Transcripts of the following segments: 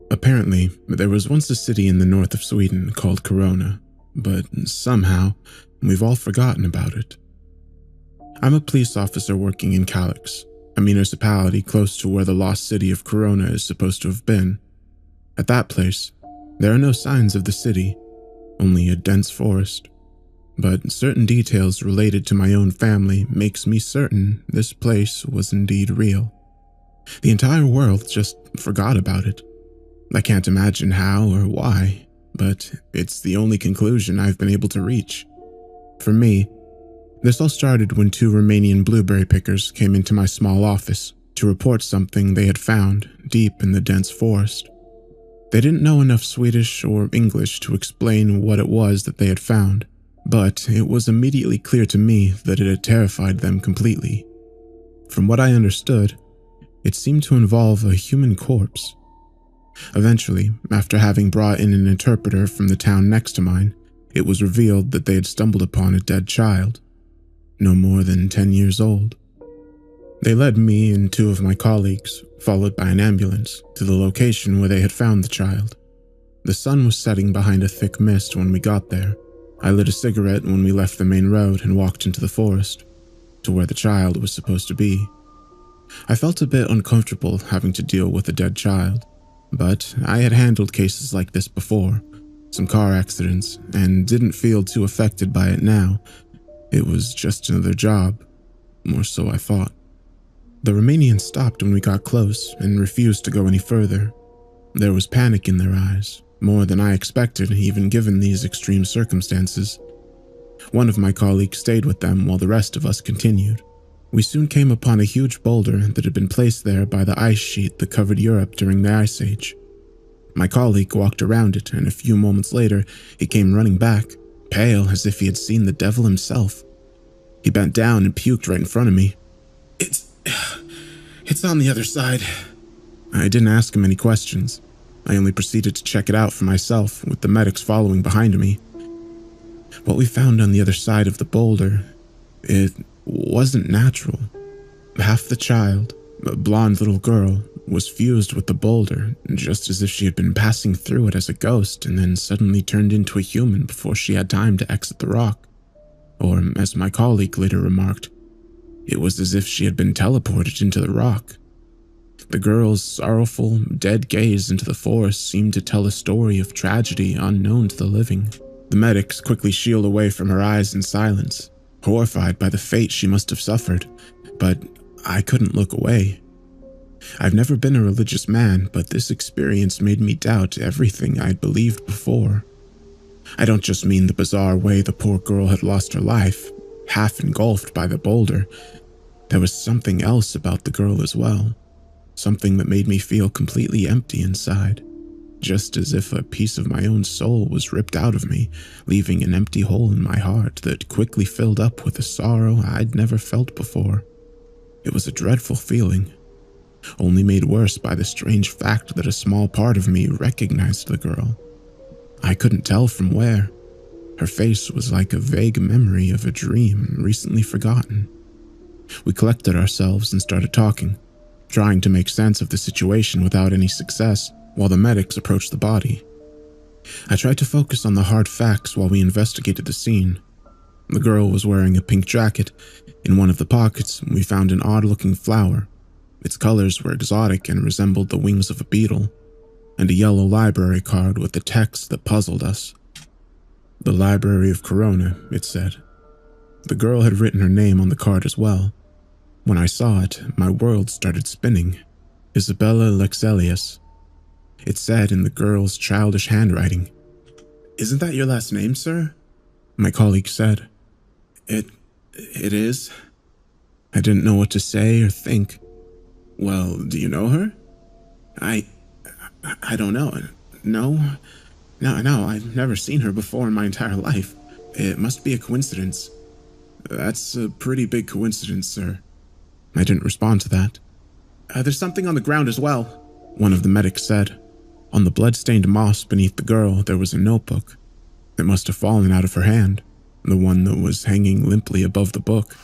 Apparently, there was once a city in the north of Sweden called Corona, but somehow, we've all forgotten about it. I'm a police officer working in Kalix, a municipality close to where the lost city of Corona is supposed to have been. At that place, there are no signs of the city, only a dense forest. But certain details related to my own family makes me certain this place was indeed real. The entire world just forgot about it. I can't imagine how or why, but it's the only conclusion I've been able to reach. For me, this all started when 2 Romanian blueberry pickers came into my small office to report something they had found deep in the dense forest. They didn't know enough Swedish or English to explain what it was that they had found, but it was immediately clear to me that it had terrified them completely. From what I understood, it seemed to involve a human corpse. Eventually, after having brought in an interpreter from the town next to mine, it was revealed that they had stumbled upon a dead child, no more than 10 years old. They led me and 2 of my colleagues, followed by an ambulance, to the location where they had found the child. The sun was setting behind a thick mist when we got there. I lit a cigarette when we left the main road and walked into the forest, to where the child was supposed to be. I felt a bit uncomfortable having to deal with a dead child, but I had handled cases like this before, some car accidents, and didn't feel too affected by it now. It was just another job, or so I thought. The Romanians stopped when we got close and refused to go any further. There was panic in their eyes, more than I expected even given these extreme circumstances. One of my colleagues stayed with them while the rest of us continued. We soon came upon a huge boulder that had been placed there by the ice sheet that covered Europe during the Ice Age. My colleague walked around it, and a few moments later, he came running back, pale as if he had seen the devil himself. He bent down and puked right in front of me. It's on the other side. I didn't ask him any questions. I only proceeded to check it out for myself, with the medics following behind me. What we found on the other side of the boulder, it wasn't natural. Half the child, a blonde little girl, was fused with the boulder, just as if she had been passing through it as a ghost and then suddenly turned into a human before she had time to exit the rock. Or, as my colleague later remarked, it was as if she had been teleported into the rock. The girl's sorrowful, dead gaze into the forest seemed to tell a story of tragedy unknown to the living. The medics quickly shield away from her eyes in silence, horrified by the fate she must have suffered, but I couldn't look away. I've never been a religious man, but this experience made me doubt everything I'd believed before. I don't just mean the bizarre way the poor girl had lost her life, half engulfed by the boulder. There was something else about the girl as well, something that made me feel completely empty inside, just as if a piece of my own soul was ripped out of me, leaving an empty hole in my heart that quickly filled up with a sorrow I'd never felt before. It was a dreadful feeling, only made worse by the strange fact that a small part of me recognized the girl. I couldn't tell from where. Her face was like a vague memory of a dream recently forgotten. We collected ourselves and started talking, trying to make sense of the situation without any success while the medics approached the body. I tried to focus on the hard facts while we investigated the scene. The girl was wearing a pink jacket. In one of the pockets, we found an odd-looking flower. Its colors were exotic and resembled the wings of a beetle, and a yellow library card with a text that puzzled us. The Library of Corona, it said. The girl had written her name on the card as well. When I saw it, my world started spinning. Isabella Lexelius. It said in the girl's childish handwriting. "Isn't that your last name, sir?" My colleague said. It is. I didn't know what to say or think. "Well, do you know her?" I don't know. No, I've never seen her before in my entire life. It must be a coincidence." "That's a pretty big coincidence, sir." I didn't respond to that. "There's something on the ground as well," one of the medics said. On the blood-stained moss beneath the girl, there was a notebook. It must have fallen out of her hand, the one that was hanging limply above the book.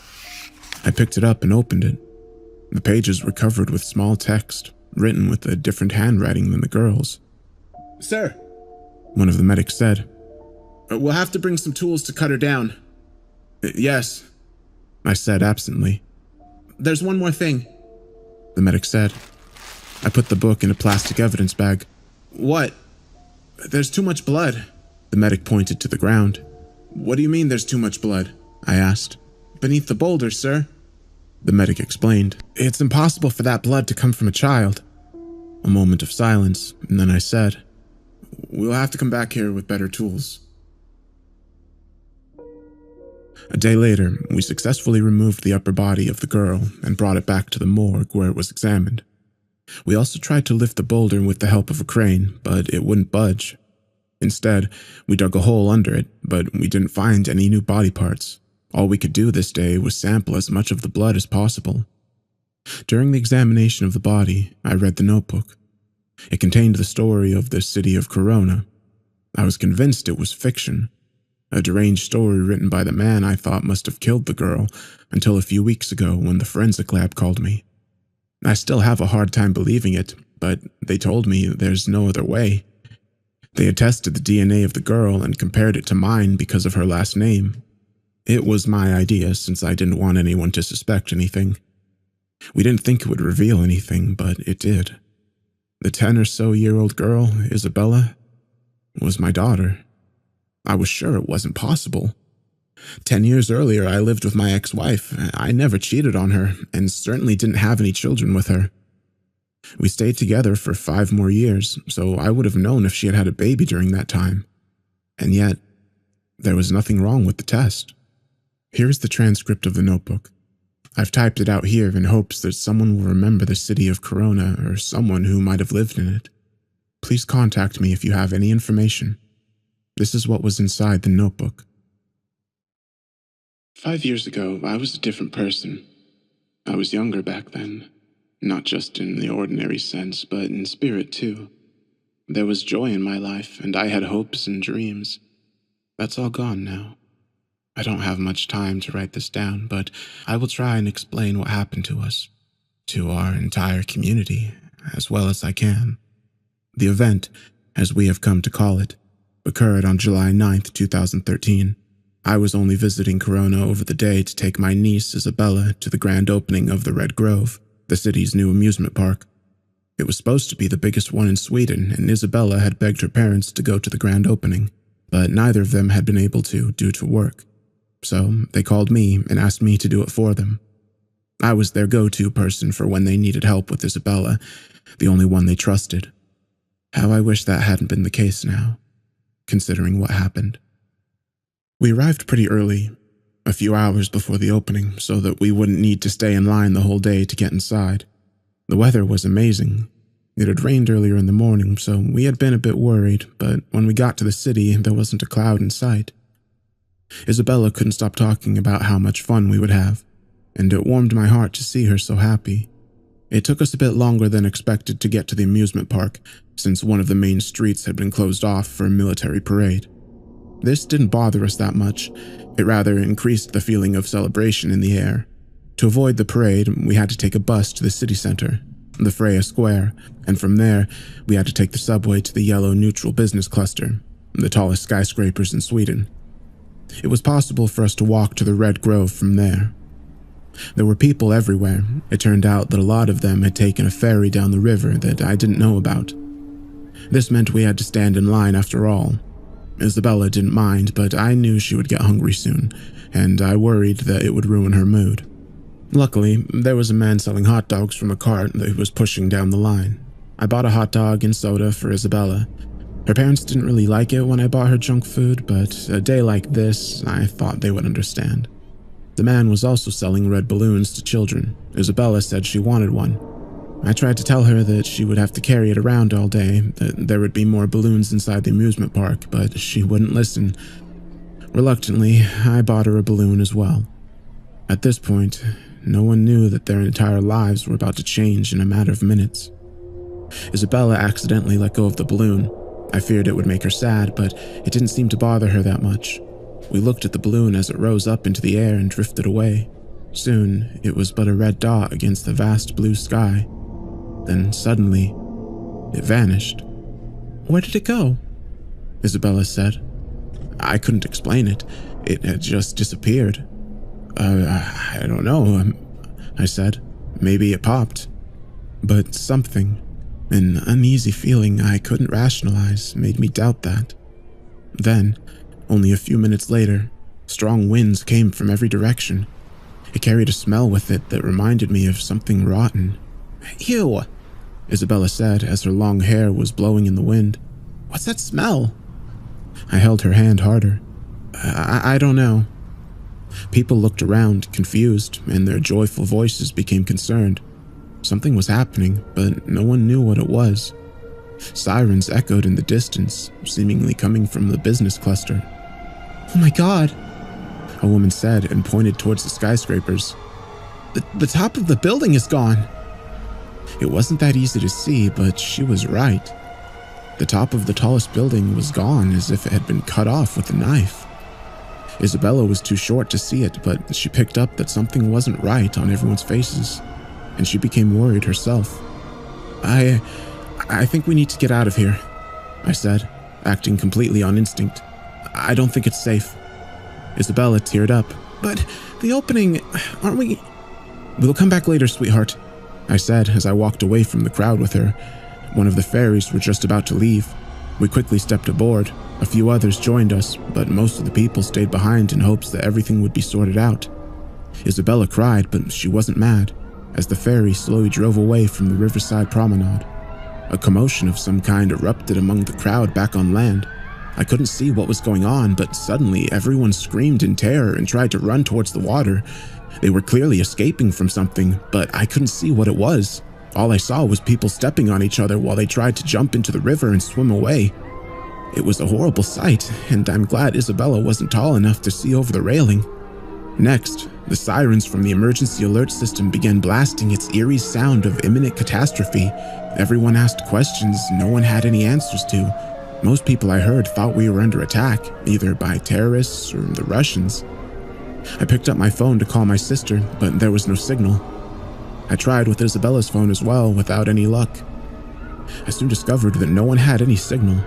I picked it up and opened it. The pages were covered with small text, written with a different handwriting than the girl's. Sir, one of the medics said. We'll have to bring some tools to cut her down. Yes, I said absently. There's one more thing, the medic said. I put the book in a plastic evidence bag. What? There's too much blood. The medic pointed to the ground. What do you mean there's too much blood? I asked. Beneath the boulder, sir. The medic explained. It's impossible for that blood to come from a child. A moment of silence, and then I said, We'll have to come back here with better tools. A day later, we successfully removed the upper body of the girl and brought it back to the morgue where it was examined. We also tried to lift the boulder with the help of a crane, but it wouldn't budge. Instead, we dug a hole under it, but we didn't find any new body parts. All we could do this day was sample as much of the blood as possible. During the examination of the body, I read the notebook. It contained the story of the city of Corona. I was convinced it was fiction, a deranged story written by the man I thought must have killed the girl until a few weeks ago when the forensic lab called me. I still have a hard time believing it, but they told me there's no other way. They had tested the DNA of the girl and compared it to mine because of her last name. It was my idea since I didn't want anyone to suspect anything. We didn't think it would reveal anything, but it did. The 10-or-so-year-old girl, Isabella, was my daughter. I was sure it wasn't possible. 10 years earlier, I lived with my ex-wife. I never cheated on her, and certainly didn't have any children with her. We stayed together for 5 more years, so I would have known if she had had a baby during that time. And yet, there was nothing wrong with the test. Here's the transcript of the notebook. I've typed it out here in hopes that someone will remember the city of Corona or someone who might have lived in it. Please contact me if you have any information. This is what was inside the notebook. 5 years ago, I was a different person. I was younger back then, not just in the ordinary sense, but in spirit too. There was joy in my life, and I had hopes and dreams. That's all gone now. I don't have much time to write this down, but I will try and explain what happened to us, to our entire community, as well as I can. The event, as we have come to call it, occurred on July 9th, 2013. I was only visiting Corona over the day to take my niece, Isabella, to the grand opening of the Red Grove, the city's new amusement park. It was supposed to be the biggest one in Sweden, and Isabella had begged her parents to go to the grand opening, but neither of them had been able to due to work. So they called me and asked me to do it for them. I was their go-to person for when they needed help with Isabella, the only one they trusted. How I wish that hadn't been the case now, considering what happened. We arrived pretty early, a few hours before the opening, so that we wouldn't need to stay in line the whole day to get inside. The weather was amazing. It had rained earlier in the morning, so we had been a bit worried, but when we got to the city, there wasn't a cloud in sight. Isabella couldn't stop talking about how much fun we would have, and it warmed my heart to see her so happy. It took us a bit longer than expected to get to the amusement park, since one of the main streets had been closed off for a military parade. This didn't bother us that much. It rather increased the feeling of celebration in the air. To avoid the parade, we had to take a bus to the city center, the Freya Square, and from there, we had to take the subway to the yellow neutral business cluster, the tallest skyscrapers in Sweden. It was possible for us to walk to the Red Grove from there. There were people everywhere. It turned out that a lot of them had taken a ferry down the river that I didn't know about. This meant we had to stand in line after all. Isabella didn't mind, but I knew she would get hungry soon, and I worried that it would ruin her mood. Luckily, there was a man selling hot dogs from a cart that was pushing down the line. I bought a hot dog and soda for Isabella. Her parents didn't really like it when I bought her junk food, but a day like this, I thought they would understand. The man was also selling red balloons to children. Isabella said she wanted one. I tried to tell her that she would have to carry it around all day, that there would be more balloons inside the amusement park, but she wouldn't listen. Reluctantly, I bought her a balloon as well. At this point, no one knew that their entire lives were about to change in a matter of minutes. Isabella accidentally let go of the balloon. I feared it would make her sad, but it didn't seem to bother her that much. We looked at the balloon as it rose up into the air and drifted away. Soon, it was but a red dot against the vast blue sky. Then suddenly, it vanished. Where did it go? Isabella said. I couldn't explain it. It had just disappeared. I don't know, I said. Maybe it popped. But something, an uneasy feeling I couldn't rationalize, made me doubt that. Then, only a few minutes later, strong winds came from every direction. It carried a smell with it that reminded me of something rotten. Ew, Isabella said as her long hair was blowing in the wind. What's that smell? I held her hand harder. I don't know. People looked around, confused, and their joyful voices became concerned. Something was happening, but no one knew what it was. Sirens echoed in the distance, seemingly coming from the business cluster. Oh my God, a woman said and pointed towards the skyscrapers. The top of the building is gone. It wasn't that easy to see, but she was right. The top of the tallest building was gone as if it had been cut off with a knife. Isabella was too short to see it, but she picked up that something wasn't right on everyone's faces, and she became worried herself. I think we need to get out of here, I said, acting completely on instinct. I don't think it's safe. Isabella teared up. But the opening, aren't we? We'll come back later, sweetheart, I said as I walked away from the crowd with her. One of the ferries were just about to leave. We quickly stepped aboard. A few others joined us, but most of the people stayed behind in hopes that everything would be sorted out. Isabella cried, but she wasn't mad, as the ferry slowly drove away from the riverside promenade. A commotion of some kind erupted among the crowd back on land. I couldn't see what was going on, but suddenly everyone screamed in terror and tried to run towards the water. They were clearly escaping from something, but I couldn't see what it was. All I saw was people stepping on each other while they tried to jump into the river and swim away. It was a horrible sight, and I'm glad Isabella wasn't tall enough to see over the railing. Next, the sirens from the emergency alert system began blasting its eerie sound of imminent catastrophe. Everyone asked questions no one had any answers to. Most people I heard thought we were under attack, either by terrorists or the Russians. I picked up my phone to call my sister, but there was no signal. I tried with Isabella's phone as well, without any luck. I soon discovered that no one had any signal.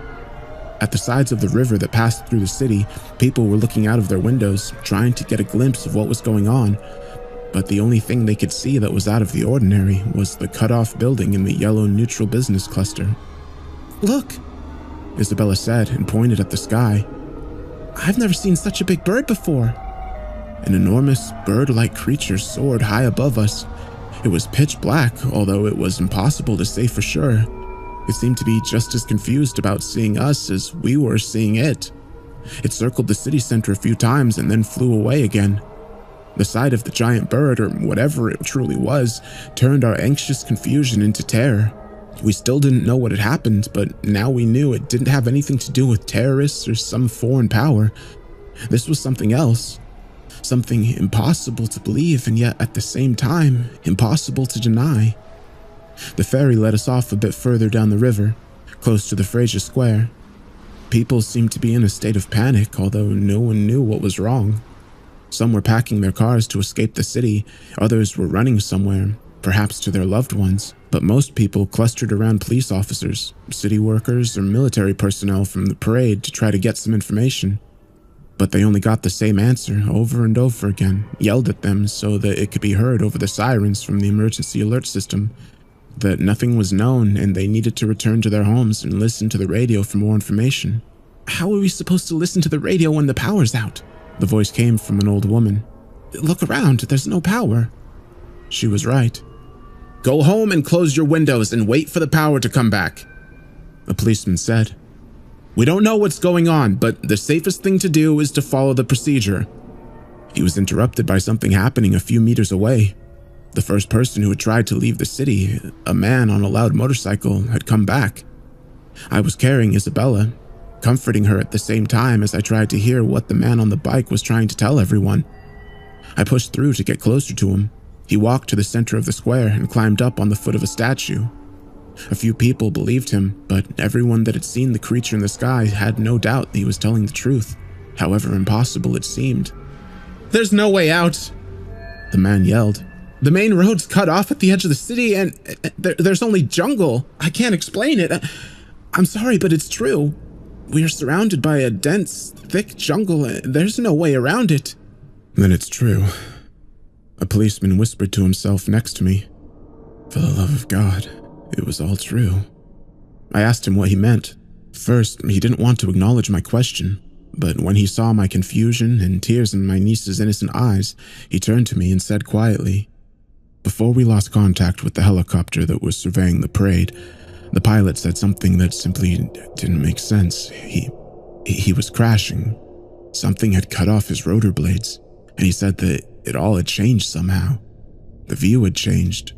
At the sides of the river that passed through the city, people were looking out of their windows, trying to get a glimpse of what was going on. But the only thing they could see that was out of the ordinary was the cut-off building in the yellow neutral business cluster. Look, Isabella said and pointed at the sky. I've never seen such a big bird before. An enormous bird-like creature soared high above us. It was pitch black, although it was impossible to say for sure. It seemed to be just as confused about seeing us as we were seeing it. It circled the city center a few times and then flew away again. The sight of the giant bird, or whatever it truly was, turned our anxious confusion into terror. We still didn't know what had happened, but now we knew it didn't have anything to do with terrorists or some foreign power. This was something else. Something impossible to believe and yet at the same time impossible to deny. The ferry led us off a bit further down the river, close to the Fraser Square. People seemed to be in a state of panic, although no one knew what was wrong. Some were packing their cars to escape the city, others were running somewhere, perhaps to their loved ones, but most people clustered around police officers, city workers, or military personnel from the parade to try to get some information. But they only got the same answer over and over again, yelled at them so that it could be heard over the sirens from the emergency alert system, that nothing was known and they needed to return to their homes and listen to the radio for more information. How are we supposed to listen to the radio when the power's out? The voice came from an old woman. Look around, there's no power. She was right. Go home and close your windows and wait for the power to come back, a policeman said. We don't know what's going on, but the safest thing to do is to follow the procedure. He was interrupted by something happening a few meters away. The first person who had tried to leave the city, a man on a loud motorcycle, had come back. I was carrying Isabella, comforting her at the same time as I tried to hear what the man on the bike was trying to tell everyone. I pushed through to get closer to him. He walked to the center of the square and climbed up on the foot of a statue. A few people believed him, but everyone that had seen the creature in the sky had no doubt that he was telling the truth, however impossible it seemed. There's no way out, the man yelled. The main road's cut off at the edge of the city and there's only jungle. I can't explain it. I'm sorry, but it's true. We are surrounded by a dense, thick jungle. There's no way around it. Then it's true. A policeman whispered to himself next to me. For the love of God, it was all true. I asked him what he meant. First, he didn't want to acknowledge my question, but when he saw my confusion and tears in my niece's innocent eyes, he turned to me and said quietly, "Before we lost contact with the helicopter that was surveying the parade, the pilot said something that simply didn't make sense. He was crashing. Something had cut off his rotor blades, and he said that it all had changed somehow. The view had changed.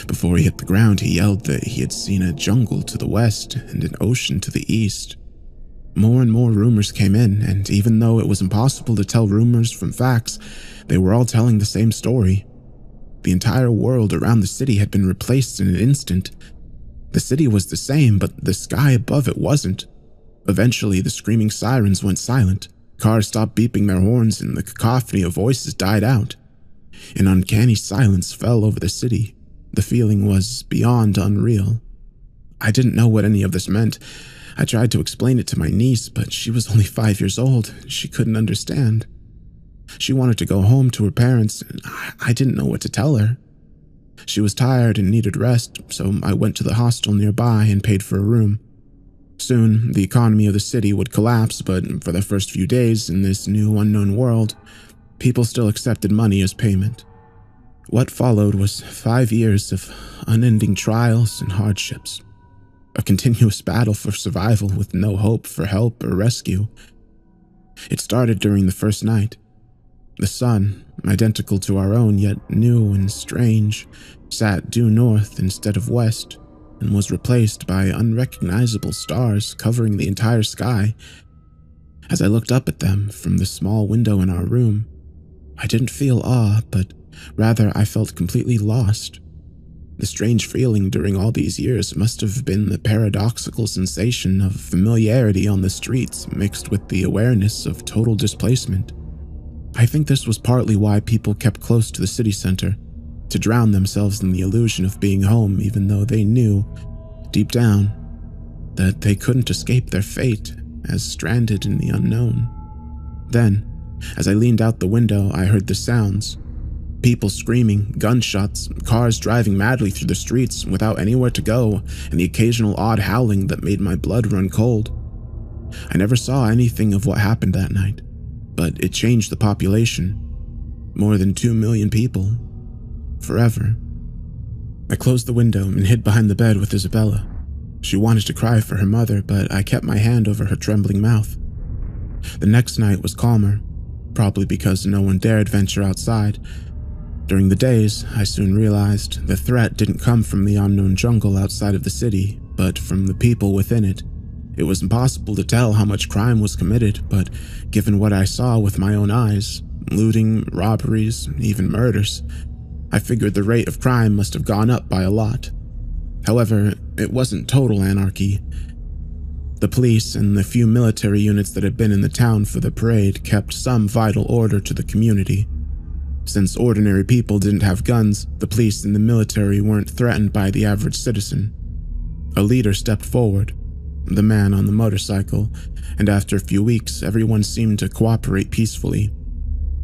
Before he hit the ground, he yelled that he had seen a jungle to the west and an ocean to the east. More and more rumors came in, and even though it was impossible to tell rumors from facts, they were all telling the same story. The entire world around the city had been replaced in an instant. The city was the same, but the sky above it wasn't. Eventually, the screaming sirens went silent. Cars stopped beeping their horns, and the cacophony of voices died out. An uncanny silence fell over the city. The feeling was beyond unreal. I didn't know what any of this meant. I tried to explain it to my niece, but she was only 5 years old. She couldn't understand. She wanted to go home to her parents, and I didn't know what to tell her. She was tired and needed rest, so I went to the hostel nearby and paid for a room. Soon, the economy of the city would collapse, but for the first few days in this new unknown world, people still accepted money as payment. What followed was 5 years of unending trials and hardships, a continuous battle for survival with no hope for help or rescue. It started during the first night. The sun, identical to our own yet new and strange, sat due north instead of west and was replaced by unrecognizable stars covering the entire sky. As I looked up at them from the small window in our room, I didn't feel awe, but rather I felt completely lost. The strange feeling during all these years must have been the paradoxical sensation of familiarity on the streets mixed with the awareness of total displacement. I think this was partly why people kept close to the city center, to drown themselves in the illusion of being home even though they knew, deep down, that they couldn't escape their fate as stranded in the unknown. Then, as I leaned out the window, I heard the sounds. People screaming, gunshots, cars driving madly through the streets without anywhere to go, and the occasional odd howling that made my blood run cold. I never saw anything of what happened that night, but it changed the population. More than 2 million people. Forever. I closed the window and hid behind the bed with Isabella. She wanted to cry for her mother, but I kept my hand over her trembling mouth. The next night was calmer, probably because no one dared venture outside. During the days, I soon realized the threat didn't come from the unknown jungle outside of the city, but from the people within it. It was impossible to tell how much crime was committed, but given what I saw with my own eyes, looting, robberies, even murders, I figured the rate of crime must have gone up by a lot. However, it wasn't total anarchy. The police and the few military units that had been in the town for the parade kept some vital order to the community. Since ordinary people didn't have guns, the police and the military weren't threatened by the average citizen. A leader stepped forward, the man on the motorcycle, and after a few weeks, everyone seemed to cooperate peacefully.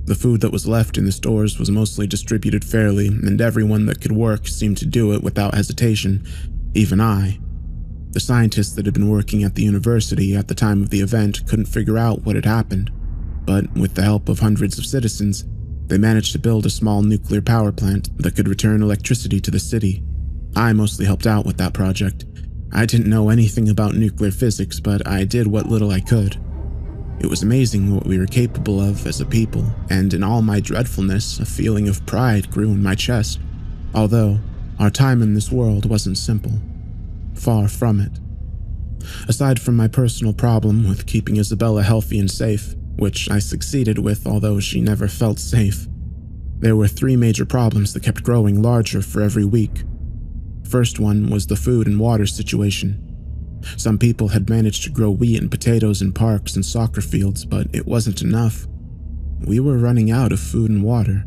The food that was left in the stores was mostly distributed fairly, and everyone that could work seemed to do it without hesitation, even I. The scientists that had been working at the university at the time of the event couldn't figure out what had happened, but with the help of hundreds of citizens, they managed to build a small nuclear power plant that could return electricity to the city. I mostly helped out with that project. I didn't know anything about nuclear physics, but I did what little I could. It was amazing what we were capable of as a people, and in all my dreadfulness, a feeling of pride grew in my chest. Although, our time in this world wasn't simple. Far from it. Aside from my personal problem with keeping Isabella healthy and safe, which I succeeded with although she never felt safe, there were 3 major problems that kept growing larger for every week. First one was the food and water situation. Some people had managed to grow wheat and potatoes in parks and soccer fields, but it wasn't enough. We were running out of food and water.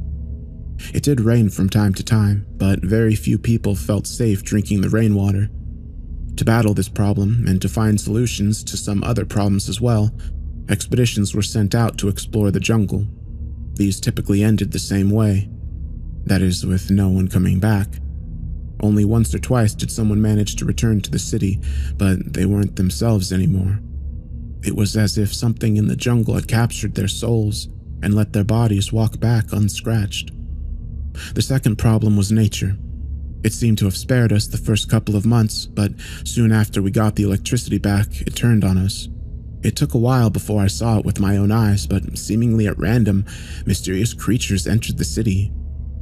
It did rain from time to time, but very few people felt safe drinking the rainwater. To battle this problem and to find solutions to some other problems as well, expeditions were sent out to explore the jungle. These typically ended the same way. That is, with no one coming back. Only once or twice did someone manage to return to the city, but they weren't themselves anymore. It was as if something in the jungle had captured their souls and let their bodies walk back unscratched. The second problem was nature. It seemed to have spared us the first couple of months, but soon after we got the electricity back, it turned on us. It took a while before I saw it with my own eyes, but seemingly at random, mysterious creatures entered the city.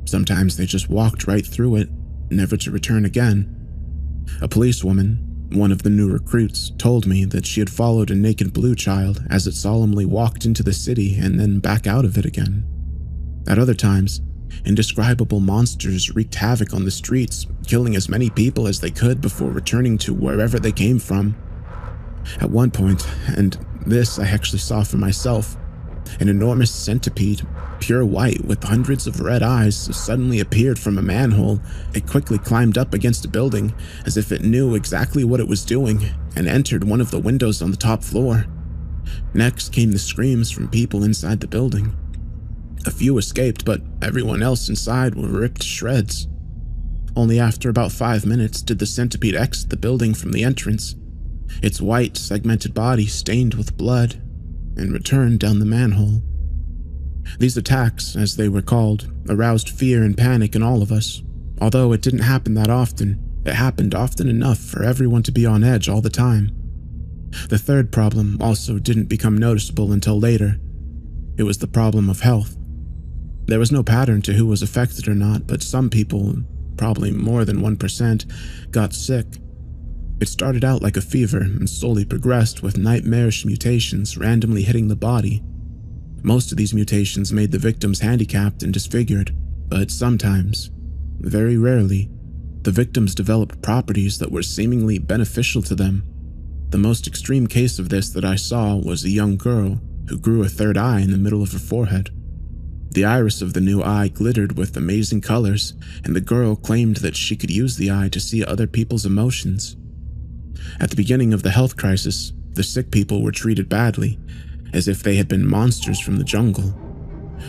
Sometimes they just walked right through it, never to return again. A policewoman, one of the new recruits, told me that she had followed a naked blue child as it solemnly walked into the city and then back out of it again. At other times, indescribable monsters wreaked havoc on the streets, killing as many people as they could before returning to wherever they came from. At one point, and this I actually saw for myself, an enormous centipede, pure white with hundreds of red eyes, suddenly appeared from a manhole. It quickly climbed up against a building as if it knew exactly what it was doing and entered one of the windows on the top floor. Next came the screams from people inside the building. A few escaped, but everyone else inside were ripped to shreds. Only after about 5 minutes did the centipede exit the building from the entrance, its white, segmented body stained with blood, and returned down the manhole. These attacks, as they were called, aroused fear and panic in all of us. Although it didn't happen that often, it happened often enough for everyone to be on edge all the time. The third problem also didn't become noticeable until later. It was the problem of health. There was no pattern to who was affected or not, but some people, probably more than 1%, got sick. It started out like a fever and slowly progressed with nightmarish mutations randomly hitting the body. Most of these mutations made the victims handicapped and disfigured, but sometimes, very rarely, the victims developed properties that were seemingly beneficial to them. The most extreme case of this that I saw was a young girl who grew a third eye in the middle of her forehead. The iris of the new eye glittered with amazing colors, and the girl claimed that she could use the eye to see other people's emotions. At the beginning of the health crisis, the sick people were treated badly, as if they had been monsters from the jungle.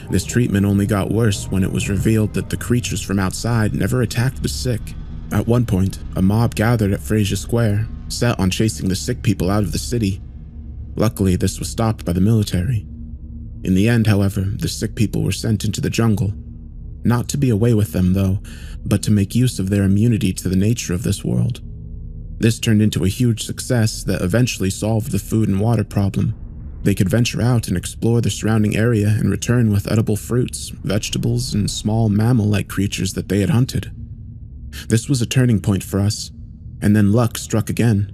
This treatment only got worse when it was revealed that the creatures from outside never attacked the sick. At one point, a mob gathered at Fraser Square, set on chasing the sick people out of the city. Luckily, this was stopped by the military. In the end, however, the sick people were sent into the jungle. Not to be away with them, though, but to make use of their immunity to the nature of this world. This turned into a huge success that eventually solved the food and water problem. They could venture out and explore the surrounding area and return with edible fruits, vegetables, and small mammal-like creatures that they had hunted. This was a turning point for us, and then luck struck again.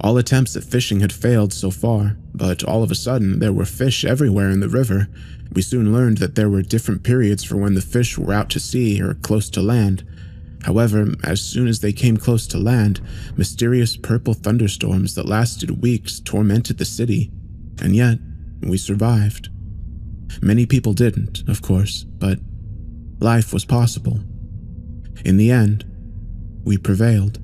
All attempts at fishing had failed so far, but all of a sudden there were fish everywhere in the river. We soon learned that there were different periods for when the fish were out to sea or close to land. However, as soon as they came close to land, mysterious purple thunderstorms that lasted weeks tormented the city, and yet we survived. Many people didn't, of course, but life was possible. In the end, we prevailed.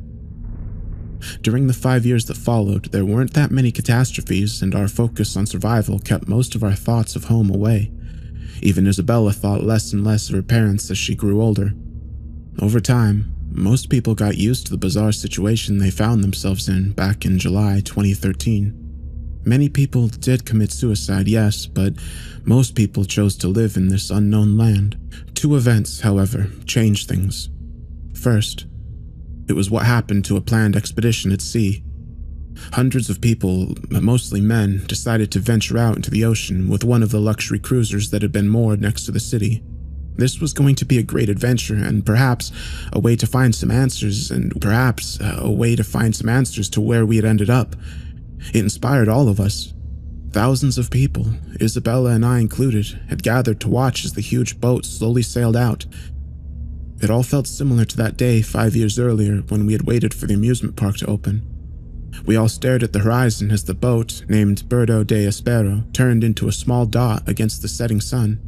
During the 5 years that followed, there weren't that many catastrophes, and our focus on survival kept most of our thoughts of home away. Even Isabella thought less and less of her parents as she grew older. Over time, most people got used to the bizarre situation they found themselves in back in July 2013. Many people did commit suicide, yes, but most people chose to live in this unknown land. 2 events, however, changed things. First, it was what happened to a planned expedition at sea. Hundreds of people, mostly men, decided to venture out into the ocean with one of the luxury cruisers that had been moored next to the city. This was going to be a great adventure and perhaps a way to find some answers to where we had ended up. It inspired all of us. Thousands of people, Isabella and I included, had gathered to watch as the huge boat slowly sailed out. It all felt similar to that day 5 years earlier when we had waited for the amusement park to open. We all stared at the horizon as the boat, named Birdo de Espero, turned into a small dot against the setting sun.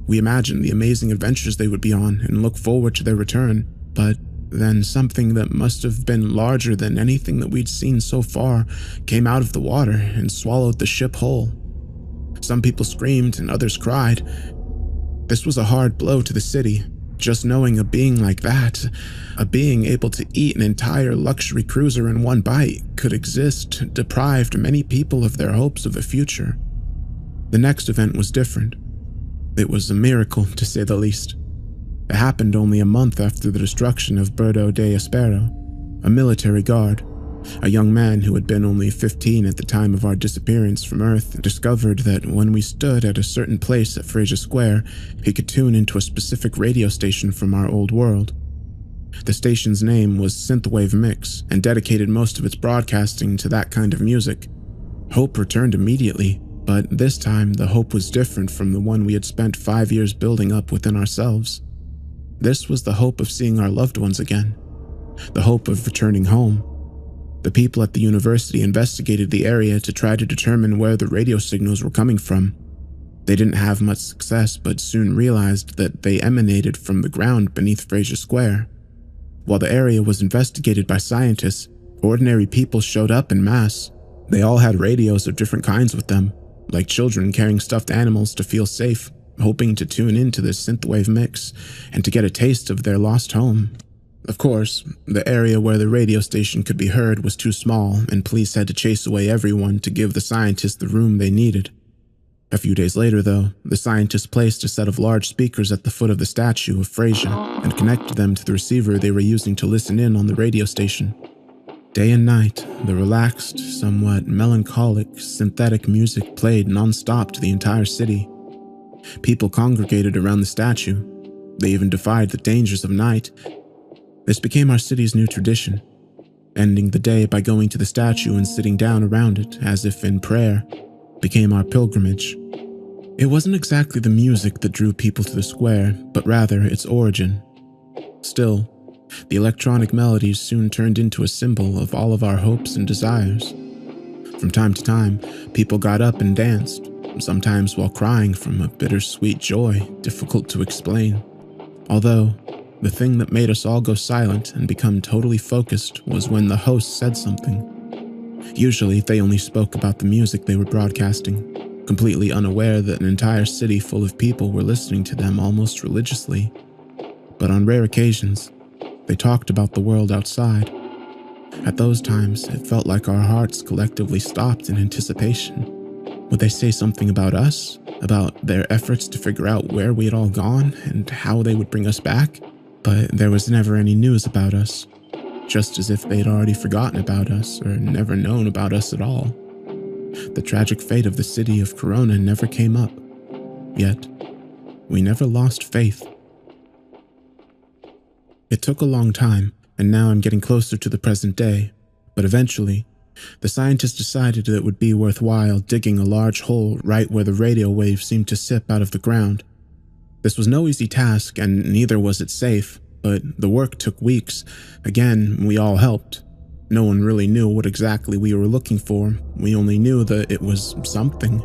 We imagined the amazing adventures they would be on and looked forward to their return, but Then something that must have been larger than anything that we'd seen so far came out of the water and swallowed the ship whole. Some people screamed and others cried. This was a hard blow to the city, just knowing a being like that, a being able to eat an entire luxury cruiser in one bite, could exist, deprived many people of their hopes of a future. The next event was different. It was a miracle, to say the least. It happened only a month after the destruction of Berto de Espero, a military guard. A young man who had been only 15 at the time of our disappearance from Earth discovered that when we stood at a certain place at Fraser Square, he could tune into a specific radio station from our old world. The station's name was Synthwave Mix and dedicated most of its broadcasting to that kind of music. Hope returned immediately, but this time the hope was different from the one we had spent 5 years building up within ourselves. This was the hope of seeing our loved ones again, the hope of returning home. The people at the university investigated the area to try to determine where the radio signals were coming from. They didn't have much success, but soon realized that they emanated from the ground beneath Fraser Square. While the area was investigated by scientists, ordinary people showed up en masse. They all had radios of different kinds with them, like children carrying stuffed animals to feel safe, hoping to tune into this synthwave mix and to get a taste of their lost home. Of course, the area where the radio station could be heard was too small, and police had to chase away everyone to give the scientists the room they needed. A few days later, though, the scientists placed a set of large speakers at the foot of the statue of Fraser and connected them to the receiver they were using to listen in on the radio station. Day and night, the relaxed, somewhat melancholic, synthetic music played non-stop to the entire city. People congregated around the statue. They even defied the dangers of night. This became our city's new tradition, ending the day by going to the statue and sitting down around it as if in prayer became our pilgrimage. It wasn't exactly the music that drew people to the square, but rather its origin. Still, the electronic melodies soon turned into a symbol of all of our hopes and desires. From time to time, people got up and danced, sometimes while crying from a bittersweet joy difficult to explain. Although, the thing that made us all go silent and become totally focused was when the host said something. Usually, they only spoke about the music they were broadcasting, completely unaware that an entire city full of people were listening to them almost religiously. But on rare occasions, they talked about the world outside. At those times, it felt like our hearts collectively stopped in anticipation. Would they say something about us? About their efforts to figure out where we had all gone and how they would bring us back? But there was never any news about us, just as if they'd already forgotten about us or never known about us at all. The tragic fate of the city of Corona never came up, yet we never lost faith. It took a long time, and now I'm getting closer to the present day, but eventually, the scientists decided that it would be worthwhile digging a large hole right where the radio waves seemed to sip out of the ground. This was no easy task, and neither was it safe, but the work took weeks. Again, we all helped. No one really knew what exactly we were looking for. We only knew that it was something.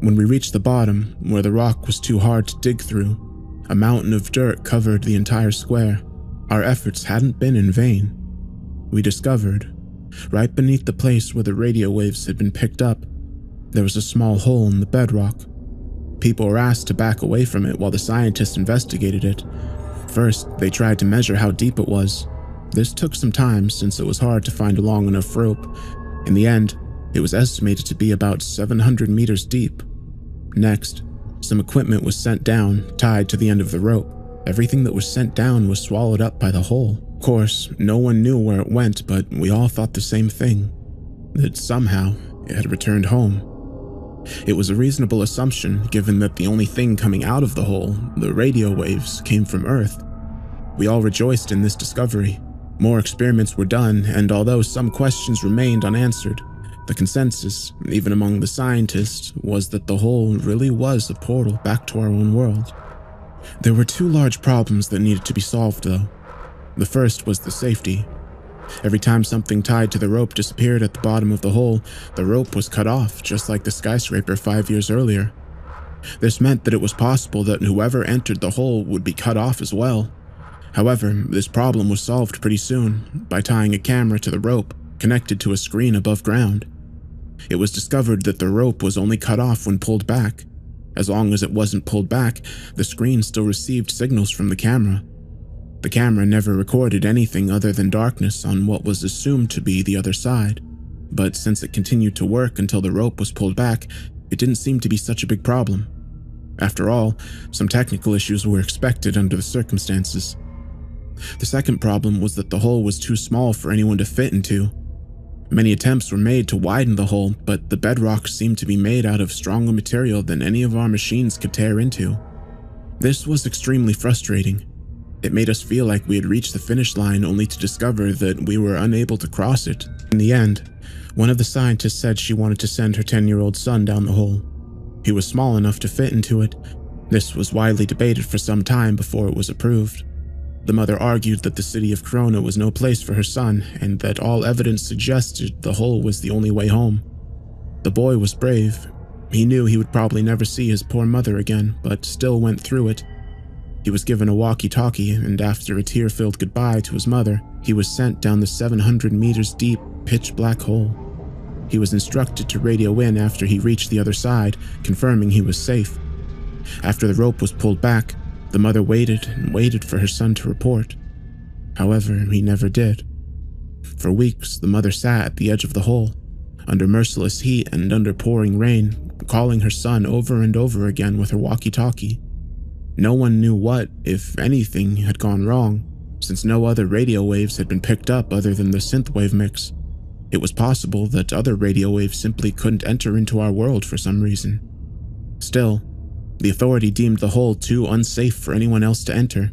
When we reached the bottom, where the rock was too hard to dig through, a mountain of dirt covered the entire square. Our efforts hadn't been in vain. We discovered, right beneath the place where the radio waves had been picked up, there was a small hole in the bedrock. People were asked to back away from it while the scientists investigated it. First, they tried to measure how deep it was. This took some time since it was hard to find a long enough rope. In the end, it was estimated to be about 700 meters deep. Next, some equipment was sent down, tied to the end of the rope. Everything that was sent down was swallowed up by the hole. Of course, no one knew where it went, but we all thought the same thing, that somehow it had returned home. It was a reasonable assumption, given that the only thing coming out of the hole, the radio waves, came from Earth. We all rejoiced in this discovery. More experiments were done, and although some questions remained unanswered, the consensus, even among the scientists, was that the hole really was a portal back to our own world. There were two large problems that needed to be solved, though. The first was the safety. Every time something tied to the rope disappeared at the bottom of the hole, the rope was cut off, just like the skyscraper 5 years earlier. This meant that it was possible that whoever entered the hole would be cut off as well. However, this problem was solved pretty soon by tying a camera to the rope connected to a screen above ground. It was discovered that the rope was only cut off when pulled back. As long as it wasn't pulled back, the screen still received signals from the camera. The camera never recorded anything other than darkness on what was assumed to be the other side, but since it continued to work until the rope was pulled back, it didn't seem to be such a big problem. After all, some technical issues were expected under the circumstances. The second problem was that the hole was too small for anyone to fit into. Many attempts were made to widen the hole, but the bedrock seemed to be made out of stronger material than any of our machines could tear into. This was extremely frustrating. It made us feel like we had reached the finish line only to discover that we were unable to cross it. In the end, one of the scientists said she wanted to send her 10-year-old son down the hole. He was small enough to fit into it. This was widely debated for some time before it was approved. The mother argued that the city of Corona was no place for her son, and that all evidence suggested the hole was the only way home. The boy was brave. He knew he would probably never see his poor mother again, but still went through it. He was given a walkie-talkie, and after a tear-filled goodbye to his mother, he was sent down the 700 meters deep, pitch-black hole. He was instructed to radio in after he reached the other side, confirming he was safe. After the rope was pulled back, the mother waited and waited for her son to report. However, he never did. For weeks, the mother sat at the edge of the hole, under merciless heat and under pouring rain, calling her son over and over again with her walkie-talkie. No one knew what, if anything, had gone wrong, since no other radio waves had been picked up other than the synthwave mix. It was possible that other radio waves simply couldn't enter into our world for some reason. Still, the authority deemed the hole too unsafe for anyone else to enter.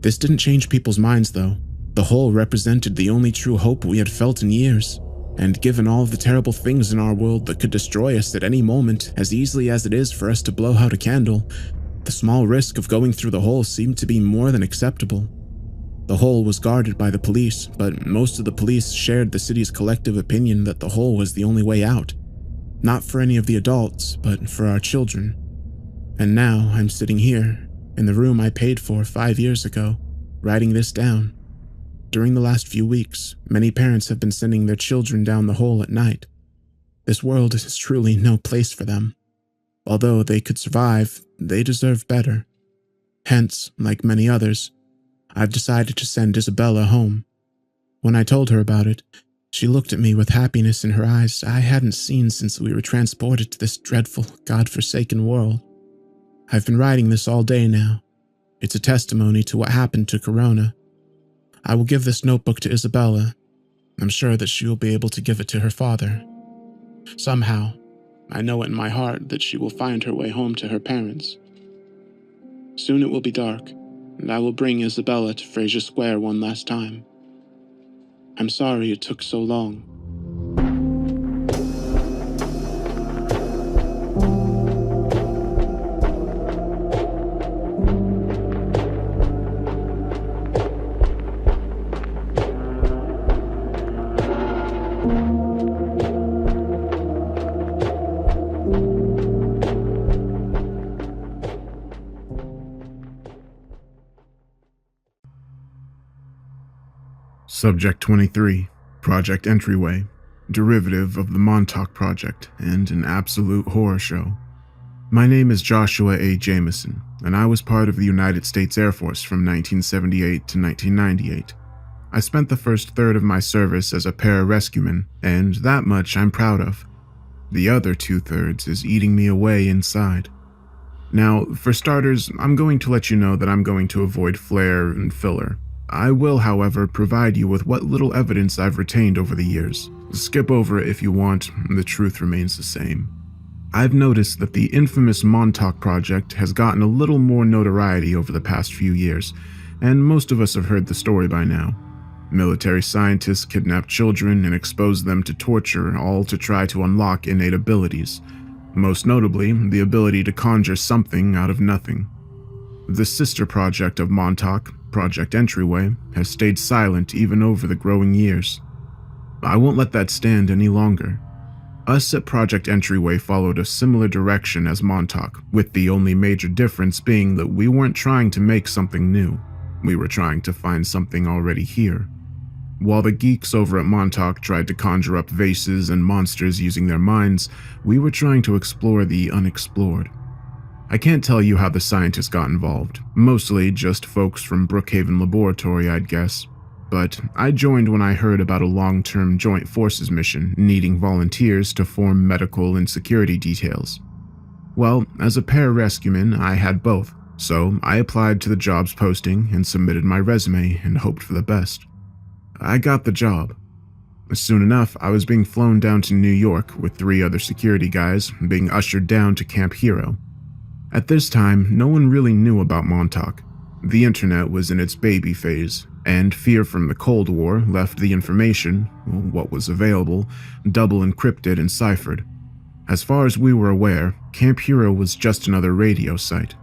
This didn't change people's minds, though. The hole represented the only true hope we had felt in years, and given all of the terrible things in our world that could destroy us at any moment as easily as it is for us to blow out a candle, the small risk of going through the hole seemed to be more than acceptable. The hole was guarded by the police, but most of the police shared the city's collective opinion that the hole was the only way out. Not for any of the adults, but for our children. And now I'm sitting here, in the room I paid for 5 years ago, writing this down. During the last few weeks, many parents have been sending their children down the hole at night. This world is truly no place for them. Although they could survive, they deserve better. Hence, like many others, I've decided to send Isabella home. When I told her about it, she looked at me with happiness in her eyes I hadn't seen since we were transported to this dreadful, God-forsaken world. I've been writing this all day now. It's a testimony to what happened to Corona. I will give this notebook to Isabella. I'm sure that she will be able to give it to her father. Somehow, I know it in my heart that she will find her way home to her parents. Soon it will be dark, and I will bring Isabella to Fraser Square one last time. I'm sorry it took so long. Subject 23, Project Entryway, derivative of the Montauk Project, and an absolute horror show. My name is Joshua A. Jameson, and I was part of the United States Air Force from 1978 to 1998. I spent the first third of my service as a pararescueman, and that much I'm proud of. The other 2/3 is eating me away inside. Now, for starters, I'm going to let you know that I'm going to avoid flair and filler. I will, however, provide you with what little evidence I've retained over the years. Skip over it if you want, the truth remains the same. I've noticed that the infamous Montauk Project has gotten a little more notoriety over the past few years, and most of us have heard the story by now. Military scientists kidnap children and expose them to torture, all to try to unlock innate abilities. Most notably, the ability to conjure something out of nothing. The sister project of Montauk, Project Entryway, has stayed silent even over the growing years. I won't let that stand any longer. Us at Project Entryway followed a similar direction as Montauk, with the only major difference being that we weren't trying to make something new. We were trying to find something already here. While the geeks over at Montauk tried to conjure up vases and monsters using their minds, we were trying to explore the unexplored. I can't tell you how the scientists got involved, mostly just folks from Brookhaven Laboratory, I'd guess. But I joined when I heard about a long-term joint forces mission needing volunteers to form medical and security details. Well, as a pararescueman, I had both, so I applied to the job's posting and submitted my resume and hoped for the best. I got the job. Soon enough, I was being flown down to New York with 3 other security guys, being ushered down to Camp Hero. At this time, no one really knew about Montauk. The internet was in its baby phase, and fear from the Cold War left the information, what was available, double encrypted and ciphered. As far as we were aware, Camp Hero was just another radio site.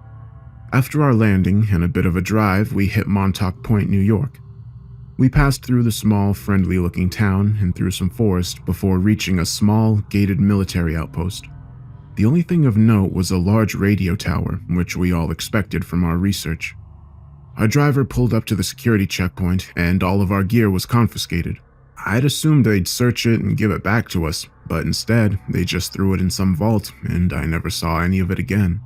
After our landing and a bit of a drive, we hit Montauk Point, New York. We passed through the small, friendly-looking town and through some forest before reaching a small, gated military outpost. The only thing of note was a large radio tower, which we all expected from our research. Our driver pulled up to the security checkpoint, and all of our gear was confiscated. I'd assumed they'd search it and give it back to us, but instead, they just threw it in some vault, and I never saw any of it again.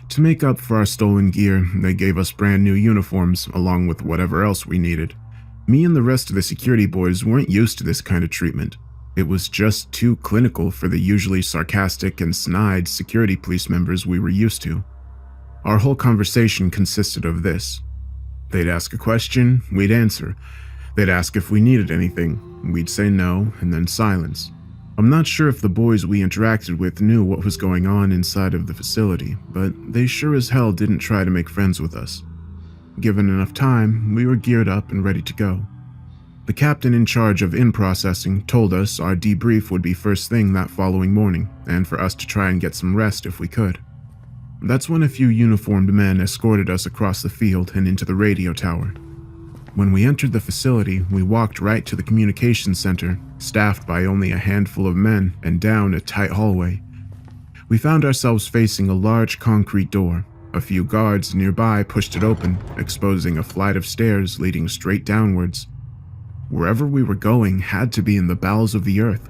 To make up for our stolen gear, they gave us brand new uniforms, along with whatever else we needed. Me and the rest of the security boys weren't used to this kind of treatment. It was just too clinical for the usually sarcastic and snide security police members we were used to. Our whole conversation consisted of this. They'd ask a question, we'd answer. They'd ask if we needed anything, we'd say no, and then silence. I'm not sure if the boys we interacted with knew what was going on inside of the facility, but they sure as hell didn't try to make friends with us. Given enough time, we were geared up and ready to go. The captain in charge of in-processing told us our debrief would be first thing that following morning, and for us to try and get some rest if we could. That's when a few uniformed men escorted us across the field and into the radio tower. When we entered the facility, we walked right to the communications center, staffed by only a handful of men and down a tight hallway. We found ourselves facing a large concrete door. A few guards nearby pushed it open, exposing a flight of stairs leading straight downwards. Wherever we were going had to be in the bowels of the earth.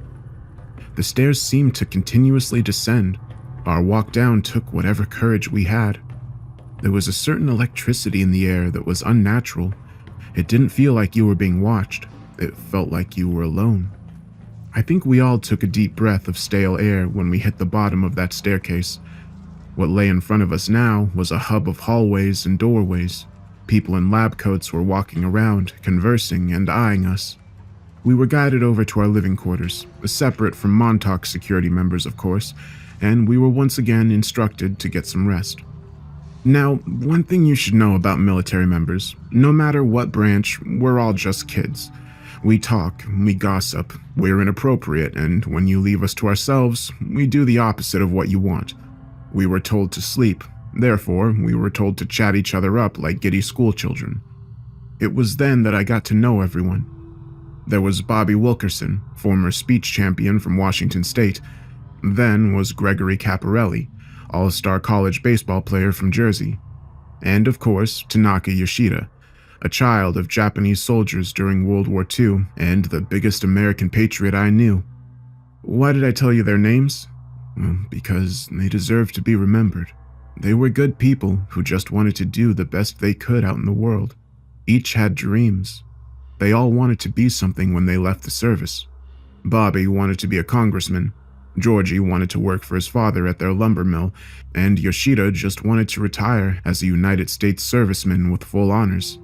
The stairs seemed to continuously descend. Our walk down took whatever courage we had. There was a certain electricity in the air that was unnatural. It didn't feel like you were being watched. It felt like you were alone. I think we all took a deep breath of stale air when we hit the bottom of that staircase. What lay in front of us now was a hub of hallways and doorways. People in lab coats were walking around, conversing and eyeing us. We were guided over to our living quarters, separate from Montauk security members, of course, and we were once again instructed to get some rest. Now, one thing you should know about military members, no matter what branch, we're all just kids. We talk, we gossip, we're inappropriate, and when you leave us to ourselves, we do the opposite of what you want. We were told to sleep, therefore, we were told to chat each other up like giddy schoolchildren. It was then that I got to know everyone. There was Bobby Wilkerson, former speech champion from Washington State. Then was Gregory Caparelli, all-star college baseball player from Jersey. And of course, Tanaka Yoshida, a child of Japanese soldiers during World War II and the biggest American patriot I knew. Why did I tell you their names? Well, because they deserve to be remembered. They were good people who just wanted to do the best they could out in the world. Each had dreams. They all wanted to be something when they left the service. Bobby wanted to be a congressman, Georgie wanted to work for his father at their lumber mill, and Yoshida just wanted to retire as a United States serviceman with full honors.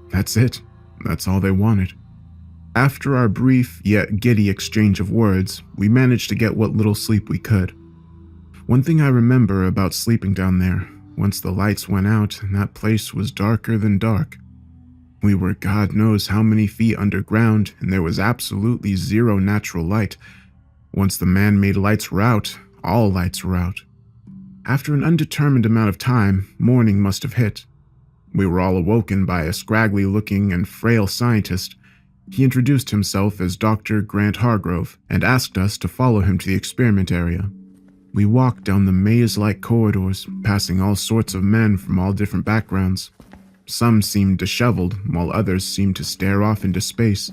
That's it. That's all they wanted. After our brief yet giddy exchange of words, we managed to get what little sleep we could. One thing I remember about sleeping down there, once the lights went out, that place was darker than dark. We were God knows how many feet underground, and there was absolutely zero natural light. Once the man-made lights were out, all lights were out. After an undetermined amount of time, morning must have hit. We were all awoken by a scraggly-looking and frail scientist. He introduced himself as Dr. Grant Hargrove and asked us to follow him to the experiment area. We walked down the maze-like corridors, passing all sorts of men from all different backgrounds. Some seemed disheveled, while others seemed to stare off into space.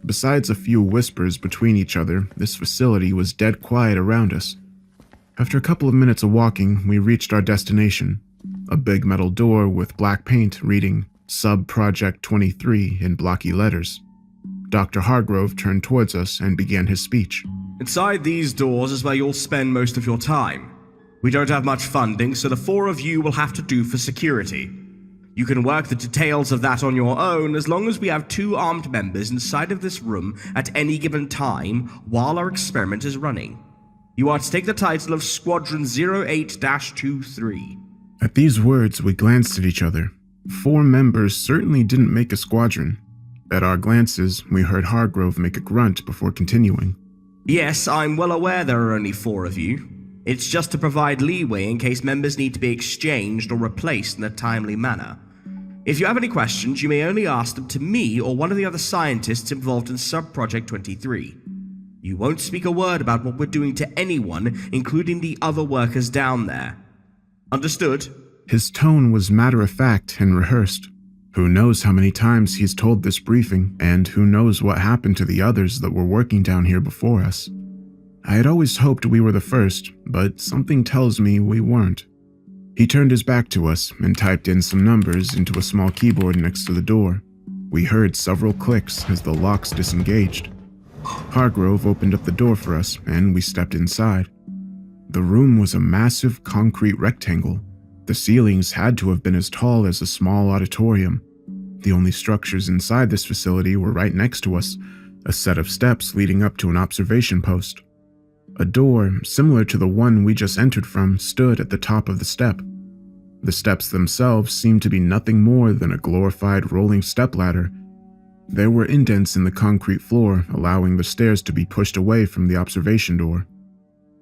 Besides a few whispers between each other, this facility was dead quiet around us. After a couple of minutes of walking, we reached our destination, a big metal door with black paint reading Sub-Project 23 in blocky letters. Dr. Hargrove turned towards us and began his speech. Inside these doors is where you'll spend most of your time. We don't have much funding, so the four of you will have to do for security. You can work the details of that on your own as long as we have 2 armed members inside of this room at any given time while our experiment is running. You are to take the title of Squadron 08-23. At these words, we glanced at each other. 4 members certainly didn't make a squadron. At our glances, we heard Hargrove make a grunt before continuing. Yes, I'm well aware there are only 4 of you. It's just to provide leeway in case members need to be exchanged or replaced in a timely manner. If you have any questions, you may only ask them to me or one of the other scientists involved in Sub-Project 23. You won't speak a word about what we're doing to anyone, including the other workers down there. Understood? His tone was matter-of-fact and rehearsed. Who knows how many times he's told this briefing, and who knows what happened to the others that were working down here before us. I had always hoped we were the first, but something tells me we weren't. He turned his back to us and typed in some numbers into a small keyboard next to the door. We heard several clicks as the locks disengaged. Hargrove opened up the door for us, and we stepped inside. The room was a massive concrete rectangle. The ceilings had to have been as tall as a small auditorium. The only structures inside this facility were right next to us, a set of steps leading up to an observation post. A door, similar to the one we just entered from, stood at the top of the step. The steps themselves seemed to be nothing more than a glorified rolling stepladder. There were indents in the concrete floor, allowing the stairs to be pushed away from the observation door.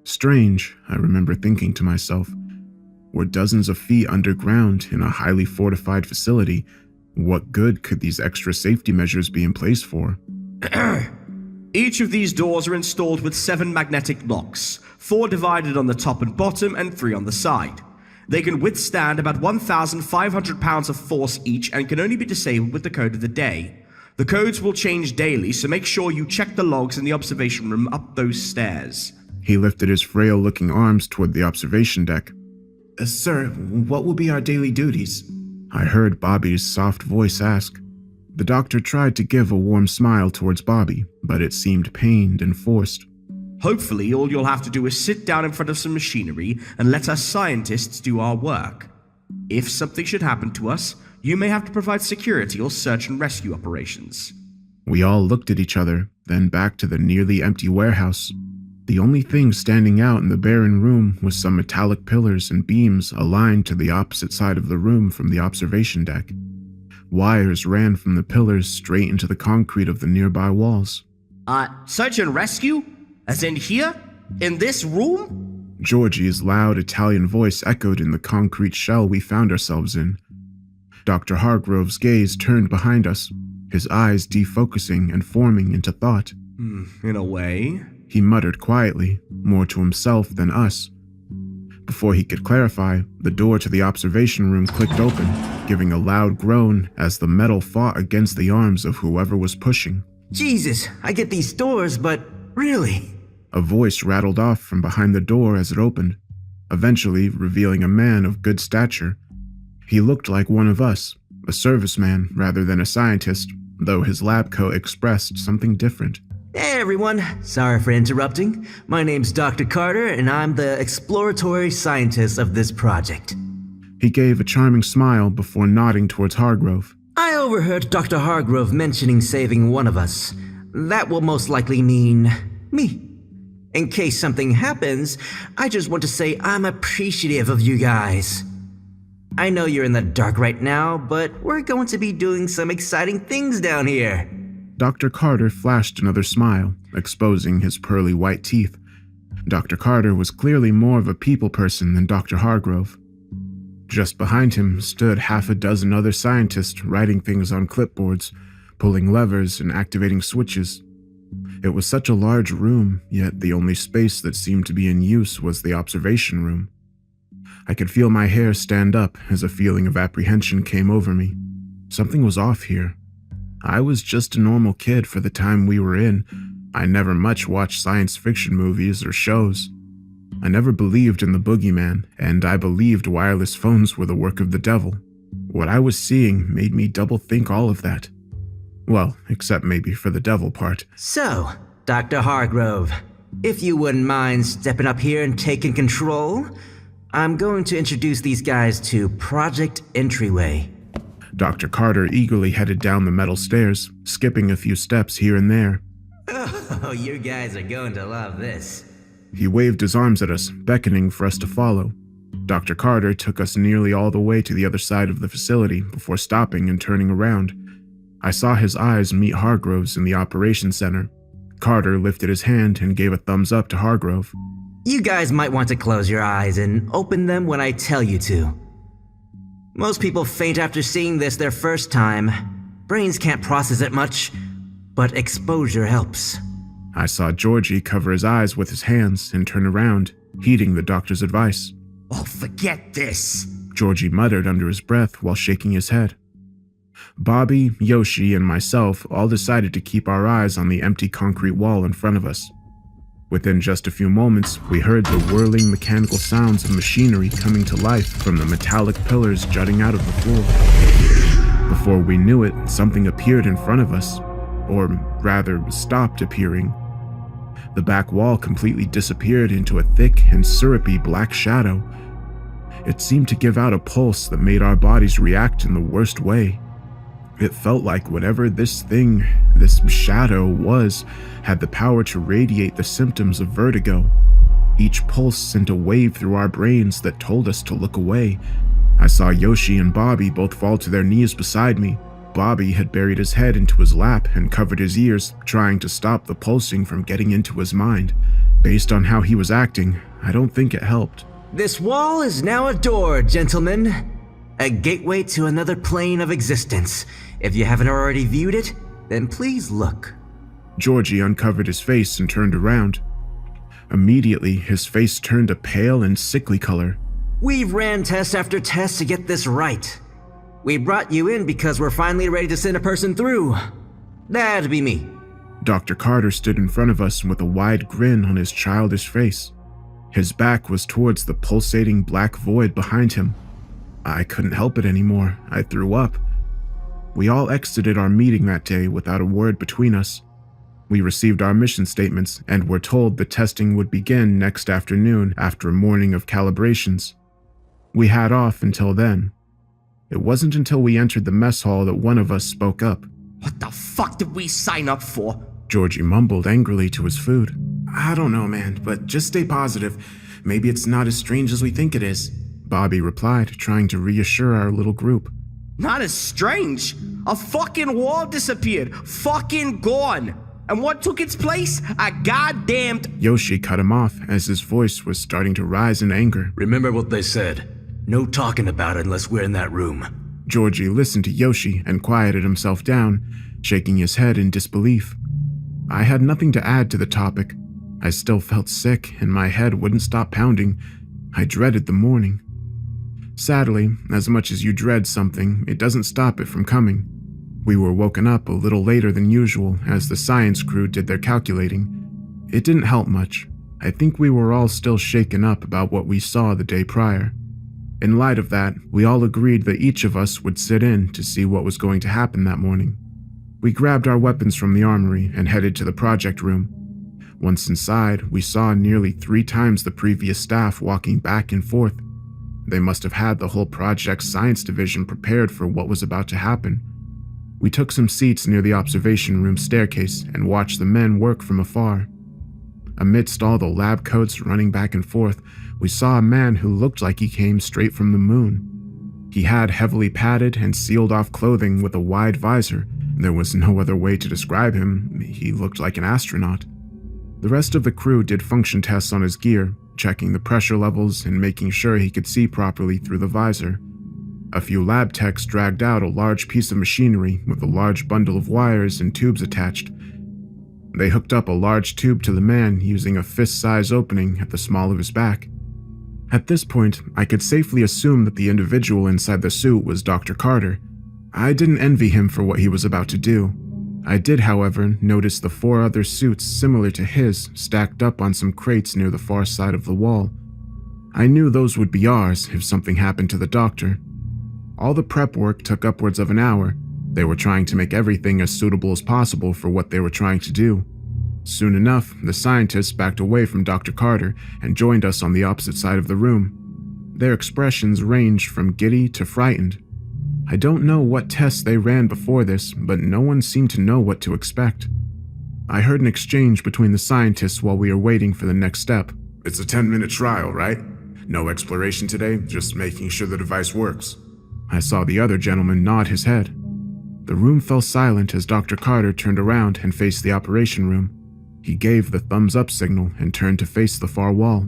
Strange, I remember thinking to myself. We're dozens of feet underground in a highly fortified facility. What good could these extra safety measures be in place for? Each of these doors are installed with 7 magnetic locks, 4 divided on the top and bottom and 3 on the side. They can withstand about 1,500 pounds of force each and can only be disabled with the code of the day. The codes will change daily, so make sure you check the logs in the observation room up those stairs. He lifted his frail-looking arms toward the observation deck. Sir, what will be our daily duties? I heard Bobby's soft voice ask. The doctor tried to give a warm smile towards Bobby, but it seemed pained and forced. Hopefully, all you'll have to do is sit down in front of some machinery and let us scientists do our work. If something should happen to us, you may have to provide security or search and rescue operations. We all looked at each other, then back to the nearly empty warehouse. The only thing standing out in the barren room was some metallic pillars and beams aligned to the opposite side of the room from the observation deck. Wires ran from the pillars straight into the concrete of the nearby walls. Search and rescue? As in here? In this room? Georgie's loud Italian voice echoed in the concrete shell we found ourselves in. Dr. Hargrove's gaze turned behind us, his eyes defocusing and forming into thought. In a way. He muttered quietly, more to himself than us. Before he could clarify, the door to the observation room clicked open, giving a loud groan as the metal fought against the arms of whoever was pushing. Jesus, I get these doors, but really? A voice rattled off from behind the door as it opened, eventually revealing a man of good stature. He looked like one of us, a serviceman rather than a scientist, though his lab coat expressed something different. Hey everyone, sorry for interrupting. My name's Dr. Carter, and I'm the exploratory scientist of this project. He gave a charming smile before nodding towards Hargrove. I overheard Dr. Hargrove mentioning saving one of us. That will most likely mean me. In case something happens, I just want to say I'm appreciative of you guys. I know you're in the dark right now, but we're going to be doing some exciting things down here. Dr. Carter flashed another smile, exposing his pearly white teeth. Dr. Carter was clearly more of a people person than Dr. Hargrove. Just behind him stood half a dozen other scientists writing things on clipboards, pulling levers and activating switches. It was such a large room, yet the only space that seemed to be in use was the observation room. I could feel my hair stand up as a feeling of apprehension came over me. Something was off here. I was just a normal kid for the time we were in. I never much watched science fiction movies or shows. I never believed in the boogeyman, and I believed wireless phones were the work of the devil. What I was seeing made me double think all of that. Well, except maybe for the devil part. So, Dr. Hargrove, if you wouldn't mind stepping up here and taking control, I'm going to introduce these guys to Project Entryway. Dr. Carter eagerly headed down the metal stairs, skipping a few steps here and there. Oh, you guys are going to love this. He waved his arms at us, beckoning for us to follow. Dr. Carter took us nearly all the way to the other side of the facility before stopping and turning around. I saw his eyes meet Hargrove's in the operations center. Carter lifted his hand and gave a thumbs up to Hargrove. You guys might want to close your eyes and open them when I tell you to. Most people faint after seeing this their first time. Brains can't process it much, but exposure helps. I saw Georgie cover his eyes with his hands and turn around, heeding the doctor's advice. Oh, forget this. Georgie muttered under his breath while shaking his head. Bobby, Yoshi, and myself all decided to keep our eyes on the empty concrete wall in front of us. Within just a few moments, we heard the whirling mechanical sounds of machinery coming to life from the metallic pillars jutting out of the floor. Before we knew it, something appeared in front of us, or rather, stopped appearing. The back wall completely disappeared into a thick and syrupy black shadow. It seemed to give out a pulse that made our bodies react in the worst way. It felt like whatever this thing, this shadow was, had the power to radiate the symptoms of vertigo. Each pulse sent a wave through our brains that told us to look away. I saw Yoshi and Bobby both fall to their knees beside me. Bobby had buried his head into his lap and covered his ears, trying to stop the pulsing from getting into his mind. Based on how he was acting, I don't think it helped. This wall is now a door, gentlemen. A gateway to another plane of existence. If you haven't already viewed it, then please look. Georgie uncovered his face and turned around. Immediately, his face turned a pale and sickly color. We've ran test after test to get this right. We brought you in because we're finally ready to send a person through. That'd be me. Dr. Carter stood in front of us with a wide grin on his childish face. His back was towards the pulsating black void behind him. I couldn't help it anymore. I threw up. We all exited our meeting that day without a word between us. We received our mission statements and were told the testing would begin next afternoon after a morning of calibrations. We had off until then. It wasn't until we entered the mess hall that one of us spoke up. What the fuck did we sign up for? Georgie mumbled angrily to his food. I don't know, man, but just stay positive. Maybe it's not as strange as we think it is. Bobby replied, trying to reassure our little group. Not as strange. A fucking wall disappeared. Fucking gone. And what took its place? A goddamned... Yoshi cut him off as his voice was starting to rise in anger. Remember what they said. No talking about it unless we're in that room. Georgie listened to Yoshi and quieted himself down, shaking his head in disbelief. I had nothing to add to the topic. I still felt sick and my head wouldn't stop pounding. I dreaded the morning. Sadly, as much as you dread something, it doesn't stop it from coming. We were woken up a little later than usual as the science crew did their calculating. It didn't help much. I think we were all still shaken up about what we saw the day prior. In light of that, we all agreed that each of us would sit in to see what was going to happen that morning. We grabbed our weapons from the armory and headed to the project room. Once inside, we saw nearly 3 times the previous staff walking back and forth. They must have had the whole project's science division prepared for what was about to happen. We took some seats near the observation room staircase and watched the men work from afar. Amidst all the lab coats running back and forth, we saw a man who looked like he came straight from the moon. He had heavily padded and sealed-off clothing with a wide visor. There was no other way to describe him. He looked like an astronaut. The rest of the crew did function tests on his gear, checking the pressure levels and making sure he could see properly through the visor. A few lab techs dragged out a large piece of machinery with a large bundle of wires and tubes attached. They hooked up a large tube to the man using a fist-size opening at the small of his back. At this point, I could safely assume that the individual inside the suit was Dr. Carter. I didn't envy him for what he was about to do. I did, however, notice the 4 other suits similar to his stacked up on some crates near the far side of the wall. I knew those would be ours if something happened to the doctor. All the prep work took upwards of an hour. They were trying to make everything as suitable as possible for what they were trying to do. Soon enough, the scientists backed away from Dr. Carter and joined us on the opposite side of the room. Their expressions ranged from giddy to frightened. I don't know what tests they ran before this, but no one seemed to know what to expect. I heard an exchange between the scientists while we were waiting for the next step. It's a 10-minute trial, right? No exploration today, just making sure the device works. I saw the other gentleman nod his head. The room fell silent as Dr. Carter turned around and faced the operation room. He gave the thumbs-up signal and turned to face the far wall.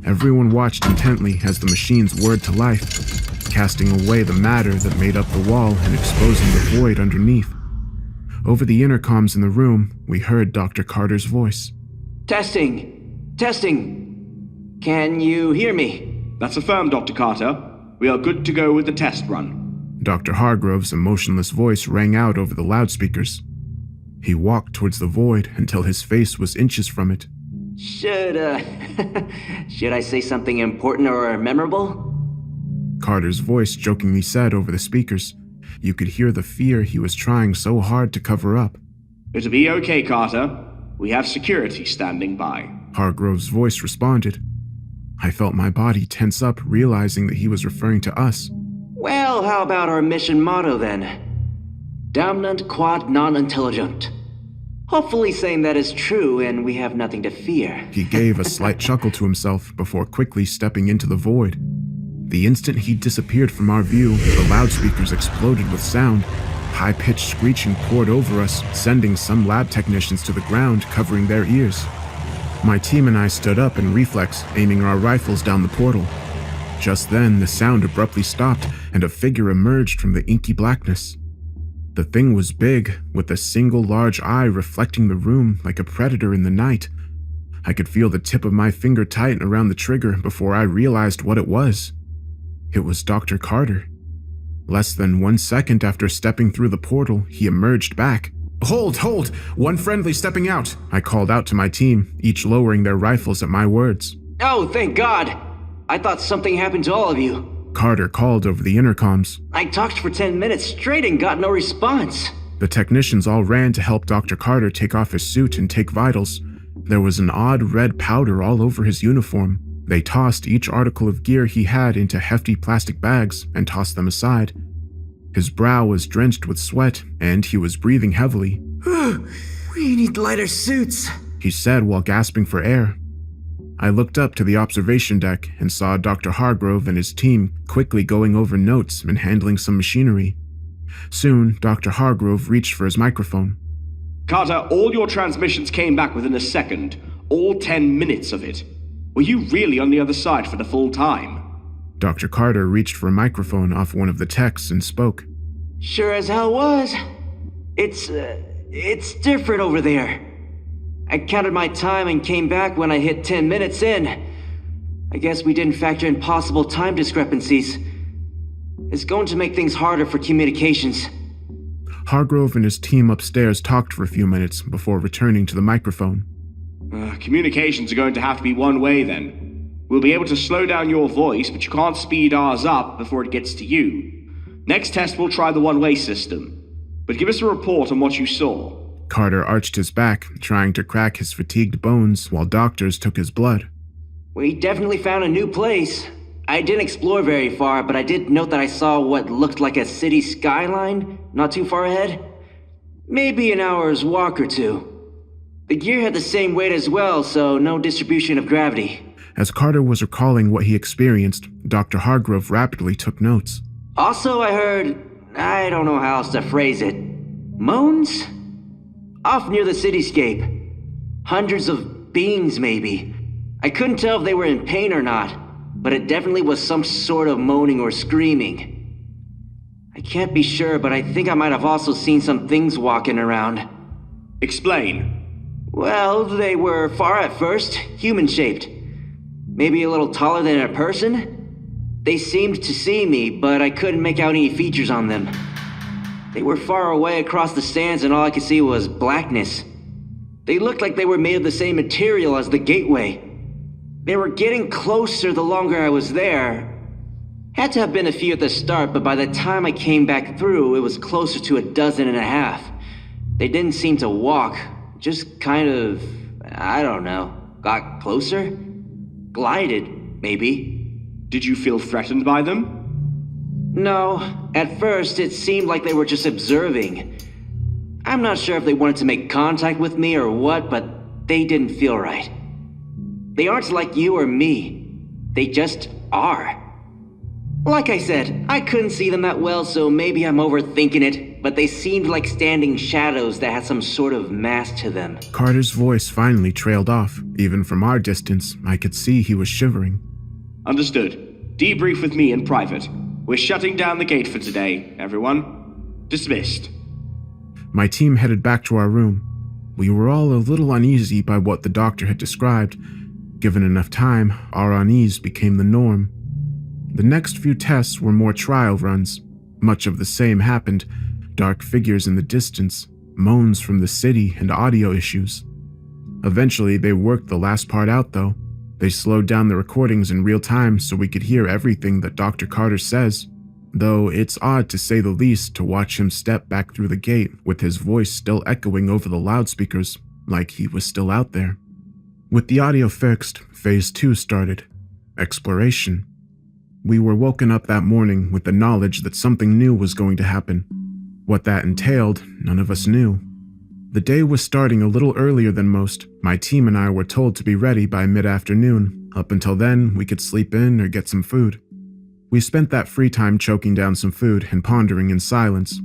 Everyone watched intently as the machines whirred to life, casting away the matter that made up the wall and exposing the void underneath. Over the intercoms in the room, we heard Dr. Carter's voice. Testing. Testing. Can you hear me? That's affirmed, Dr. Carter. We are good to go with the test run. Dr. Hargrove's emotionless voice rang out over the loudspeakers. He walked towards the void until his face was inches from it. Should I say something important or memorable? Carter's voice jokingly said over the speakers. You could hear the fear he was trying so hard to cover up. It'll be okay, Carter. We have security standing by. Hargrove's voice responded. I felt my body tense up, realizing that he was referring to us. Well, how about our mission motto then? Damnant quod non intelligent. Hopefully saying that is true and we have nothing to fear. He gave a slight chuckle to himself before quickly stepping into the void. The instant he disappeared from our view, the loudspeakers exploded with sound. High-pitched screeching poured over us, sending some lab technicians to the ground, covering their ears. My team and I stood up in reflex, aiming our rifles down the portal. Just then, the sound abruptly stopped, and a figure emerged from the inky blackness. The thing was big, with a single large eye reflecting the room like a predator in the night. I could feel the tip of my finger tighten around the trigger before I realized what it was. It was Dr. Carter. Less than 1 second after stepping through the portal, he emerged back. Hold! One friendly stepping out! I called out to my team, each lowering their rifles at my words. Oh, thank God! I thought something happened to all of you. Carter called over the intercoms. I talked for 10 minutes straight and got no response. The technicians all ran to help Dr. Carter take off his suit and take vitals. There was an odd red powder all over his uniform. They tossed each article of gear he had into hefty plastic bags and tossed them aside. His brow was drenched with sweat, and he was breathing heavily. We need lighter suits, he said while gasping for air. I looked up to the observation deck and saw Dr. Hargrove and his team quickly going over notes and handling some machinery. Soon, Dr. Hargrove reached for his microphone. Carter, all your transmissions came back within a second. All 10 minutes of it. Were you really on the other side for the full time? Dr. Carter reached for a microphone off one of the techs and spoke. Sure as hell was. It's different over there. I counted my time and came back when I hit 10 minutes in. I guess we didn't factor in possible time discrepancies. It's going to make things harder for communications. Hargrove and his team upstairs talked for a few minutes before returning to the microphone. Communications are going to have to be one way then. We'll be able to slow down your voice, but you can't speed ours up before it gets to you. Next test we'll try the one-way system. But give us a report on what you saw. Carter arched his back, trying to crack his fatigued bones while doctors took his blood. We definitely found a new place. I didn't explore very far, but I did note that I saw what looked like a city skyline not too far ahead. Maybe an hour's walk or two. The gear had the same weight as well, so no distribution of gravity. As Carter was recalling what he experienced, Dr. Hargrove rapidly took notes. Also, I heard, I don't know how else to phrase it, moans? Off near the cityscape. Hundreds of beings, maybe. I couldn't tell if they were in pain or not, but it definitely was some sort of moaning or screaming. I can't be sure, but I think I might have also seen some things walking around. Explain. Well, they were far at first, human-shaped. Maybe a little taller than a person? They seemed to see me, but I couldn't make out any features on them. They were far away across the sands and all I could see was blackness. They looked like they were made of the same material as the gateway. They were getting closer the longer I was there. Had to have been a few at the start, but by the time I came back through, it was closer to 12.5. They didn't seem to walk, just kind of, I don't know, got closer? Glided, maybe. Did you feel threatened by them? No, at first it seemed like they were just observing. I'm not sure if they wanted to make contact with me or what, but they didn't feel right. They aren't like you or me. They just are. Like I said, I couldn't see them that well, so maybe I'm overthinking it, but they seemed like standing shadows that had some sort of mass to them. Carter's voice finally trailed off. Even from our distance, I could see he was shivering. Understood. Debrief with me in private. We're shutting down the gate for today, everyone. Dismissed. My team headed back to our room. We were all a little uneasy by what the doctor had described. Given enough time, our unease became the norm. The next few tests were more trial runs. Much of the same happened. Dark figures in the distance, moans from the city, and audio issues. Eventually, they worked the last part out, though. They slowed down the recordings in real time so we could hear everything that Dr. Carter says, though it's odd to say the least to watch him step back through the gate with his voice still echoing over the loudspeakers like he was still out there. With the audio fixed, Phase 2 started. Exploration. We were woken up that morning with the knowledge that something new was going to happen. What that entailed, none of us knew. The day was starting a little earlier than most. My team and I were told to be ready by mid-afternoon. Up until then, we could sleep in or get some food. We spent that free time choking down some food and pondering in silence.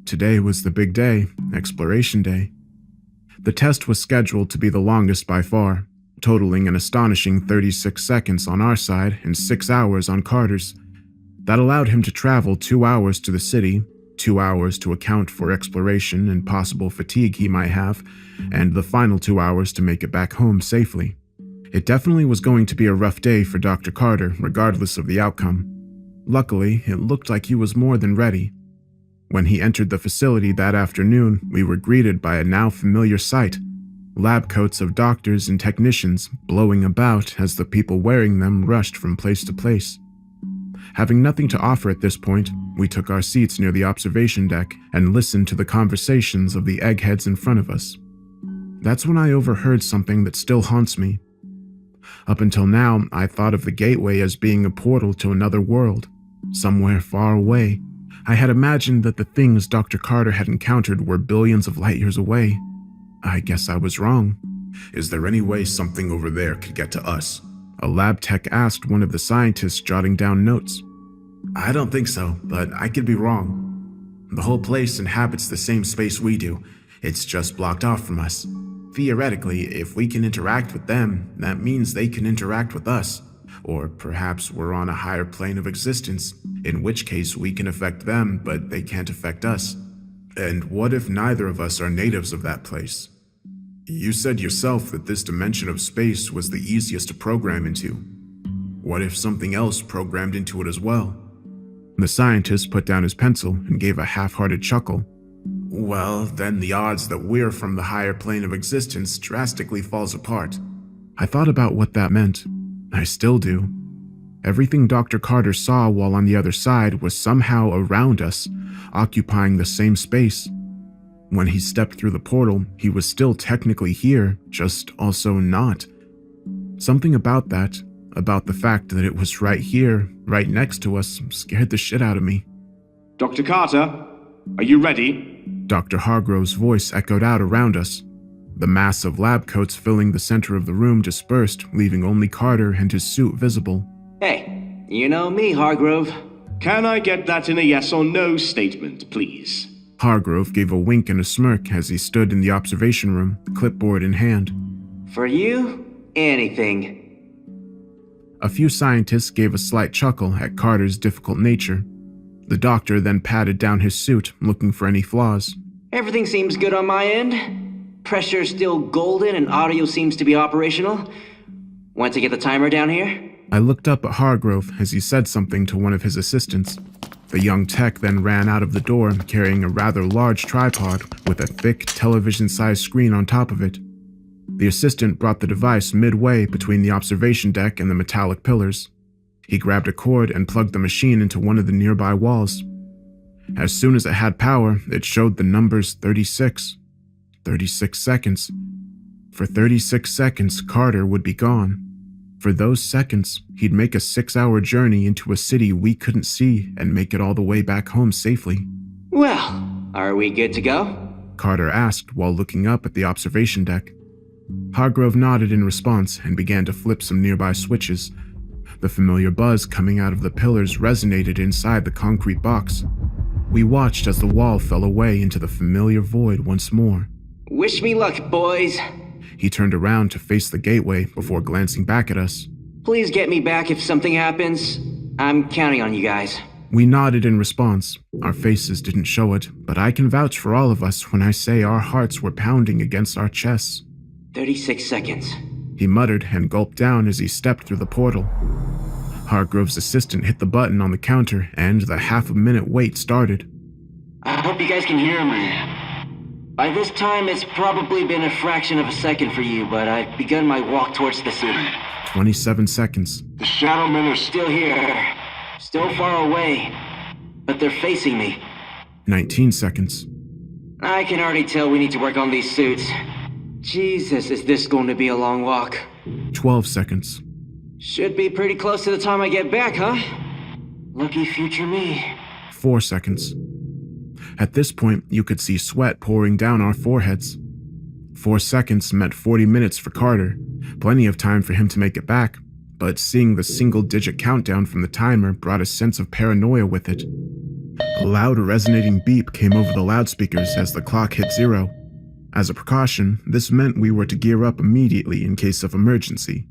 Today was the big day, Exploration Day. The test was scheduled to be the longest by far, totaling an astonishing 36 seconds on our side and 6 hours on Carter's. That allowed him to travel 2 hours to the city, 2 hours to account for exploration and possible fatigue he might have, and the final 2 hours to make it back home safely. It definitely was going to be a rough day for Dr. Carter, regardless of the outcome. Luckily, it looked like he was more than ready. When he entered the facility that afternoon, we were greeted by a now familiar sight. Lab coats of doctors and technicians blowing about as the people wearing them rushed from place to place. Having nothing to offer at this point, we took our seats near the observation deck and listened to the conversations of the eggheads in front of us. That's when I overheard something that still haunts me. Up until now, I thought of the gateway as being a portal to another world, somewhere far away. I had imagined that the things Dr. Carter had encountered were billions of light years away. I guess I was wrong. Is there any way something over there could get to us? A lab tech asked one of the scientists jotting down notes. I don't think so, but I could be wrong. The whole place inhabits the same space we do. It's just blocked off from us. Theoretically, if we can interact with them, that means they can interact with us. Or perhaps we're on a higher plane of existence, in which case we can affect them, but they can't affect us. And what if neither of us are natives of that place? You said yourself that this dimension of space was the easiest to program into. What if something else programmed into it as well? The scientist put down his pencil and gave a half-hearted chuckle. Well, then the odds that we're from the higher plane of existence drastically falls apart. I thought about what that meant. I still do. Everything Dr. Carter saw while on the other side was somehow around us, occupying the same space. When he stepped through the portal, he was still technically here, just also not. Something about that, about the fact that it was right here, right next to us, scared the shit out of me. Dr. Carter, are you ready? Dr. Hargrove's voice echoed out around us. The mass of lab coats filling the center of the room dispersed, leaving only Carter and his suit visible. Hey, you know me, Hargrove. Can I get that in a yes or no statement, please? Hargrove gave a wink and a smirk as he stood in the observation room, clipboard in hand. For you, anything. A few scientists gave a slight chuckle at Carter's difficult nature. The doctor then patted down his suit, looking for any flaws. Everything seems good on my end. Pressure's still golden and audio seems to be operational. Want to get the timer down here? I looked up at Hargrove as he said something to one of his assistants. The young tech then ran out of the door carrying a rather large tripod with a thick television-sized screen on top of it. The assistant brought the device midway between the observation deck and the metallic pillars. He grabbed a cord and plugged the machine into one of the nearby walls. As soon as it had power, it showed the numbers 36. 36 seconds. For 36 seconds, Carter would be gone. For those seconds, he'd make a 6-hour journey into a city we couldn't see and make it all the way back home safely. Well, are we good to go? Carter asked while looking up at the observation deck. Hargrove nodded in response and began to flip some nearby switches. The familiar buzz coming out of the pillars resonated inside the concrete box. We watched as the wall fell away into the familiar void once more. Wish me luck, boys. He turned around to face the gateway before glancing back at us. Please get me back if something happens. I'm counting on you guys. We nodded in response. Our faces didn't show it, but I can vouch for all of us when I say our hearts were pounding against our chests. 36 seconds. He muttered and gulped down as he stepped through the portal. Hargrove's assistant hit the button on the counter, and the half-a-minute wait started. I hope you guys can hear me. By this time, it's probably been a fraction of a second for you, but I've begun my walk towards the city. 27 seconds. The Shadow Men are still here. Still far away. But they're facing me. 19 seconds. I can already tell we need to work on these suits. Jesus, is this going to be a long walk? 12 seconds. Should be pretty close to the time I get back, huh? Lucky future me. 4 seconds. At this point, you could see sweat pouring down our foreheads. 4 seconds meant 40 minutes for Carter, plenty of time for him to make it back, but seeing the single-digit countdown from the timer brought a sense of paranoia with it. A loud resonating beep came over the loudspeakers as the clock hit 0. As a precaution, this meant we were to gear up immediately in case of emergency.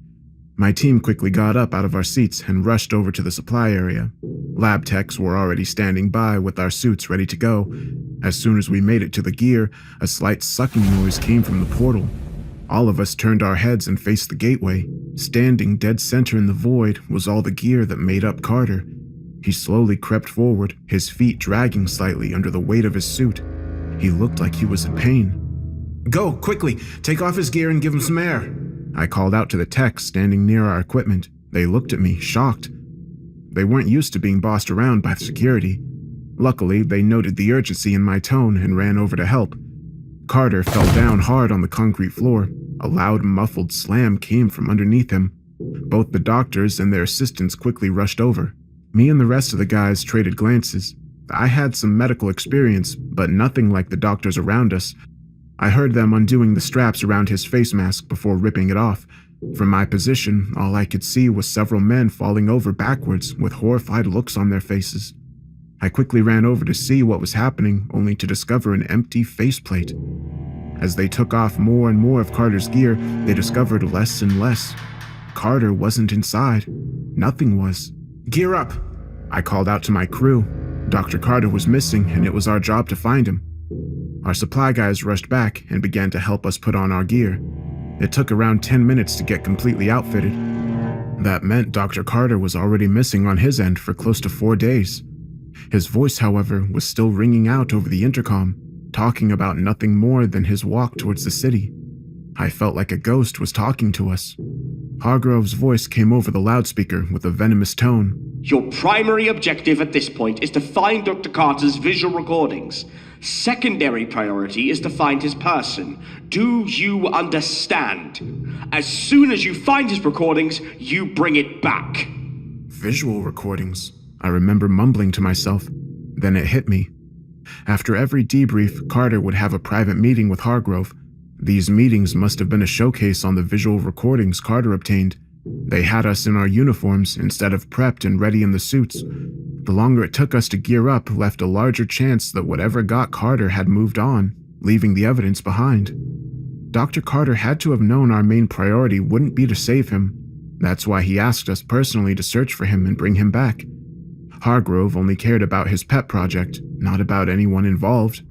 My team quickly got up out of our seats and rushed over to the supply area. Lab techs were already standing by with our suits ready to go. As soon as we made it to the gear, a slight sucking noise came from the portal. All of us turned our heads and faced the gateway. Standing dead center in the void was all the gear that made up Carter. He slowly crept forward, his feet dragging slightly under the weight of his suit. He looked like he was in pain. "Go, quickly! Take off his gear and give him some air!" I called out to the techs standing near our equipment. They looked at me, shocked. They weren't used to being bossed around by security. Luckily, they noted the urgency in my tone and ran over to help. Carter fell down hard on the concrete floor. A loud, muffled slam came from underneath him. Both the doctors and their assistants quickly rushed over. Me and the rest of the guys traded glances. I had some medical experience, but nothing like the doctors around us. I heard them undoing the straps around his face mask before ripping it off. From my position, all I could see was several men falling over backwards with horrified looks on their faces. I quickly ran over to see what was happening, only to discover an empty faceplate. As they took off more and more of Carter's gear, they discovered less and less. Carter wasn't inside. Nothing was. "Gear up!" I called out to my crew. Dr. Carter was missing, and it was our job to find him. Our supply guys rushed back and began to help us put on our gear. It took around 10 minutes to get completely outfitted. That meant Dr. Carter was already missing on his end for close to 4 days. His voice, however, was still ringing out over the intercom, talking about nothing more than his walk towards the city. I felt like a ghost was talking to us. Hargrove's voice came over the loudspeaker with a venomous tone. "Your primary objective at this point is to find Dr. Carter's visual recordings. Secondary priority is to find his person. Do you understand? As soon as you find his recordings, you bring it back." Visual recordings. I remember mumbling to myself. Then it hit me. After every debrief, Carter would have a private meeting with Hargrove. These meetings must have been a showcase on the visual recordings Carter obtained. They had us in our uniforms instead of prepped and ready in the suits. The longer it took us to gear up left a larger chance that whatever got Carter had moved on, leaving the evidence behind. Dr. Carter had to have known our main priority wouldn't be to save him. That's why he asked us personally to search for him and bring him back. Hargrove only cared about his pet project, not about anyone involved.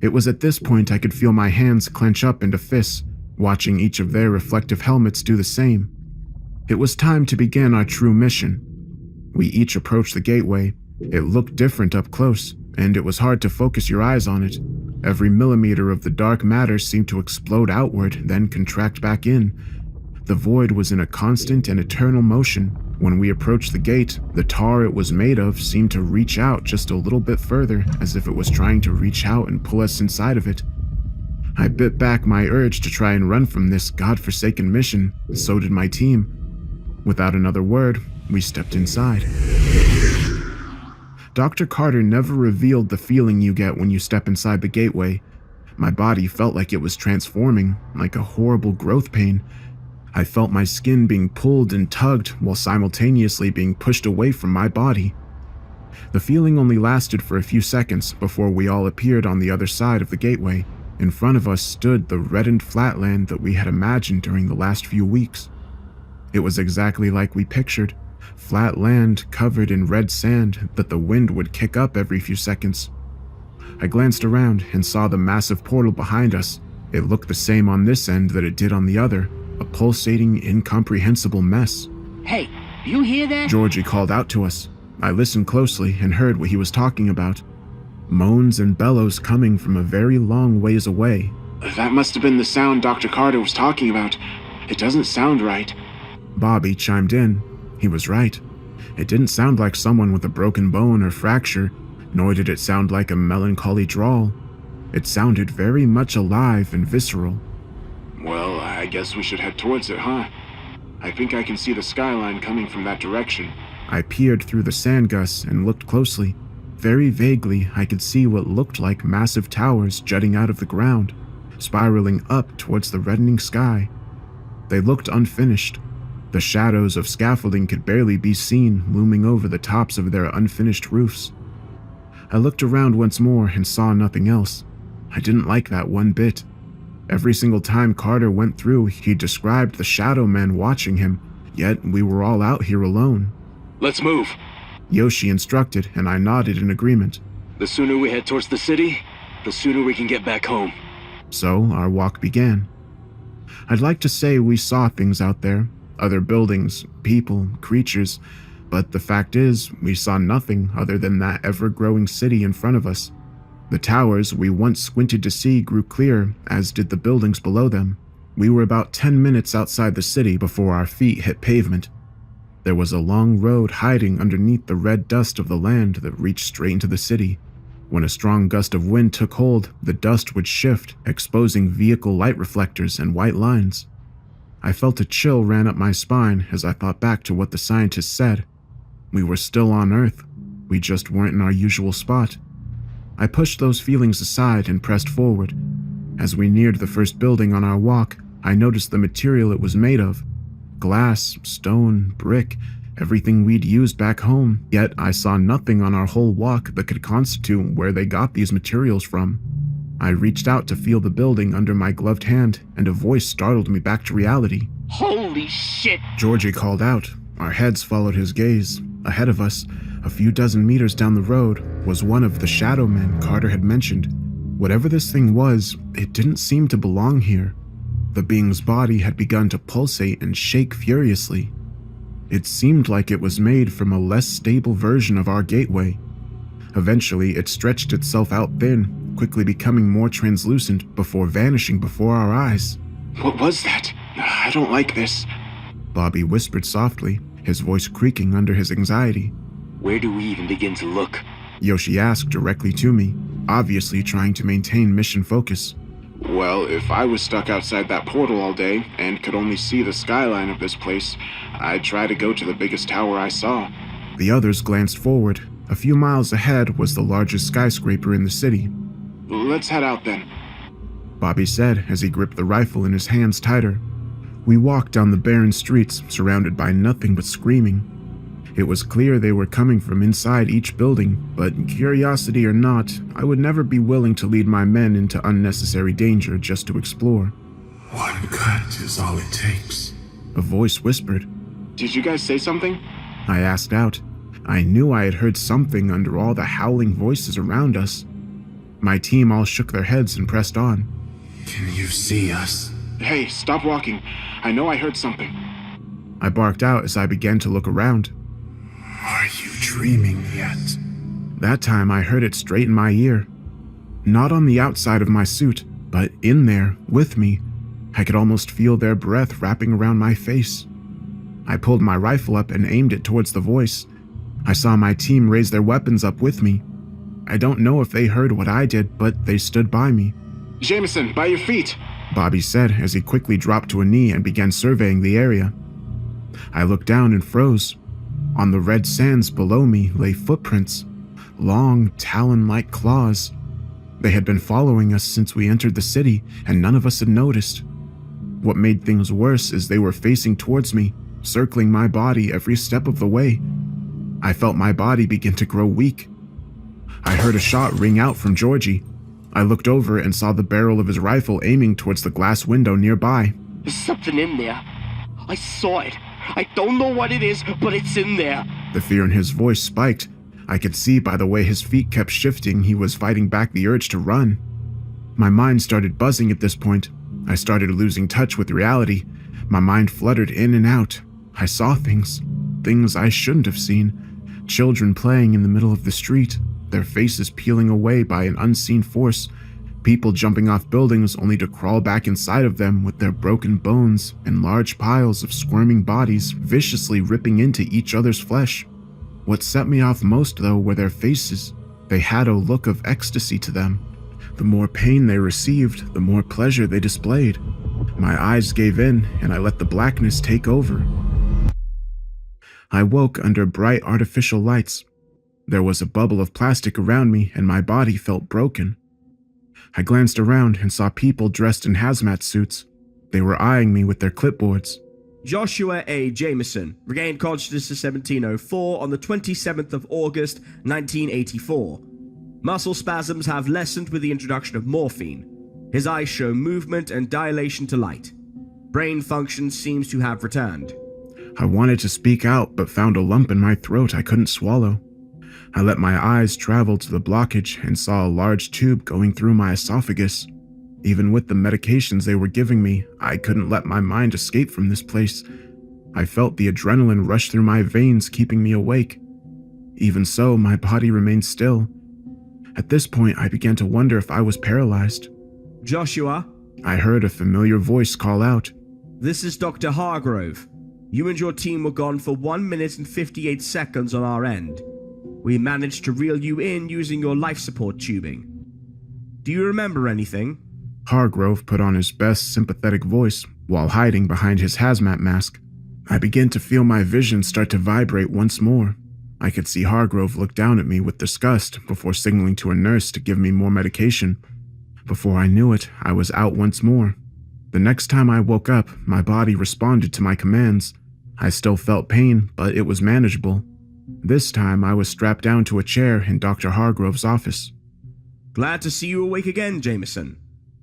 It was at this point I could feel my hands clench up into fists, watching each of their reflective helmets do the same. It was time to begin our true mission. We each approached the gateway. It looked different up close, and it was hard to focus your eyes on it. Every millimeter of the dark matter seemed to explode outward, then contract back in. The void was in a constant and eternal motion. When we approached the gate, the tar it was made of seemed to reach out just a little bit further, as if it was trying to reach out and pull us inside of it. I bit back my urge to try and run from this godforsaken mission, and so did my team. Without another word, we stepped inside. Dr. Carter never revealed the feeling you get when you step inside the gateway. My body felt like it was transforming, like a horrible growth pain. I felt my skin being pulled and tugged while simultaneously being pushed away from my body. The feeling only lasted for a few seconds before we all appeared on the other side of the gateway. In front of us stood the reddened flatland that we had imagined during the last few weeks. It was exactly like we pictured. Flat land covered in red sand that the wind would kick up every few seconds. I glanced around and saw the massive portal behind us. It looked the same on this end that it did on the other, a pulsating, incomprehensible mess. Hey, you hear that? Georgie called out to us. I listened closely and heard what he was talking about. Moans and bellows coming from a very long ways away. That must have been the sound Dr. Carter was talking about. It doesn't sound right. Bobby chimed in. He was right. It didn't sound like someone with a broken bone or fracture, nor did it sound like a melancholy drawl. It sounded very much alive and visceral. Well, I guess we should head towards it, huh? I think I can see the skyline coming from that direction. I peered through the sand gusts and looked closely. Very vaguely, I could see what looked like massive towers jutting out of the ground, spiraling up towards the reddening sky. They looked unfinished. The shadows of scaffolding could barely be seen looming over the tops of their unfinished roofs. I looked around once more and saw nothing else. I didn't like that one bit. Every single time Carter went through, he described the shadow men watching him, yet we were all out here alone. Let's move. Yoshi instructed, and I nodded in agreement. The sooner we head towards the city, the sooner we can get back home. So our walk began. I'd like to say we saw things out there, other buildings, people, creatures, but the fact is, we saw nothing other than that ever-growing city in front of us. The towers we once squinted to see grew clear, as did the buildings below them. We were about 10 minutes outside the city before our feet hit pavement. There was a long road hiding underneath the red dust of the land that reached straight into the city. When a strong gust of wind took hold, the dust would shift, exposing vehicle light reflectors and white lines. I felt a chill ran up my spine as I thought back to what the scientists said. We were still on Earth. We just weren't in our usual spot. I pushed those feelings aside and pressed forward. As we neared the first building on our walk, I noticed the material it was made of. Glass, stone, brick, everything we'd used back home, yet I saw nothing on our whole walk that could constitute where they got these materials from. I reached out to feel the building under my gloved hand, and a voice startled me back to reality. Holy shit! Georgie called out. Our heads followed his gaze. Ahead of us, a few dozen meters down the road, was one of the shadow men Carter had mentioned. Whatever this thing was, it didn't seem to belong here. The being's body had begun to pulsate and shake furiously. It seemed like it was made from a less stable version of our gateway. Eventually, it stretched itself out thin, quickly becoming more translucent before vanishing before our eyes. What was that? I don't like this. Bobby whispered softly, his voice creaking under his anxiety. Where do we even begin to look? Yoshi asked directly to me, obviously trying to maintain mission focus. Well, if I was stuck outside that portal all day and could only see the skyline of this place, I'd try to go to the biggest tower I saw. The others glanced forward. A few miles ahead was the largest skyscraper in the city. Let's head out then. Bobby said as he gripped the rifle in his hands tighter. We walked down the barren streets, surrounded by nothing but screaming. It was clear they were coming from inside each building, but curiosity or not, I would never be willing to lead my men into unnecessary danger just to explore. One cut is all it takes. A voice whispered. Did you guys say something? I asked out. I knew I had heard something under all the howling voices around us. My team all shook their heads and pressed on. Can you see us? Hey, stop walking. I know I heard something. I barked out as I began to look around. Are you dreaming yet? That time I heard it straight in my ear. Not on the outside of my suit, but in there, with me. I could almost feel their breath wrapping around my face. I pulled my rifle up and aimed it towards the voice. I saw my team raise their weapons up with me. I don't know if they heard what I did, but they stood by me. Jameson, by your feet! Bobby said as he quickly dropped to a knee and began surveying the area. I looked down and froze. On the red sands below me lay footprints, long, talon-like claws. They had been following us since we entered the city, and none of us had noticed. What made things worse is they were facing towards me, circling my body every step of the way. I felt my body begin to grow weak. I heard a shot ring out from Georgie. I looked over and saw the barrel of his rifle aiming towards the glass window nearby. There's something in there. I saw it. I don't know what it is, but it's in there. The fear in his voice spiked. I could see by the way his feet kept shifting he was fighting back the urge to run. My mind started buzzing at this point. I started losing touch with reality. My mind fluttered in and out. I saw things I shouldn't have seen. Children playing in the middle of the street, their faces peeling away by an unseen force. People jumping off buildings only to crawl back inside of them with their broken bones and large piles of squirming bodies viciously ripping into each other's flesh. What set me off most, though, were their faces. They had a look of ecstasy to them. The more pain they received, the more pleasure they displayed. My eyes gave in, and I let the blackness take over. I woke under bright artificial lights. There was a bubble of plastic around me, and my body felt broken. I glanced around and saw people dressed in hazmat suits. They were eyeing me with their clipboards. Joshua A. Jameson regained consciousness in 1704 on the 27th of August, 1984. Muscle spasms have lessened with the introduction of morphine. His eyes show movement and dilation to light. Brain function seems to have returned. I wanted to speak out, but found a lump in my throat I couldn't swallow. I let my eyes travel to the blockage and saw a large tube going through my esophagus. Even with the medications they were giving me, I couldn't let my mind escape from this place. I felt the adrenaline rush through my veins, keeping me awake. Even so, my body remained still. At this point, I began to wonder if I was paralyzed. Joshua? I heard a familiar voice call out. This is Dr. Hargrove. You and your team were gone for 1 minute and 58 seconds on our end. We managed to reel you in using your life support tubing. Do you remember anything? Hargrove put on his best sympathetic voice while hiding behind his hazmat mask. I began to feel my vision start to vibrate once more. I could see Hargrove look down at me with disgust before signaling to a nurse to give me more medication. Before I knew it, I was out once more. The next time I woke up, my body responded to my commands. I still felt pain, but it was manageable. This time, I was strapped down to a chair in Dr. Hargrove's office. Glad to see you awake again, Jameson.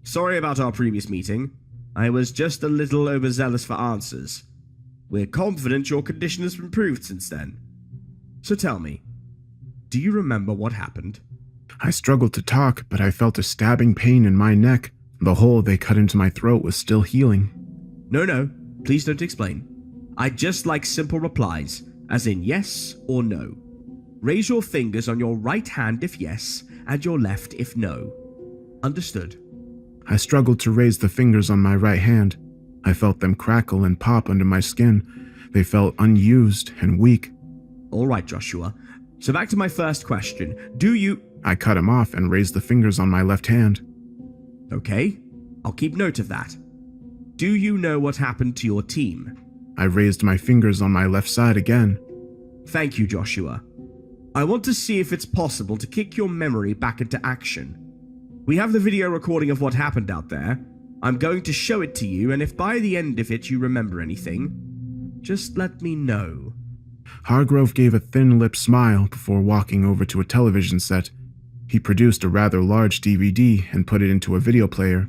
Sorry about our previous meeting. I was just a little overzealous for answers. We're confident your condition has improved since then. So tell me, do you remember what happened? I struggled to talk, but I felt a stabbing pain in my neck. The hole they cut into my throat was still healing. No, please don't explain. I'd just like simple replies, as in yes or no. Raise your fingers on your right hand if yes, and your left if no. Understood? I struggled to raise the fingers on my right hand. I felt them crackle and pop under my skin. They felt unused and weak. All right, Joshua. So back to my first question. Do you... I cut him off and raised the fingers on my left hand. Okay, I'll keep note of that. Do you know what happened to your team? I raised my fingers on my left side again. Thank you, Joshua. I want to see if it's possible to kick your memory back into action. We have the video recording of what happened out there. I'm going to show it to you, and if by the end of it you remember anything, just let me know. Hargrove gave a thin-lipped smile before walking over to a television set. He produced a rather large DVD and put it into a video player.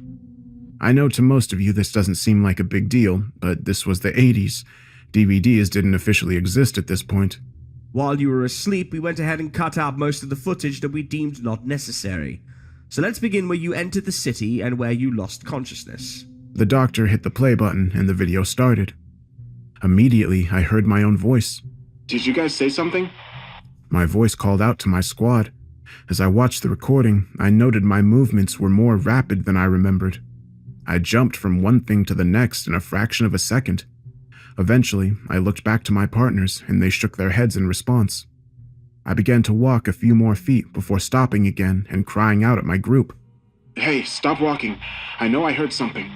I know to most of you this doesn't seem like a big deal, but this was the 80s. DVDs didn't officially exist at this point. While you were asleep, we went ahead and cut out most of the footage that we deemed not necessary. So let's begin where you entered the city and where you lost consciousness. The doctor hit the play button and the video started. Immediately, I heard my own voice. Did you guys say something? My voice called out to my squad. As I watched the recording, I noted my movements were more rapid than I remembered. I jumped from one thing to the next in a fraction of a second. Eventually, I looked back to my partners and they shook their heads in response. I began to walk a few more feet before stopping again and crying out at my group. Hey, stop walking. I know I heard something.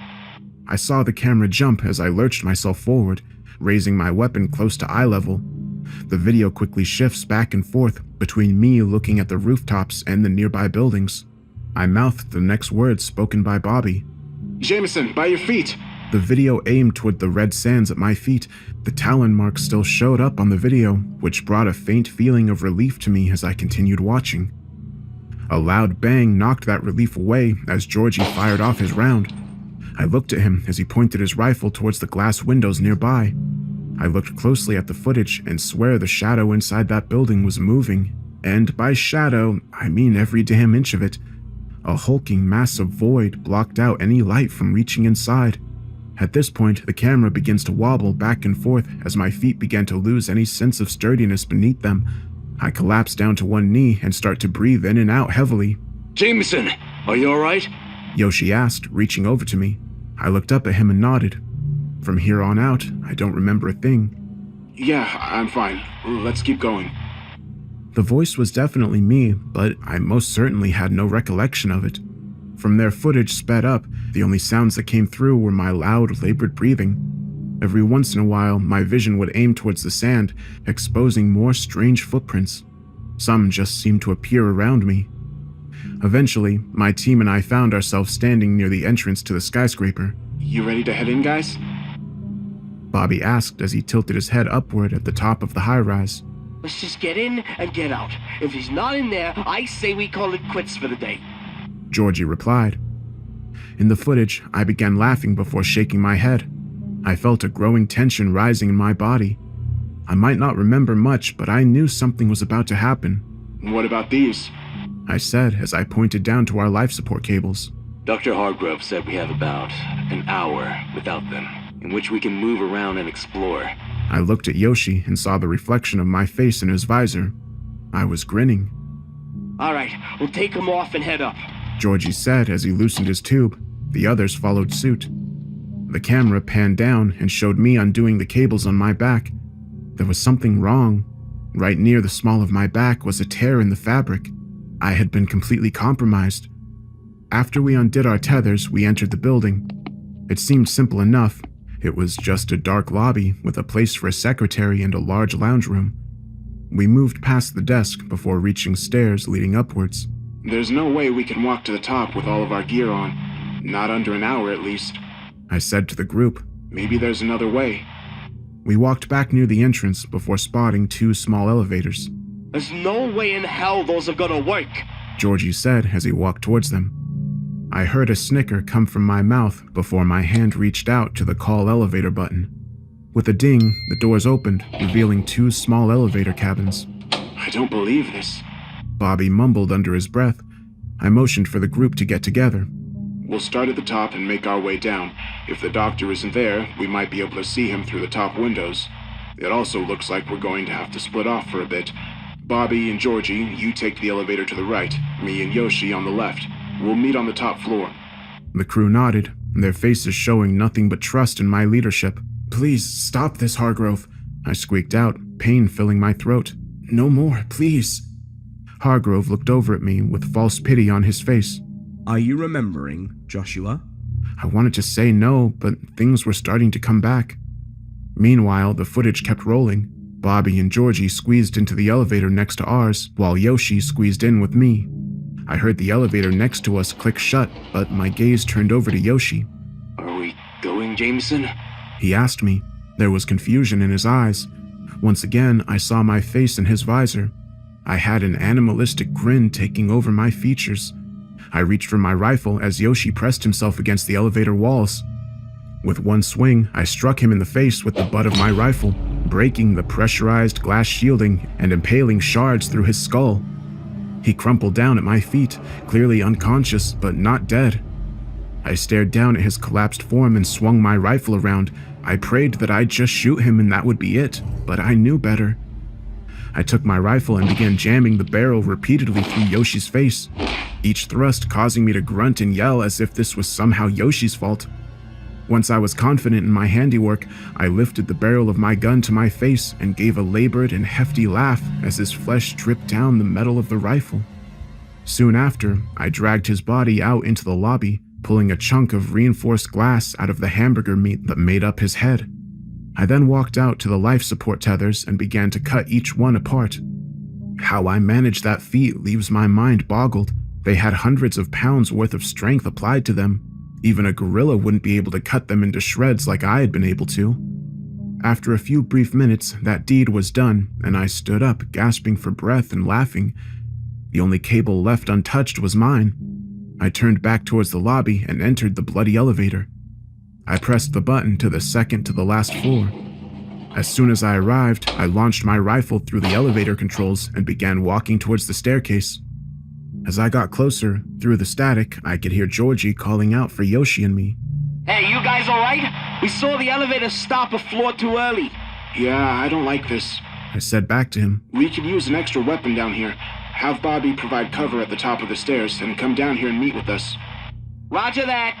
I saw the camera jump as I lurched myself forward, raising my weapon close to eye level. The video quickly shifts back and forth between me looking at the rooftops and the nearby buildings. I mouthed the next words spoken by Bobby. Jameson, by your feet! The video aimed toward the red sands at my feet. The talon marks still showed up on the video, which brought a faint feeling of relief to me as I continued watching. A loud bang knocked that relief away as Georgie fired off his round. I looked at him as he pointed his rifle towards the glass windows nearby. I looked closely at the footage and swear the shadow inside that building was moving. And by shadow, I mean every damn inch of it. A hulking mass of void blocked out any light from reaching inside. At this point, the camera begins to wobble back and forth as my feet began to lose any sense of sturdiness beneath them. I collapse down to one knee and start to breathe in and out heavily. Jameson, are you alright? Yoshi asked, reaching over to me. I looked up at him and nodded. From here on out, I don't remember a thing. Yeah, I'm fine. Let's keep going. The voice was definitely me, but I most certainly had no recollection of it. From their footage sped up, the only sounds that came through were my loud, labored breathing. Every once in a while, my vision would aim towards the sand, exposing more strange footprints. Some just seemed to appear around me. Eventually, my team and I found ourselves standing near the entrance to the skyscraper. You ready to head in, guys? Bobby asked as he tilted his head upward at the top of the high-rise. Let's just get in and get out. If he's not in there, I say we call it quits for the day. Georgie replied. In the footage, I began laughing before shaking my head. I felt a growing tension rising in my body. I might not remember much, but I knew something was about to happen. What about these? I said as I pointed down to our life support cables. Dr. Hargrove said we have about an hour without them, in which we can move around and explore. I looked at Yoshi and saw the reflection of my face in his visor. I was grinning. All right, we'll take him off and head up. Georgie said as he loosened his tube. The others followed suit. The camera panned down and showed me undoing the cables on my back. There was something wrong. Right near the small of my back was a tear in the fabric. I had been completely compromised. After we undid our tethers, we entered the building. It seemed simple enough. It was just a dark lobby with a place for a secretary and a large lounge room. We moved past the desk before reaching stairs leading upwards. There's no way we can walk to the top with all of our gear on. Not under an hour, at least. I said to the group. Maybe there's another way. We walked back near the entrance before spotting two small elevators. There's no way in hell those are gonna work. Georgie said as he walked towards them. I heard a snicker come from my mouth before my hand reached out to the call elevator button. With a ding, the doors opened, revealing two small elevator cabins. I don't believe this. Bobby mumbled under his breath. I motioned for the group to get together. We'll start at the top and make our way down. If the doctor isn't there, we might be able to see him through the top windows. It also looks like we're going to have to split off for a bit. Bobby and Georgie, you take the elevator to the right. Me and Yoshi on the left. We'll meet on the top floor. The crew nodded, their faces showing nothing but trust in my leadership. Please, stop this, Hargrove, I squeaked out, pain filling my throat. No more, please. Hargrove looked over at me with false pity on his face. Are you remembering, Joshua? I wanted to say no, but things were starting to come back. Meanwhile, the footage kept rolling. Bobby and Georgie squeezed into the elevator next to ours, while Yoshi squeezed in with me. I heard the elevator next to us click shut, but my gaze turned over to Yoshi. Are we going, Jameson? He asked me. There was confusion in his eyes. Once again, I saw my face in his visor. I had an animalistic grin taking over my features. I reached for my rifle as Yoshi pressed himself against the elevator walls. With one swing, I struck him in the face with the butt of my rifle, breaking the pressurized glass shielding and impaling shards through his skull. He crumpled down at my feet, clearly unconscious but not dead. I stared down at his collapsed form and swung my rifle around. I prayed that I'd just shoot him and that would be it, but I knew better. I took my rifle and began jamming the barrel repeatedly through Yoshi's face, each thrust causing me to grunt and yell as if this was somehow Yoshi's fault. Once I was confident in my handiwork, I lifted the barrel of my gun to my face and gave a labored and hefty laugh as his flesh dripped down the metal of the rifle. Soon after, I dragged his body out into the lobby, pulling a chunk of reinforced glass out of the hamburger meat that made up his head. I then walked out to the life support tethers and began to cut each one apart. How I managed that feat leaves my mind boggled. They had hundreds of pounds worth of strength applied to them. Even a gorilla wouldn't be able to cut them into shreds like I had been able to. After a few brief minutes, that deed was done, and I stood up, gasping for breath and laughing. The only cable left untouched was mine. I turned back towards the lobby and entered the bloody elevator. I pressed the button to the second to the last floor. As soon as I arrived, I launched my rifle through the elevator controls and began walking towards the staircase. As I got closer, through the static, I could hear Georgie calling out for Yoshi and me. Hey, you guys alright? We saw the elevator stop a floor too early. Yeah, I don't like this. I said back to him. We could use an extra weapon down here. Have Bobby provide cover at the top of the stairs and come down here and meet with us. Roger that.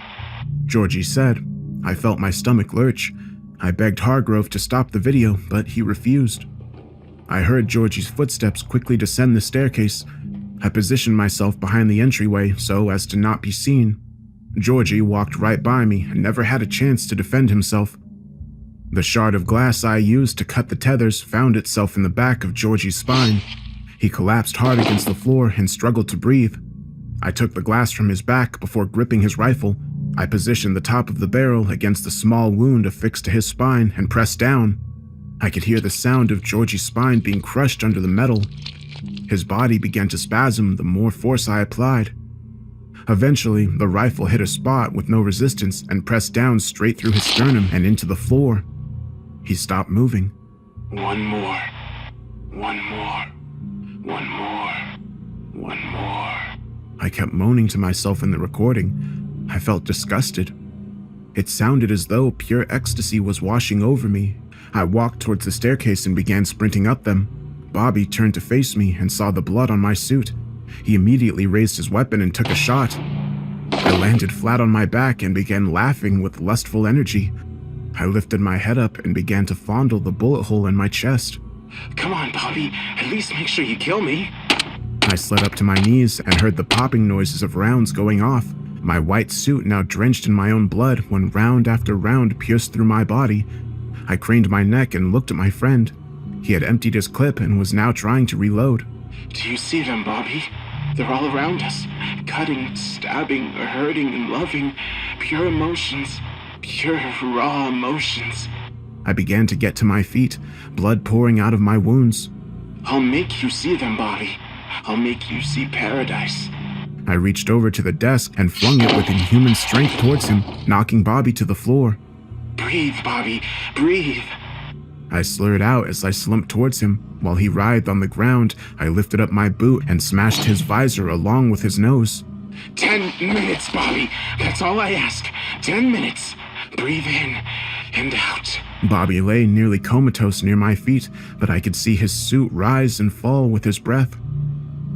Georgie said. I felt my stomach lurch. I begged Hargrove to stop the video, but he refused. I heard Georgie's footsteps quickly descend the staircase. I positioned myself behind the entryway so as to not be seen. Georgie walked right by me and never had a chance to defend himself. The shard of glass I used to cut the tethers found itself in the back of Georgie's spine. He collapsed hard against the floor and struggled to breathe. I took the glass from his back before gripping his rifle. I positioned the top of the barrel against the small wound affixed to his spine and pressed down. I could hear the sound of Georgie's spine being crushed under the metal. His body began to spasm the more force I applied. Eventually, the rifle hit a spot with no resistance and pressed down straight through his sternum and into the floor. He stopped moving. One more. One more. One more. One more. I kept moaning to myself in the recording. I felt disgusted. It sounded as though pure ecstasy was washing over me. I walked towards the staircase and began sprinting up them. Bobby turned to face me and saw the blood on my suit. He immediately raised his weapon and took a shot. I landed flat on my back and began laughing with lustful energy. I lifted my head up and began to fondle the bullet hole in my chest. Come on, Bobby. At least make sure you kill me. I slid up to my knees and heard the popping noises of rounds going off. My white suit now drenched in my own blood when round after round pierced through my body. I craned my neck and looked at my friend. He had emptied his clip and was now trying to reload. Do you see them, Bobby? They're all around us. Cutting, stabbing, hurting, and loving. Pure emotions. Pure, raw emotions. I began to get to my feet, blood pouring out of my wounds. I'll make you see them, Bobby. I'll make you see paradise. I reached over to the desk and flung it with inhuman strength towards him, knocking Bobby to the floor. Breathe, Bobby. Breathe. I slurred out as I slumped towards him. While he writhed on the ground, I lifted up my boot and smashed his visor along with his nose. 10 minutes, Bobby. That's all I ask. 10 minutes. Breathe in and out. Bobby lay nearly comatose near my feet, but I could see his suit rise and fall with his breath.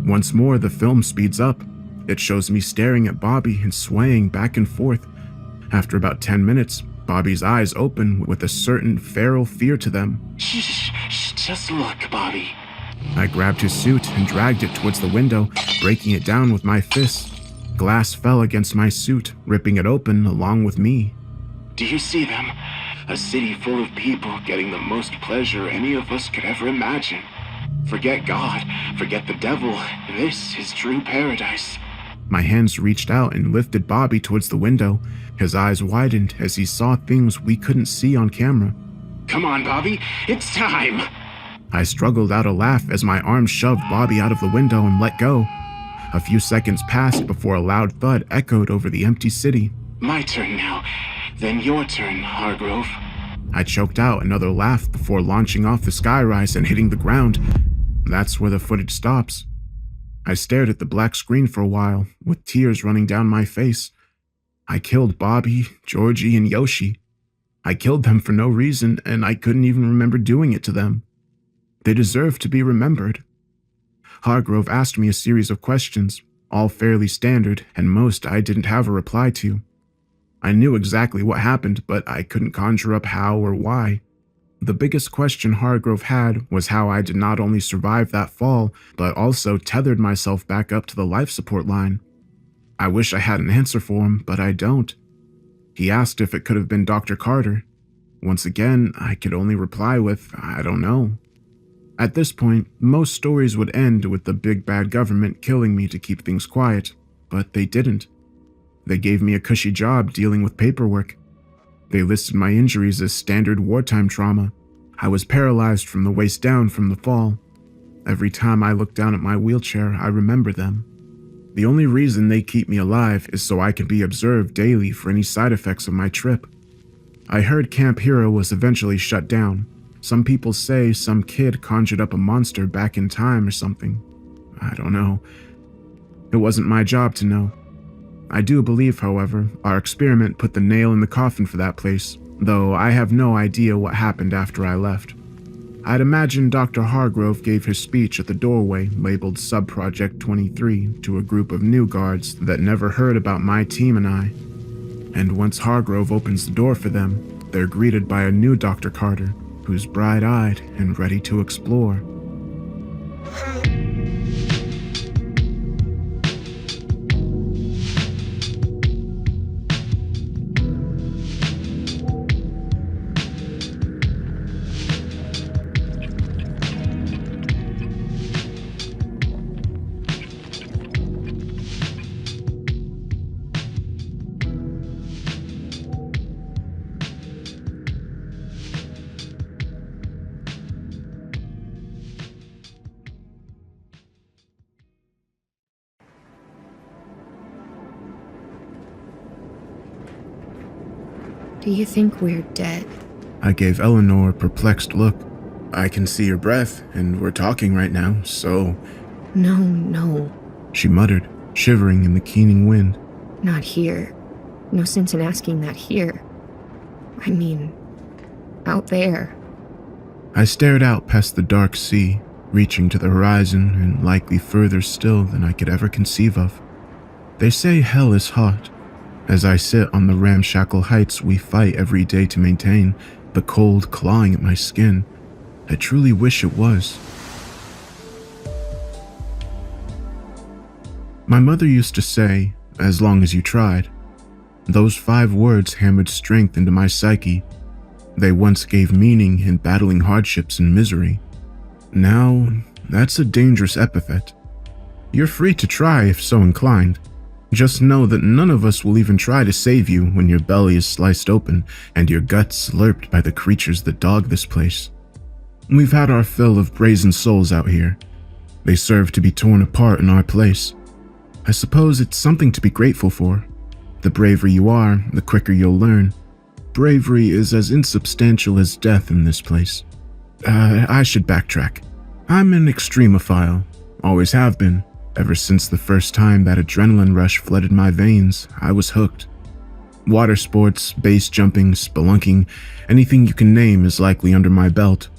Once more, the film speeds up. It shows me staring at Bobby and swaying back and forth. After about 10 minutes, Bobby's eyes open with a certain feral fear to them. Shh, just look, Bobby. I grabbed his suit and dragged it towards the window, breaking it down with my fists. Glass fell against my suit, ripping it open along with me. Do you see them? A city full of people getting the most pleasure any of us could ever imagine. Forget God, forget the devil. This is true paradise. My hands reached out and lifted Bobby towards the window. His eyes widened as he saw things we couldn't see on camera. Come on, Bobby, it's time. I struggled out a laugh as my arm shoved Bobby out of the window and let go. A few seconds passed before a loud thud echoed over the empty city. My turn now. Then your turn, Hargrove. I choked out another laugh before launching off the skyrise and hitting the ground. That's where the footage stops. I stared at the black screen for a while, with tears running down my face. I killed Bobby, Georgie, and Yoshi. I killed them for no reason, and I couldn't even remember doing it to them. They deserve to be remembered. Hargrove asked me a series of questions, all fairly standard, and most I didn't have a reply to. I knew exactly what happened, but I couldn't conjure up how or why. The biggest question Hargrove had was how I did not only survive that fall, but also tethered myself back up to the life support line. I wish I had an answer for him, but I don't. He asked if it could have been Dr. Carter. Once again, I could only reply with, I don't know. At this point, most stories would end with the big bad government killing me to keep things quiet, but they didn't. They gave me a cushy job dealing with paperwork. They listed my injuries as standard wartime trauma. I was paralyzed from the waist down from the fall. Every time I look down at my wheelchair, I remember them. The only reason they keep me alive is so I can be observed daily for any side effects of my trip. I heard Camp Hero was eventually shut down. Some people say some kid conjured up a monster back in time or something. I don't know. It wasn't my job to know. I do believe, however, our experiment put the nail in the coffin for that place, though I have no idea what happened after I left. I'd imagine Dr. Hargrove gave his speech at the doorway labeled Subproject 23 to a group of new guards that never heard about my team and I. And once Hargrove opens the door for them, they're greeted by a new Dr. Carter, who's bright-eyed and ready to explore. Do you think we're dead? I gave Eleanor a perplexed look. I can see your breath, and we're talking right now, so... No. She muttered, shivering in the keening wind. Not here. No sense in asking that here. I mean, out there. I stared out past the dark sea, reaching to the horizon and likely further still than I could ever conceive of. They say hell is hot. As I sit on the ramshackle heights we fight every day to maintain, the cold clawing at my skin, I truly wish it was. My mother used to say, as long as you tried. Those 5 words hammered strength into my psyche. They once gave meaning in battling hardships and misery. Now, that's a dangerous epithet. You're free to try if so inclined. Just know that none of us will even try to save you when your belly is sliced open and your guts slurped by the creatures that dog this place. We've had our fill of brazen souls out here. They serve to be torn apart in our place. I suppose it's something to be grateful for. The braver you are, the quicker you'll learn. Bravery is as insubstantial as death in this place. I should backtrack. I'm an extremophile. Always have been. Ever since the first time that adrenaline rush flooded my veins, I was hooked. Water sports, base jumping, spelunking, anything you can name is likely under my belt.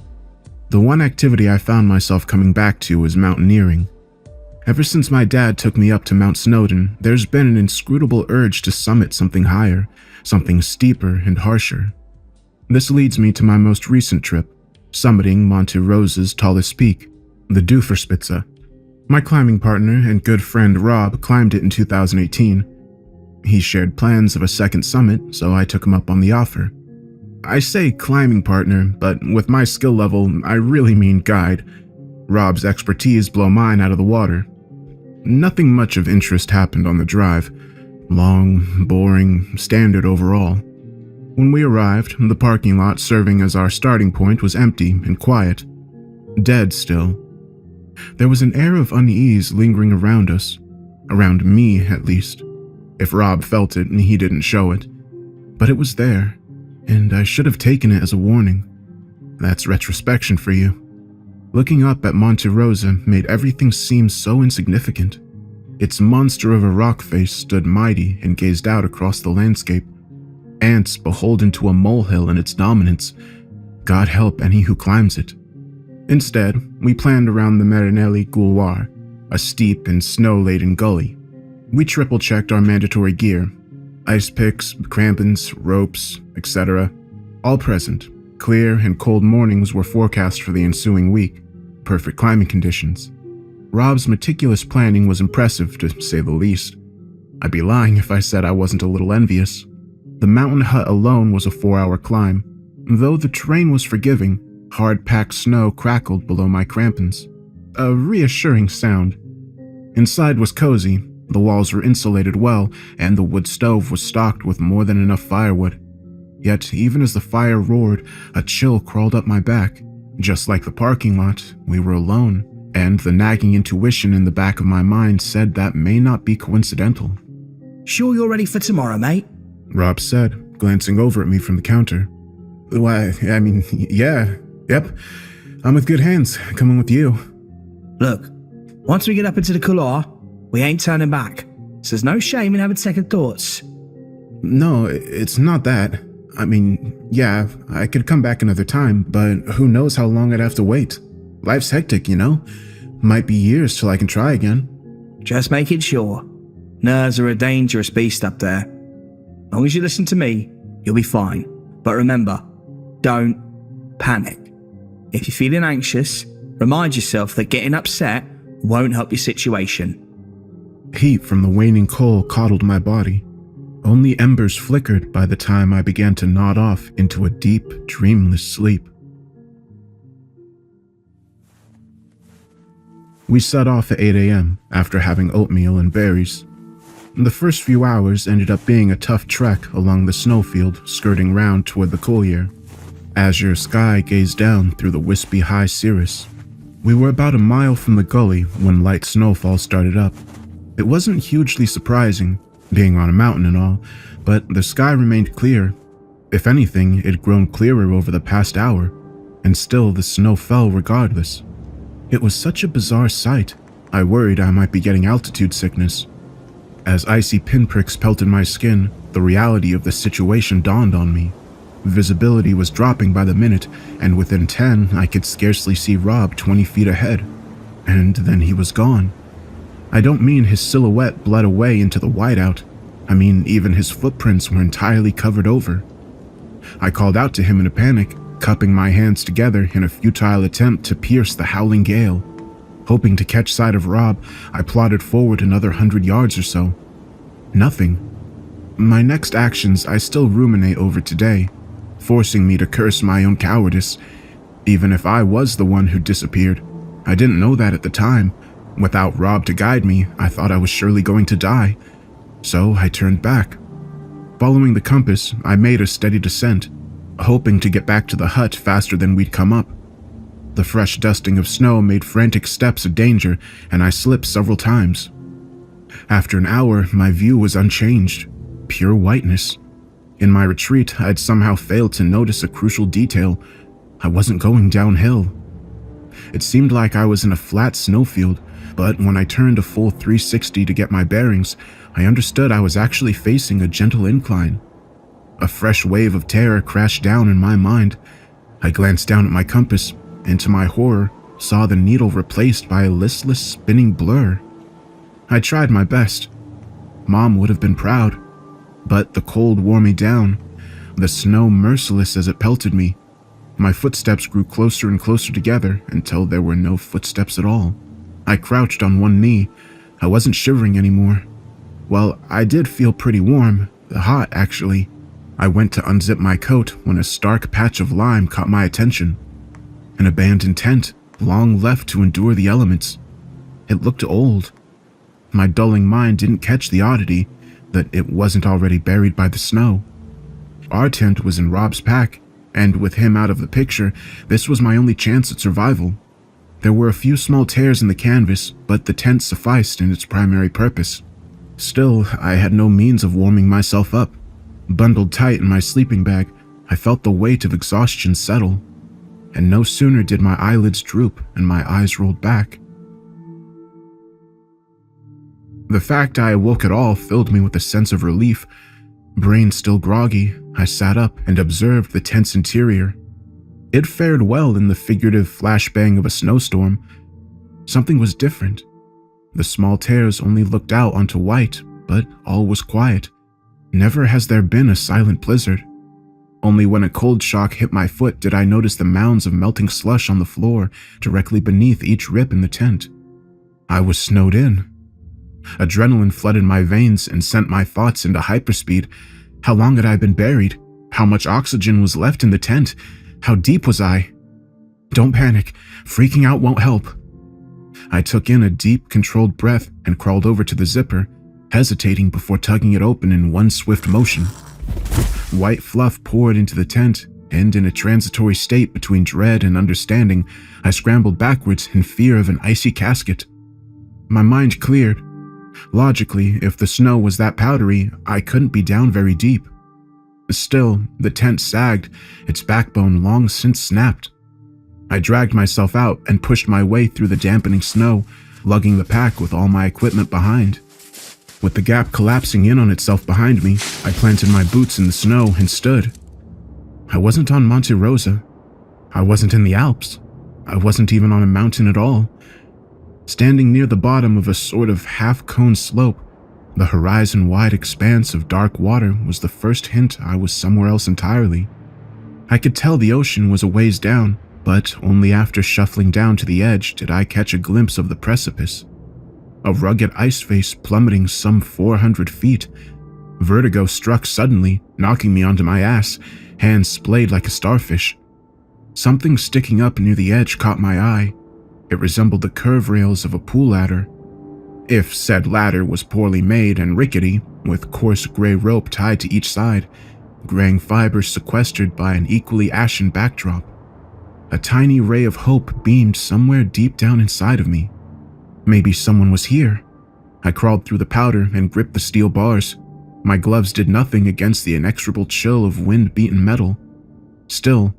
The one activity I found myself coming back to was mountaineering. Ever since my dad took me up to Mount Snowdon, there's been an inscrutable urge to summit something higher, something steeper and harsher. This leads me to my most recent trip, summiting Monte Rosa's tallest peak, the Duferspitze. My climbing partner and good friend Rob climbed it in 2018. He shared plans of a second summit, so I took him up on the offer. I say climbing partner, but with my skill level, I really mean guide. Rob's expertise blow mine out of the water. Nothing much of interest happened on the drive. Long, boring, standard overall. When we arrived, the parking lot serving as our starting point was empty and quiet. Dead still. There was an air of unease lingering around us. Around me, at least. If Rob felt it, he didn't show it. But it was there. and I should have taken it as a warning. That's retrospection for you. Looking up at Monte Rosa made everything seem so insignificant. Its monster of a rock face stood mighty and gazed out across the landscape. Ants beholden to a molehill in its dominance. God help any who climbs it. Instead, we planned around the Marinelli Couloir, a steep and snow-laden gully. We triple-checked our mandatory gear. Ice picks, crampons, ropes, etc. All present. Clear and cold mornings were forecast for the ensuing week. Perfect climbing conditions. Rob's meticulous planning was impressive, to say the least. I'd be lying if I said I wasn't a little envious. The mountain hut alone was a 4-hour climb. Though the terrain was forgiving, hard-packed snow crackled below my crampons. A reassuring sound. Inside was cozy. The walls were insulated well, and the wood stove was stocked with more than enough firewood. Yet, even as the fire roared, a chill crawled up my back. Just like the parking lot, we were alone, and the nagging intuition in the back of my mind said that may not be coincidental. Sure you're ready for tomorrow, mate? Rob said, glancing over at me from the counter. Why, yeah, yep. I'm with good hands, coming with you. Look, once we get up into the couloir, we ain't turning back, so there's no shame in having second thoughts. No, it's not that. Yeah, I could come back another time, but who knows how long I'd have to wait. Life's hectic, you know? Might be years till I can try again. Just making sure. Nerves are a dangerous beast up there. As long as you listen to me, you'll be fine. But remember, don't panic. If you're feeling anxious, remind yourself that getting upset won't help your situation. Heat from the waning coal coddled my body. Only embers flickered by the time I began to nod off into a deep, dreamless sleep. We set off at 8 a.m. after having oatmeal and berries. The first few hours ended up being a tough trek along the snowfield skirting round toward the couloir. Azure sky gazed down through the wispy high cirrus. We were about a mile from the gully when light snowfall started up. It wasn't hugely surprising, being on a mountain and all, but the sky remained clear. If anything, it had grown clearer over the past hour, and still the snow fell regardless. It was such a bizarre sight, I worried I might be getting altitude sickness. As icy pinpricks pelted my skin, the reality of the situation dawned on me. Visibility was dropping by the minute, and within 10, I could scarcely see Rob 20 feet ahead. And then he was gone. I don't mean his silhouette bled away into the whiteout. I mean even his footprints were entirely covered over. I called out to him in a panic, cupping my hands together in a futile attempt to pierce the howling gale. Hoping to catch sight of Rob, I plodded forward another 100 yards or so. Nothing. My next actions I still ruminate over today, forcing me to curse my own cowardice. Even if I was the one who disappeared, I didn't know that at the time. Without Rob to guide me, I thought I was surely going to die. So I turned back. Following the compass, I made a steady descent, hoping to get back to the hut faster than we'd come up. The fresh dusting of snow made frantic steps a danger, and I slipped several times. After an hour, my view was unchanged, pure whiteness. In my retreat, I'd somehow failed to notice a crucial detail. I wasn't going downhill. It seemed like I was in a flat snowfield, but when I turned a full 360 to get my bearings, I understood I was actually facing a gentle incline. A fresh wave of terror crashed down in my mind. I glanced down at my compass, and to my horror, saw the needle replaced by a listless, spinning blur. I tried my best. Mom would have been proud, but the cold wore me down, the snow merciless as it pelted me. My footsteps grew closer and closer together until there were no footsteps at all. I crouched on one knee. I wasn't shivering anymore. Well, I did feel pretty warm, hot actually. I went to unzip my coat when a stark patch of lime caught my attention. An abandoned tent, long left to endure the elements. It looked old. My dulling mind didn't catch the oddity that it wasn't already buried by the snow. Our tent was in Rob's pack, and with him out of the picture, this was my only chance at survival. There were a few small tears in the canvas, but the tent sufficed in its primary purpose. Still, I had no means of warming myself up. Bundled tight in my sleeping bag, I felt the weight of exhaustion settle, and no sooner did my eyelids droop and my eyes rolled back. The fact I awoke at all filled me with a sense of relief. Brain still groggy, I sat up and observed the tent's interior. It fared well in the figurative flashbang of a snowstorm. Something was different. The small tears only looked out onto white, but all was quiet. Never has there been a silent blizzard. Only when a cold shock hit my foot did I notice the mounds of melting slush on the floor directly beneath each rip in the tent. I was snowed in. Adrenaline flooded my veins and sent my thoughts into hyperspeed. How long had I been buried? How much oxygen was left in the tent? How deep was I? Don't panic. Freaking out won't help. I took in a deep, controlled breath and crawled over to the zipper, hesitating before tugging it open in one swift motion. White fluff poured into the tent, and in a transitory state between dread and understanding, I scrambled backwards in fear of an icy casket. My mind cleared. Logically, if the snow was that powdery, I couldn't be down very deep. Still, the tent sagged, its backbone long since snapped. I dragged myself out and pushed my way through the dampening snow, lugging the pack with all my equipment behind. With the gap collapsing in on itself behind me, I planted my boots in the snow and stood. I wasn't on Monte Rosa. I wasn't in the Alps. I wasn't even on a mountain at all. Standing near the bottom of a sort of half-cone slope, the horizon-wide expanse of dark water was the first hint I was somewhere else entirely. I could tell the ocean was a ways down, but only after shuffling down to the edge did I catch a glimpse of the precipice. A rugged ice face plummeting some 400 feet. Vertigo struck suddenly, knocking me onto my ass, hands splayed like a starfish. Something sticking up near the edge caught my eye. It resembled the curve rails of a pool ladder. If said ladder was poorly made and rickety, with coarse gray rope tied to each side, graying fibers sequestered by an equally ashen backdrop. A tiny ray of hope beamed somewhere deep down inside of me. Maybe someone was here. I crawled through the powder and gripped the steel bars. My gloves did nothing against the inexorable chill of wind-beaten metal. Still,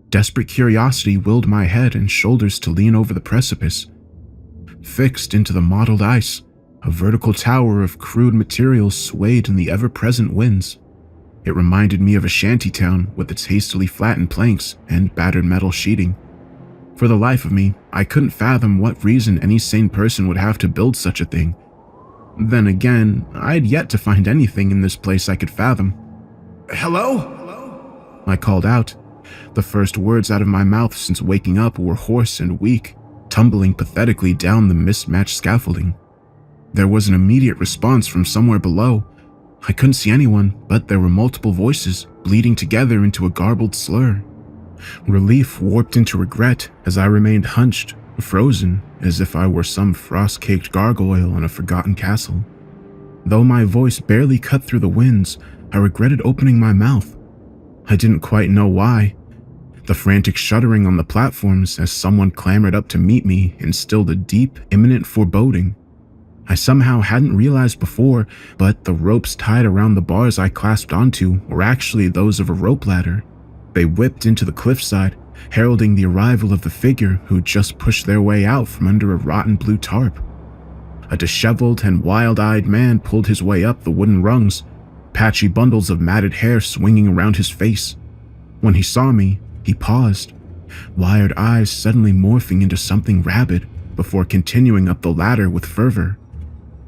desperate curiosity willed my head and shoulders to lean over the precipice. Fixed into the mottled ice, a vertical tower of crude materials swayed in the ever-present winds. It reminded me of a shantytown with its hastily flattened planks and battered metal sheeting. For the life of me, I couldn't fathom what reason any sane person would have to build such a thing. Then again, I'd yet to find anything in this place I could fathom. Hello? I called out. The first words out of my mouth since waking up were hoarse and weak, tumbling pathetically down the mismatched scaffolding. There was an immediate response from somewhere below. I couldn't see anyone, but there were multiple voices, bleeding together into a garbled slur. Relief warped into regret as I remained hunched, frozen, as if I were some frost-caked gargoyle in a forgotten castle. Though my voice barely cut through the winds, I regretted opening my mouth. I didn't quite know why. The frantic shuddering on the platforms as someone clambered up to meet me instilled a deep, imminent foreboding. I somehow hadn't realized before, but the ropes tied around the bars I clasped onto were actually those of a rope ladder. They whipped into the cliffside, heralding the arrival of the figure who'd just pushed their way out from under a rotten blue tarp. A disheveled and wild-eyed man pulled his way up the wooden rungs, patchy bundles of matted hair swinging around his face. When he saw me, he paused, wired eyes suddenly morphing into something rabid before continuing up the ladder with fervor.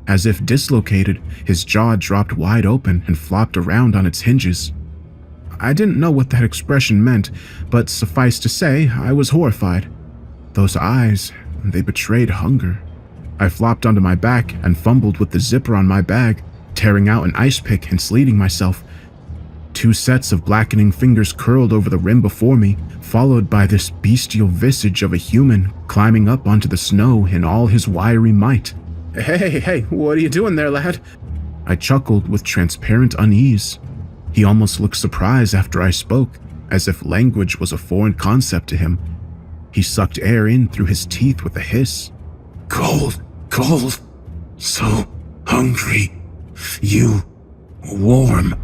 As if dislocated, his jaw dropped wide open and flopped around on its hinges. I didn't know what that expression meant, but suffice to say, I was horrified. Those eyes, they betrayed hunger. I flopped onto my back and fumbled with the zipper on my bag, tearing out an ice pick and sleeting myself. 2 sets of blackening fingers curled over the rim before me, followed by this bestial visage of a human climbing up onto the snow in all his wiry might. Hey, what are you doing there, lad? I chuckled with transparent unease. He almost looked surprised after I spoke, as if language was a foreign concept to him. He sucked air in through his teeth with a hiss. Cold, so hungry. You, warm,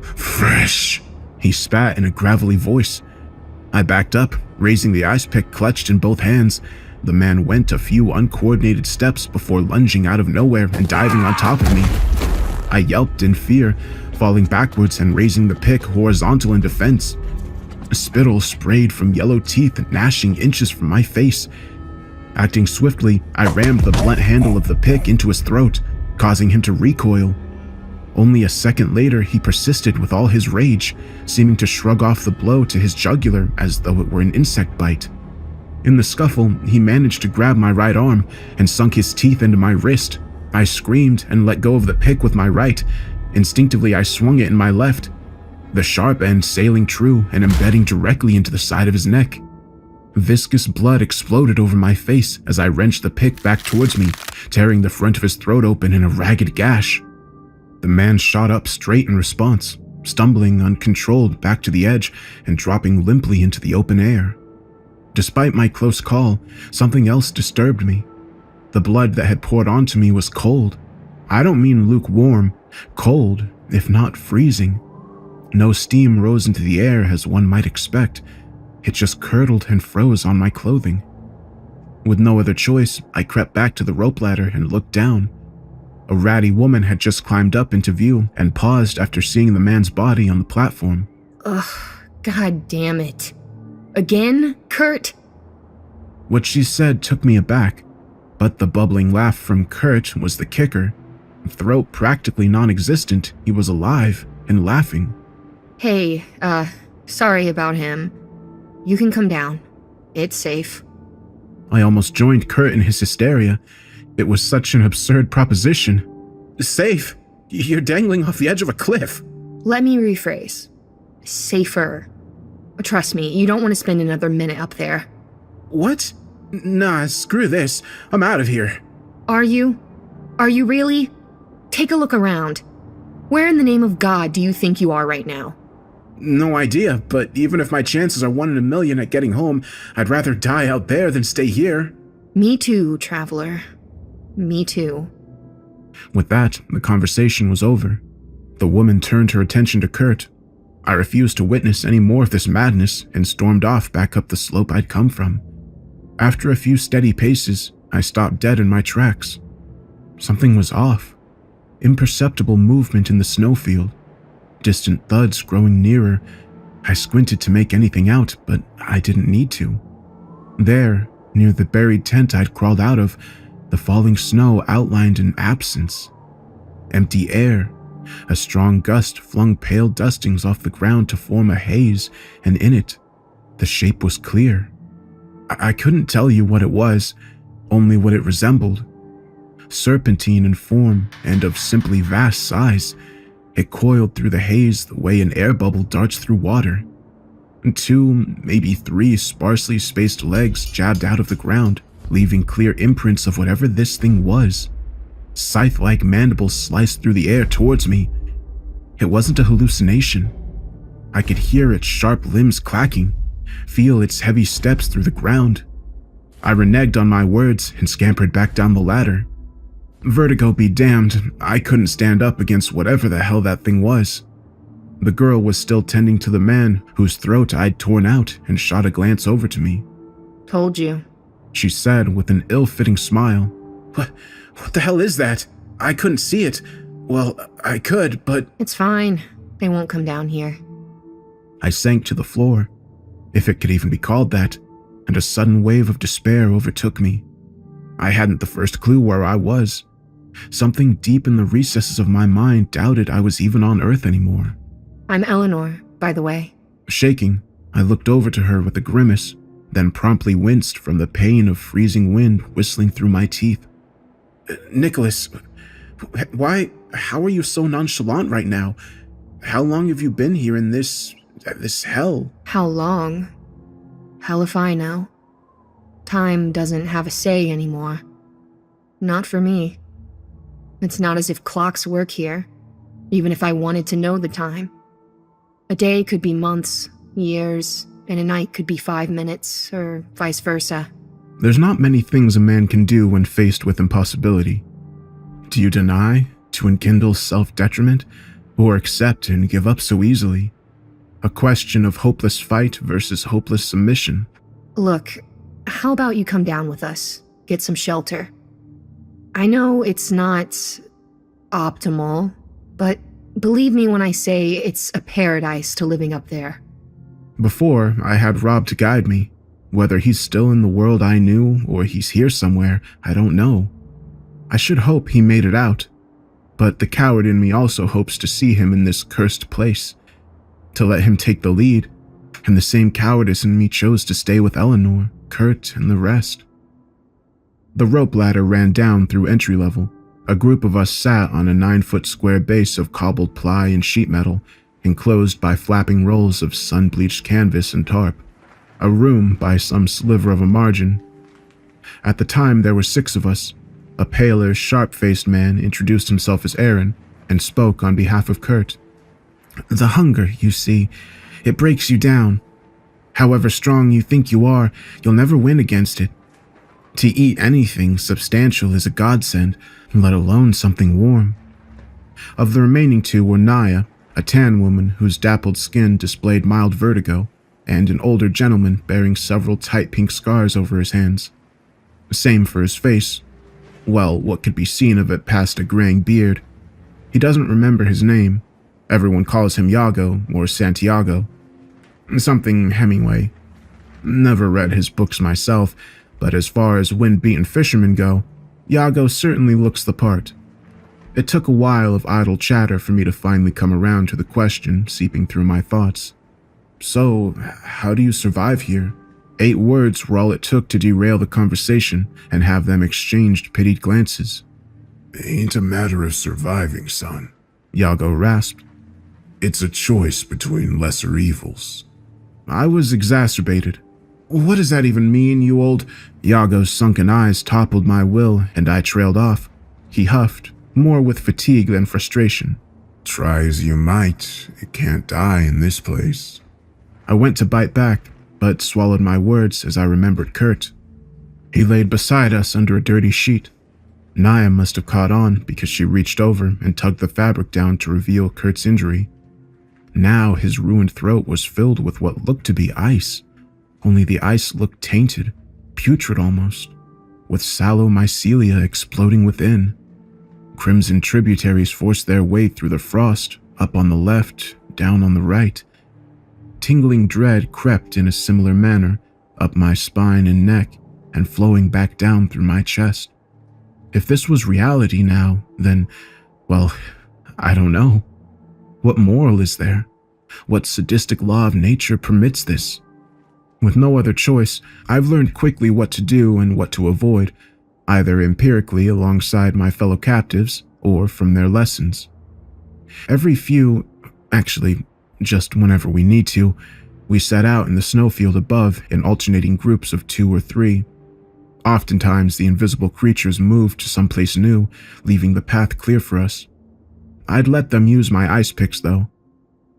fresh. He spat in a gravelly voice. I backed up, raising the ice pick clutched in both hands. The man went a few uncoordinated steps before lunging out of nowhere and diving on top of me. I yelped in fear, falling backwards and raising the pick horizontal in defense. Spittle sprayed from yellow teeth, gnashing inches from my face. Acting swiftly, I rammed the blunt handle of the pick into his throat, causing him to recoil. Only a second later, he persisted with all his rage, seeming to shrug off the blow to his jugular as though it were an insect bite. In the scuffle, he managed to grab my right arm and sunk his teeth into my wrist. I screamed and let go of the pick with my right. Instinctively, I swung it in my left, the sharp end sailing true and embedding directly into the side of his neck. Viscous blood exploded over my face as I wrenched the pick back towards me, tearing the front of his throat open in a ragged gash. The man shot up straight in response, stumbling uncontrolled back to the edge and dropping limply into the open air. Despite my close call, something else disturbed me. The blood that had poured onto me was cold. I don't mean lukewarm, cold, if not freezing. No steam rose into the air as one might expect. It just curdled and froze on my clothing. With no other choice, I crept back to the rope ladder and looked down. A ratty woman had just climbed up into view and paused after seeing the man's body on the platform. Ugh, god damn it. Again, Kurt? What she said took me aback, but the bubbling laugh from Kurt was the kicker. Throat practically non-existent, he was alive and laughing. Hey, sorry about him. You can come down. It's safe. I almost joined Kurt in his hysteria. It was such an absurd proposition. Safe? You're dangling off the edge of a cliff. Let me rephrase. Safer. Trust me, you don't want to spend another minute up there. What? Nah, screw this. I'm out of here. Are you? Are you really? Take a look around. Where in the name of God do you think you are right now? No idea, but even if my chances are 1 in a million at getting home, I'd rather die out there than stay here. Me too, traveler. Me too. With that, the conversation was over. The woman turned her attention to Kurt. I refused to witness any more of this madness and stormed off back up the slope I'd come from. After a few steady paces, I stopped dead in my tracks. Something was off. Imperceptible movement in the snowfield. Distant thuds growing nearer. I squinted to make anything out, but I didn't need to. There, near the buried tent I'd crawled out of, the falling snow outlined an absence. Empty air. A strong gust flung pale dustings off the ground to form a haze, and in it, the shape was clear. I couldn't tell you what it was, only what it resembled. Serpentine in form and of simply vast size, it coiled through the haze the way an air bubble darts through water. 2, maybe 3 sparsely spaced legs jabbed out of the ground, leaving clear imprints of whatever this thing was. Scythe-like mandibles sliced through the air towards me. It wasn't a hallucination. I could hear its sharp limbs clacking, feel its heavy steps through the ground. I reneged on my words and scampered back down the ladder. Vertigo be damned, I couldn't stand up against whatever the hell that thing was. The girl was still tending to the man whose throat I'd torn out and shot a glance over to me. Told you, she said with an ill-fitting smile. What the hell is that? I couldn't see it. Well, I could, but... It's fine. They won't come down here. I sank to the floor, if it could even be called that, and a sudden wave of despair overtook me. I hadn't the first clue where I was. Something deep in the recesses of my mind doubted I was even on Earth anymore. I'm Eleanor, by the way. Shaking, I looked over to her with a grimace, then promptly winced from the pain of freezing wind whistling through my teeth. Nicholas, how are you so nonchalant right now? How long have you been here in this hell? How long? Hell if I know. Time doesn't have a say anymore. Not for me. It's not as if clocks work here, even if I wanted to know the time. A day could be months, years, and a night could be 5 minutes, or vice versa. There's not many things a man can do when faced with impossibility. Do you deny, to enkindle self-detriment, or accept and give up so easily? A question of hopeless fight versus hopeless submission. Look, how about you come down with us, get some shelter? I know it's not optimal, but believe me when I say it's a paradise to living up there. Before, I had Rob to guide me. Whether he's still in the world I knew or he's here somewhere, I don't know. I should hope he made it out. But the coward in me also hopes to see him in this cursed place, to let him take the lead, and the same cowardice in me chose to stay with Eleanor, Kurt, and the rest. The rope ladder ran down through entry level. A group of us sat on a 9-foot square base of cobbled ply and sheet metal, enclosed by flapping rolls of sun-bleached canvas and tarp. A room by some sliver of a margin. At the time, there were 6 of us. A paler, sharp-faced man introduced himself as Aaron and spoke on behalf of Kurt. The hunger, you see, it breaks you down. However strong you think you are, you'll never win against it. To eat anything substantial is a godsend, let alone something warm. Of the remaining 2 were Naya, a tan woman whose dappled skin displayed mild vertigo, and an older gentleman bearing several tight pink scars over his hands. Same for his face. Well, what could be seen of it past a graying beard. He doesn't remember his name. Everyone calls him Iago or Santiago. Something Hemingway. Never read his books myself, but as far as wind-beaten fishermen go, Iago certainly looks the part. It took a while of idle chatter for me to finally come around to the question seeping through my thoughts. So, how do you survive here? 8 words were all it took to derail the conversation and have them exchanged pitied glances. Ain't a matter of surviving, son, Iago rasped. It's a choice between lesser evils. I was exacerbated. What does that even mean, you old... Iago's sunken eyes toppled my will, and I trailed off. He huffed, more with fatigue than frustration. Try as you might, it can't die in this place. I went to bite back, but swallowed my words as I remembered Kurt. He laid beside us under a dirty sheet. Naya must have caught on because she reached over and tugged the fabric down to reveal Kurt's injury. Now his ruined throat was filled with what looked to be ice, only the ice looked tainted, putrid almost, with sallow mycelia exploding within. Crimson tributaries forced their way through the frost, up on the left, down on the right. Tingling dread crept in a similar manner, up my spine and neck, and flowing back down through my chest. If this was reality now, then, well, I don't know. What moral is there? What sadistic law of nature permits this? With no other choice, I've learned quickly what to do and what to avoid, either empirically alongside my fellow captives or from their lessons. Actually, just whenever we need to, we set out in the snowfield above in alternating groups of 2 or 3. Oftentimes, the invisible creatures moved to someplace new, leaving the path clear for us. I'd let them use my ice picks, though.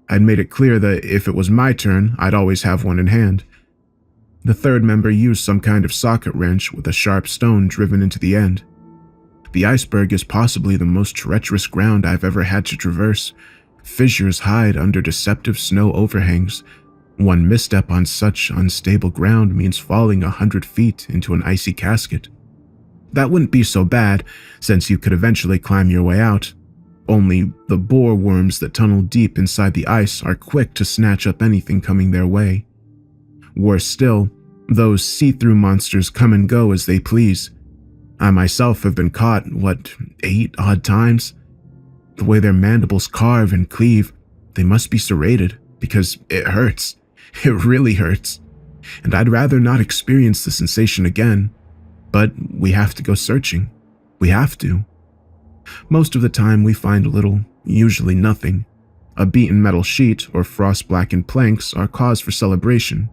I'd made it clear that if it was my turn, I'd always have one in hand. The 3rd member used some kind of socket wrench with a sharp stone driven into the end. The iceberg is possibly the most treacherous ground I've ever had to traverse. Fissures hide under deceptive snow overhangs. One misstep on such unstable ground means falling 100 feet into an icy casket. That wouldn't be so bad, since you could eventually climb your way out. Only the boar worms that tunnel deep inside the ice are quick to snatch up anything coming their way. Worse still, those see-through monsters come and go as they please. I myself have been caught, 8 odd times? The way their mandibles carve and cleave, they must be serrated, because it hurts. It really hurts. And I'd rather not experience the sensation again. But we have to go searching. We have to. Most of the time we find little, usually nothing. A beaten metal sheet or frost-blackened planks are cause for celebration.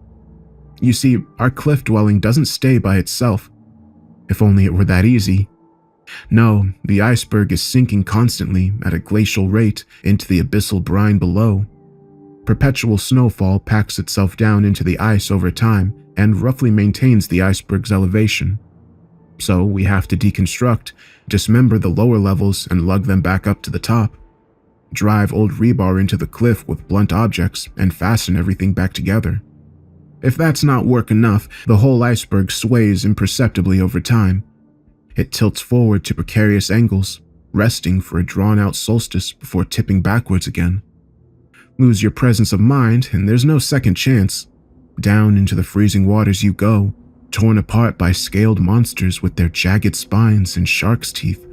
You see, our cliff dwelling doesn't stay by itself. If only it were that easy. No, the iceberg is sinking constantly at a glacial rate into the abyssal brine below. Perpetual snowfall packs itself down into the ice over time and roughly maintains the iceberg's elevation. So we have to deconstruct, dismember the lower levels and lug them back up to the top. drive old rebar into the cliff with blunt objects, and fasten everything back together. If that's not work enough, the whole iceberg sways imperceptibly over time. It tilts forward to precarious angles, resting for a drawn-out solstice before tipping backwards again. Lose your presence of mind, and there's no second chance. Down into the freezing waters you go, torn apart by scaled monsters with their jagged spines and shark's teeth.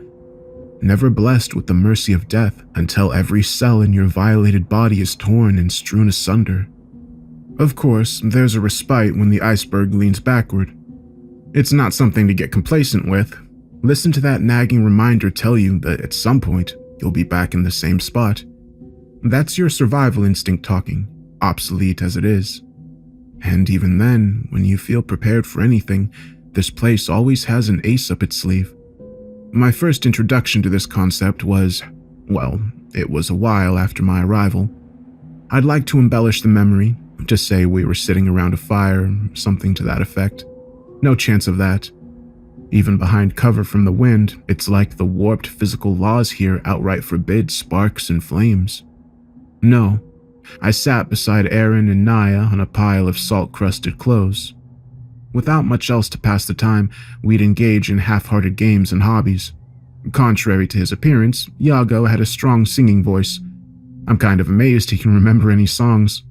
Never blessed with the mercy of death until every cell in your violated body is torn and strewn asunder. Of course, there's a respite when the iceberg leans backward. It's not something to get complacent with. Listen to that nagging reminder tell you that at some point, you'll be back in the same spot. That's your survival instinct talking, obsolete as it is. And even then, when you feel prepared for anything, this place always has an ace up its sleeve. My first introduction to this concept was, well, it was a while after my arrival. I'd like to embellish the memory, to say we were sitting around a fire, something to that effect. No chance of that. Even behind cover from the wind, it's like the warped physical laws here outright forbid sparks and flames. No, I sat beside Aaron and Naya on a pile of salt-crusted clothes. Without much else to pass the time, we'd engage in half-hearted games and hobbies. Contrary to his appearance, Iago had a strong singing voice. I'm kind of amazed he can remember any songs.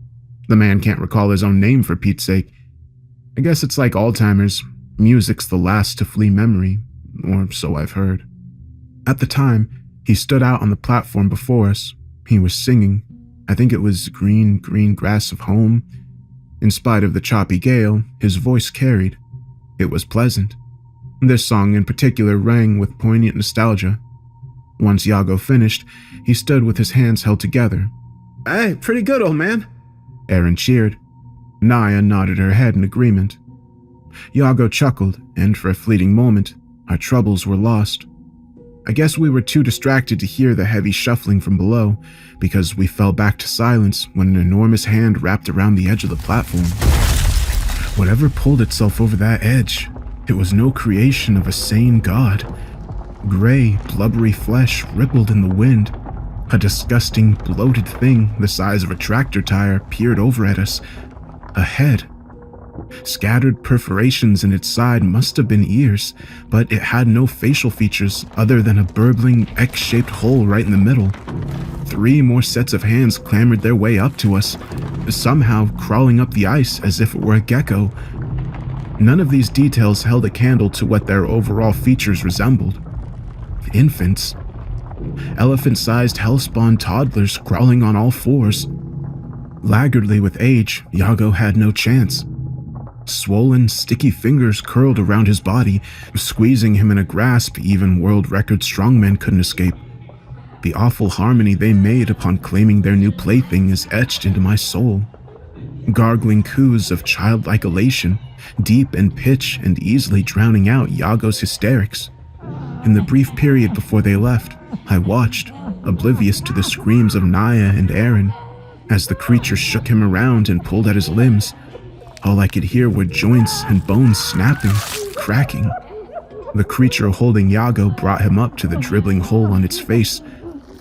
The man can't recall his own name for Pete's sake. I guess it's like Alzheimer's. Music's the last to flee memory, or so I've heard. At the time, he stood out on the platform before us. He was singing. I think it was Green, Green Grass of Home. In spite of the choppy gale, his voice carried. It was pleasant. This song in particular rang with poignant nostalgia. Once Iago finished, he stood with his hands held together. Hey, pretty good, old man. Aaron cheered. Naya nodded her head in agreement. Iago chuckled, and for a fleeting moment, our troubles were lost. I guess we were too distracted to hear the heavy shuffling from below, because we fell back to silence when an enormous hand wrapped around the edge of the platform. Whatever pulled itself over that edge, it was no creation of a sane god. Gray, blubbery flesh rippled in the wind. A disgusting, bloated thing the size of a tractor tire peered over at us. A head. Scattered perforations in its side must have been ears, but it had no facial features other than a burbling X-shaped hole right in the middle. 3 more sets of hands clambered their way up to us, somehow crawling up the ice as if it were a gecko. None of these details held a candle to what their overall features resembled. Infants. Elephant-sized hellspawn toddlers crawling on all fours. Laggardly with age, Iago had no chance. Swollen, sticky fingers curled around his body, squeezing him in a grasp even world record strongmen couldn't escape. The awful harmony they made upon claiming their new plaything is etched into my soul. Gargling coos of childlike elation, deep in pitch and easily drowning out Iago's hysterics. In the brief period before they left, I watched, oblivious to the screams of Naya and Aaron, as the creature shook him around and pulled at his limbs. All I could hear were joints and bones snapping, cracking. The creature holding Iago brought him up to the dribbling hole on its face.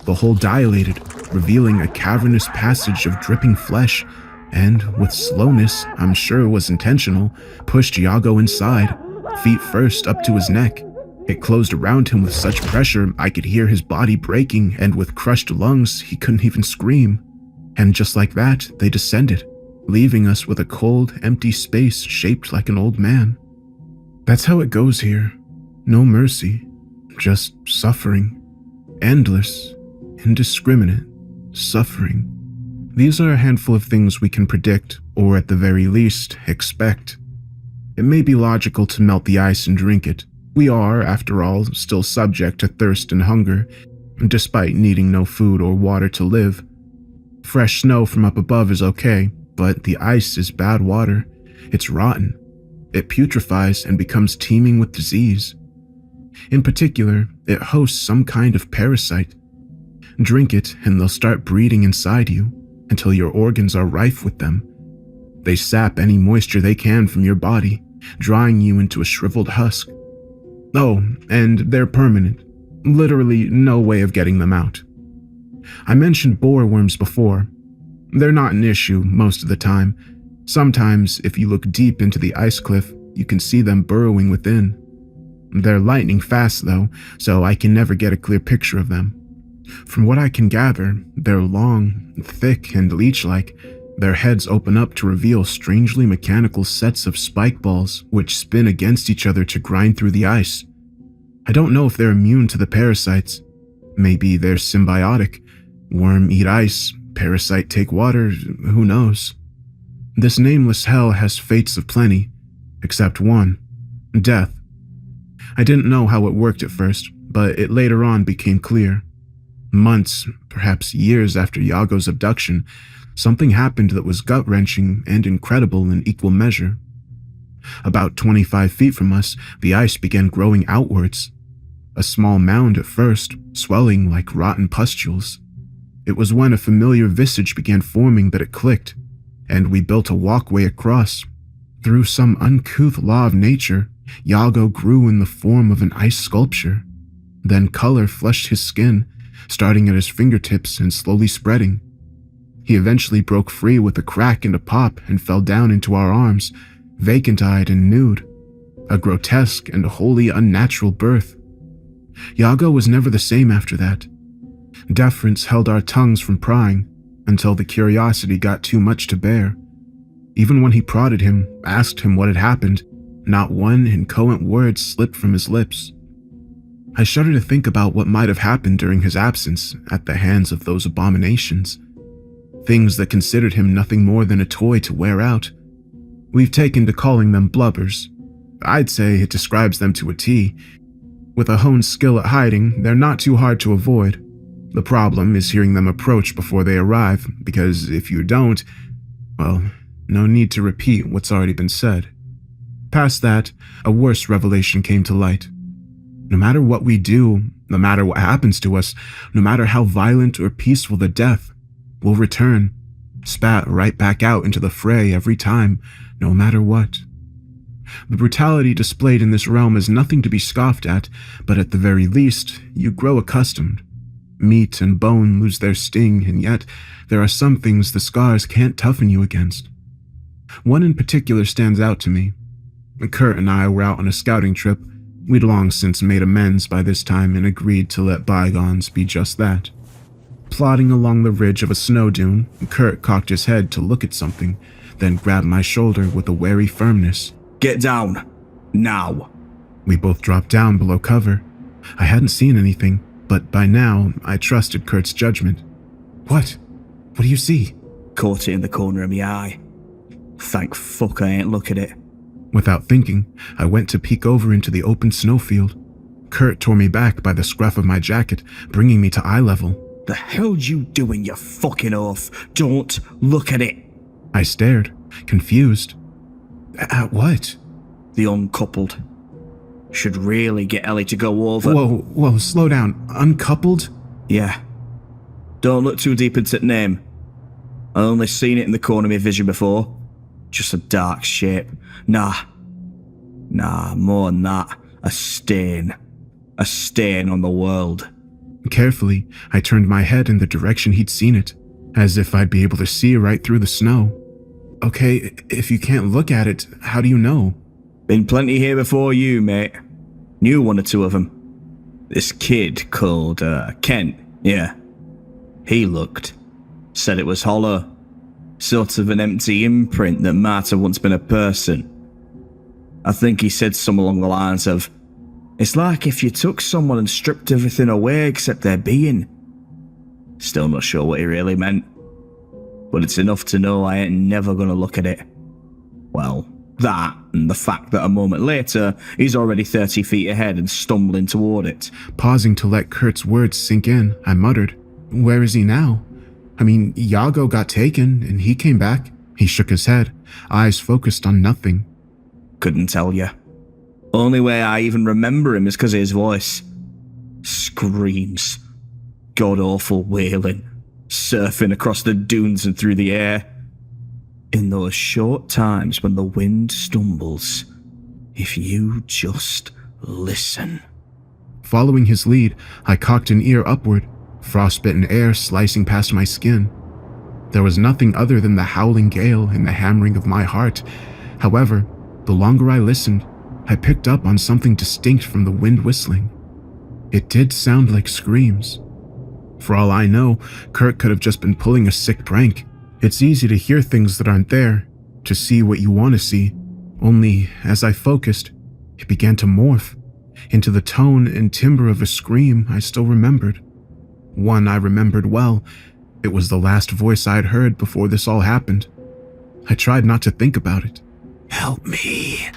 The hole dilated, revealing a cavernous passage of dripping flesh, and, with slowness I'm sure was intentional, pushed Iago inside, feet first up to his neck. It closed around him with such pressure I could hear his body breaking, and with crushed lungs he couldn't even scream. And just like that, they descended, leaving us with a cold, empty space shaped like an old man. That's how it goes here. No mercy, just suffering. Endless, indiscriminate suffering. These are a handful of things we can predict, or at the very least, expect. It may be logical to melt the ice and drink it. We are, after all, still subject to thirst and hunger, despite needing no food or water to live. Fresh snow from up above is okay, but the ice is bad water. It's rotten. It putrefies and becomes teeming with disease. In particular, it hosts some kind of parasite. Drink it and they'll start breeding inside you until your organs are rife with them. They sap any moisture they can from your body, drying you into a shriveled husk. Oh, and they're permanent. Literally no way of getting them out. I mentioned boar worms before. They're not an issue most of the time. Sometimes, if you look deep into the ice cliff, you can see them burrowing within. They're lightning fast though, so I can never get a clear picture of them. From what I can gather, they're long, thick, and leech-like. Their heads open up to reveal strangely mechanical sets of spike balls which spin against each other to grind through the ice. I don't know if they're immune to the parasites. Maybe they're symbiotic. Worm eat ice, parasite take water, who knows? This nameless hell has fates of plenty, except one: death. I didn't know how it worked at first, but it later on became clear. Months, perhaps years after Yago's abduction, something happened that was gut-wrenching and incredible in equal measure. About 25 feet from us, the ice began growing outwards. A small mound at first, swelling like rotten pustules. It was when a familiar visage began forming that it clicked, and we built a walkway across. Through some uncouth law of nature, Yago grew in the form of an ice sculpture. Then color flushed his skin, starting at his fingertips and slowly spreading. He eventually broke free with a crack and a pop and fell down into our arms, vacant-eyed and nude. A grotesque and wholly unnatural birth. Yago was never the same after that. Deference held our tongues from prying, until the curiosity got too much to bear. Even when he prodded him, asked him what had happened, not one incoherent word slipped from his lips. I shudder to think about what might have happened during his absence at the hands of those abominations. Things that considered him nothing more than a toy to wear out. We've taken to calling them blubbers. I'd say it describes them to a T. With a honed skill at hiding, they're not too hard to avoid. The problem is hearing them approach before they arrive, because if you don't, well, no need to repeat what's already been said. Past that, a worse revelation came to light. No matter what we do, no matter what happens to us, no matter how violent or peaceful the death, we'll return, spat right back out into the fray every time, no matter what. The brutality displayed in this realm is nothing to be scoffed at, but at the very least, you grow accustomed. Meat and bone lose their sting, and yet there are some things the scars can't toughen you against. One in particular stands out to me. Kurt and I were out on a scouting trip. We'd long since made amends by this time and agreed to let bygones be just that. Plodding along the ridge of a snow dune, Kurt cocked his head to look at something, then grabbed my shoulder with a wary firmness. Get down. Now. We both dropped down below cover. I hadn't seen anything, but by now I trusted Kurt's judgment. What? What do you see? Caught it in the corner of my eye. Thank fuck I ain't look at it. Without thinking, I went to peek over into the open snowfield. Kurt tore me back by the scruff of my jacket, bringing me to eye level. The hell's you doing, you fucking oaf? Don't look at it. I stared, confused. At what? The uncoupled. Should really get Ellie to go over. Whoa, slow down. Uncoupled? Yeah. Don't look too deep into the name. I only seen it in the corner of my vision before. Just a dark shape. Nah, more than that. A stain. A stain on the world. Carefully, I turned my head in the direction he'd seen it, as if I'd be able to see right through the snow. Okay, if you can't look at it, how do you know? Been plenty here before you, mate. Knew one or two of them. This kid called, Kent, yeah. He looked. Said it was hollow. Sort of an empty imprint that might have once been a person. I think he said something along the lines of, it's like if you took someone and stripped everything away except their being. Still not sure what he really meant. But it's enough to know I ain't never gonna look at it. Well, that and the fact that a moment later, he's already 30 feet ahead and stumbling toward it. Pausing to let Kurt's words sink in, I muttered, where is he now? I mean, Yago got taken and he came back. He shook his head, eyes focused on nothing. Couldn't tell you. Only way I even remember him is because of his voice. Screams. God-awful wailing. Surfing across the dunes and through the air. In those short times when the wind stumbles, if you just listen. Following his lead, I cocked an ear upward, frostbitten air slicing past my skin. There was nothing other than the howling gale and the hammering of my heart. However, the longer I listened, I picked up on something distinct from the wind whistling. It did sound like screams. For all I know, Kurt could have just been pulling a sick prank. It's easy to hear things that aren't there, to see what you want to see. Only, as I focused, it began to morph into the tone and timbre of a scream I still remembered. One I remembered well. It was the last voice I'd heard before this all happened. I tried not to think about it. "Help me."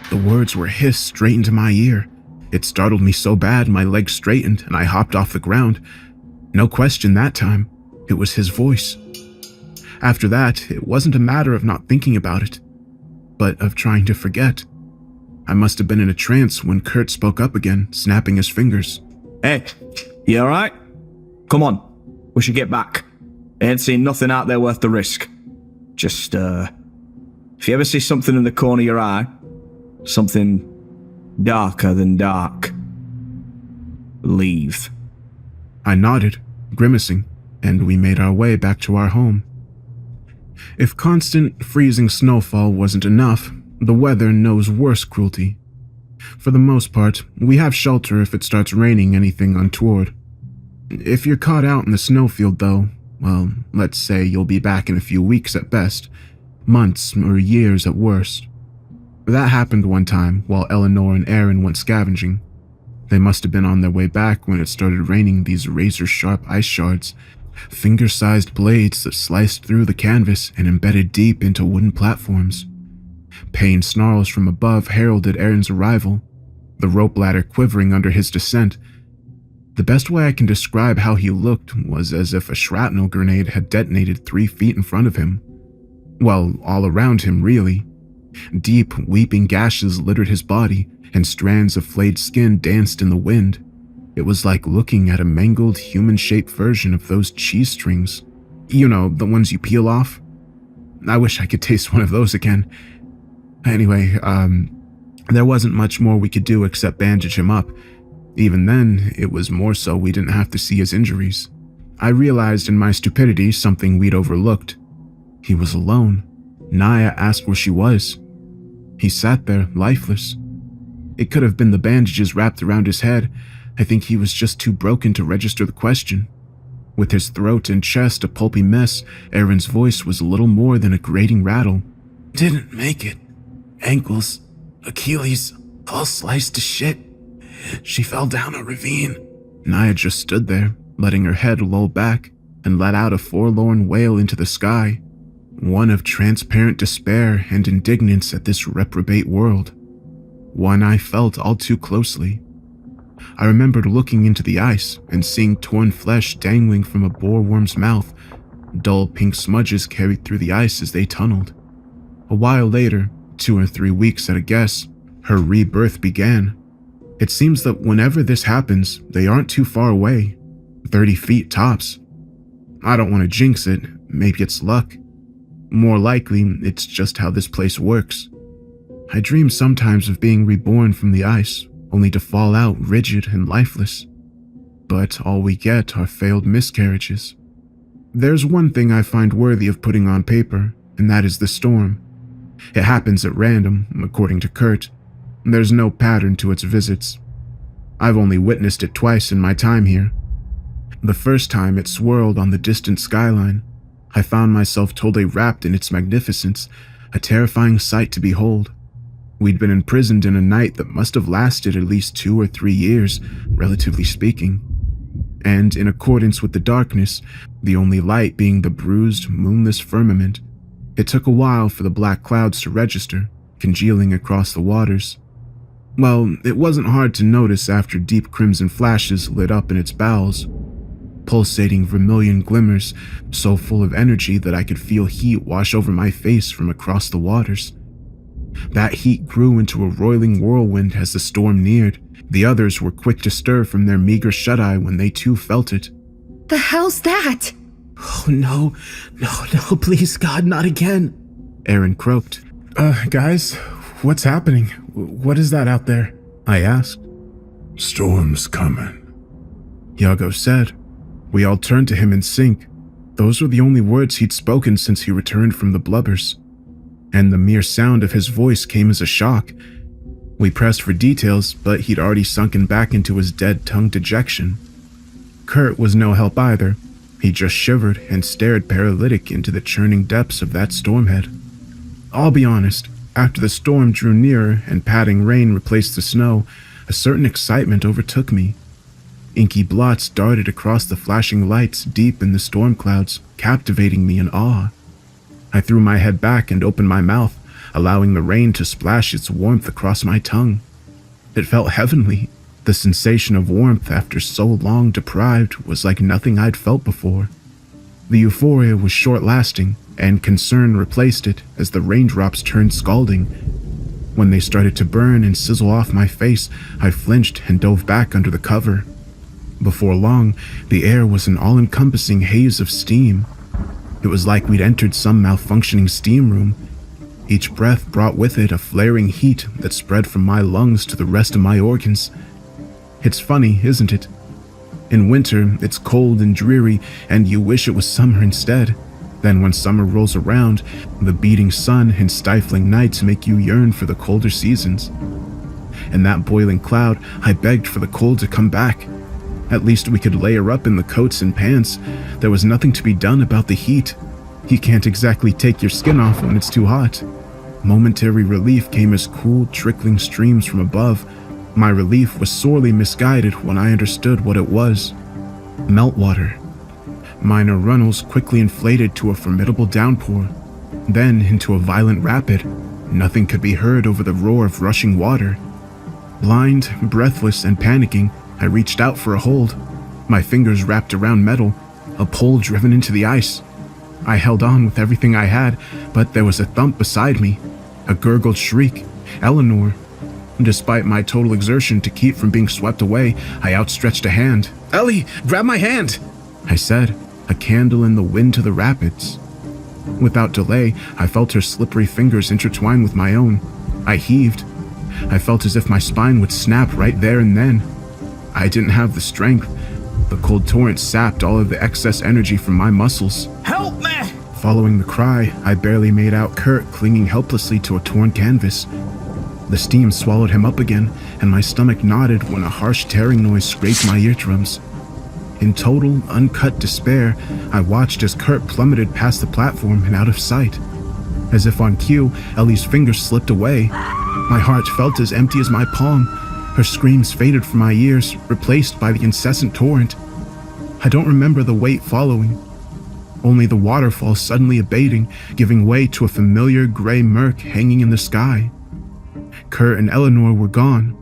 The words were hissed straight into my ear. It startled me so bad my legs straightened and I hopped off the ground. No question that time, it was his voice. After that, it wasn't a matter of not thinking about it, but of trying to forget. I must have been in a trance when Kurt spoke up again, snapping his fingers. "Hey, you alright? Come on, we should get back. I ain't seen nothing out there worth the risk. Just, if you ever see something in the corner of your eye, something darker than dark, leave." I nodded, grimacing, and we made our way back to our home. If constant, freezing snowfall wasn't enough, the weather knows worse cruelty. For the most part, we have shelter if it starts raining anything untoward. If you're caught out in the snowfield though, well, let's say you'll be back in a few weeks at best, months or years at worst. That happened one time while Eleanor and Aaron went scavenging. They must have been on their way back when it started raining these razor-sharp ice shards, finger-sized blades that sliced through the canvas and embedded deep into wooden platforms. Pain snarls from above heralded Aaron's arrival, the rope ladder quivering under his descent. The best way I can describe how he looked was as if a shrapnel grenade had detonated 3 feet in front of him. Well, all around him, really. Deep, weeping gashes littered his body, and strands of flayed skin danced in the wind. It was like looking at a mangled, human-shaped version of those cheese strings. You know, the ones you peel off? I wish I could taste one of those again. Anyway, there wasn't much more we could do except bandage him up. Even then, it was more so we didn't have to see his injuries. I realized in my stupidity something we'd overlooked. He was alone. Naya asked where she was. He sat there, lifeless. It could have been the bandages wrapped around his head. I think he was just too broken to register the question. With his throat and chest a pulpy mess, Aaron's voice was little more than a grating rattle. "Didn't make it. Ankles, Achilles, all sliced to shit. She fell down a ravine." Naya just stood there, letting her head loll back, and let out a forlorn wail into the sky, one of transparent despair and indignance at this reprobate world. One I felt all too closely. I remembered looking into the ice and seeing torn flesh dangling from a boreworm's mouth. Dull pink smudges carried through the ice as they tunneled. A while later, 2 or 3 weeks at a guess, her rebirth began. It seems that whenever this happens, they aren't too far away, 30 feet tops. I don't want to jinx it, maybe it's luck. More likely, it's just how this place works. I dream sometimes of being reborn from the ice, only to fall out rigid and lifeless. But all we get are failed miscarriages. There's one thing I find worthy of putting on paper, and that is the storm. It happens at random, according to Kurt. There's no pattern to its visits. I've only witnessed it twice in my time here. The first time it swirled on the distant skyline, I found myself totally wrapped in its magnificence, a terrifying sight to behold. We'd been imprisoned in a night that must have lasted at least 2 or 3 years, relatively speaking. And in accordance with the darkness, the only light being the bruised, moonless firmament, it took a while for the black clouds to register, congealing across the waters. Well, it wasn't hard to notice after deep crimson flashes lit up in its bowels, pulsating vermilion glimmers so full of energy that I could feel heat wash over my face from across the waters. That heat grew into a roiling whirlwind as the storm neared. The others were quick to stir from their meager shut-eye when they too felt it. The hell's that? "Oh no, please God, not again," Aaron croaked. Guys, what's happening? What is that out there?" I asked. "Storm's coming," Yago said. We all turned to him in sync. Those were the only words he'd spoken since he returned from the blubbers, and the mere sound of his voice came as a shock. We pressed for details, but he'd already sunken back into his dead-tongued dejection. Kurt was no help either. He just shivered and stared paralytic into the churning depths of that stormhead. I'll be honest, after the storm drew nearer and patting rain replaced the snow, a certain excitement overtook me. Inky blots darted across the flashing lights deep in the storm clouds, captivating me in awe. I threw my head back and opened my mouth, allowing the rain to splash its warmth across my tongue. It felt heavenly. The sensation of warmth after so long deprived was like nothing I'd felt before. The euphoria was short-lasting, and concern replaced it as the raindrops turned scalding. When they started to burn and sizzle off my face, I flinched and dove back under the cover. Before long, the air was an all-encompassing haze of steam. It was like we'd entered some malfunctioning steam room. Each breath brought with it a flaring heat that spread from my lungs to the rest of my organs. It's funny, isn't it? In winter, it's cold and dreary, and you wish it was summer instead. Then when summer rolls around, the beating sun and stifling nights make you yearn for the colder seasons. In that boiling cloud, I begged for the cold to come back. At least we could layer up in the coats and pants. There was nothing to be done about the heat. You can't exactly take your skin off when it's too hot. Momentary relief came as cool, trickling streams from above. My relief was sorely misguided when I understood what it was. Meltwater. Minor runnels quickly inflated to a formidable downpour, then into a violent rapid. Nothing could be heard over the roar of rushing water. Blind, breathless, and panicking, I reached out for a hold. My fingers wrapped around metal, a pole driven into the ice. I held on with everything I had, but there was a thump beside me, a gurgled shriek. Eleanor. Despite my total exertion to keep from being swept away, I outstretched a hand. "Ellie, grab my hand!" I said, a candle in the wind to the rapids. Without delay, I felt her slippery fingers intertwine with my own. I heaved. I felt as if my spine would snap right there and then. I didn't have the strength. The cold torrent sapped all of the excess energy from my muscles. Help me! Following the cry, I barely made out Kurt clinging helplessly to a torn canvas. The steam swallowed him up again, and my stomach knotted when a harsh tearing noise scraped my eardrums. In total, uncut despair, I watched as Kurt plummeted past the platform and out of sight. As if on cue, Ellie's fingers slipped away. My heart felt as empty as my palm. Her screams faded from my ears, replaced by the incessant torrent. I don't remember the weight following. Only the waterfall suddenly abating, giving way to a familiar gray murk hanging in the sky. Kurt and Eleanor were gone.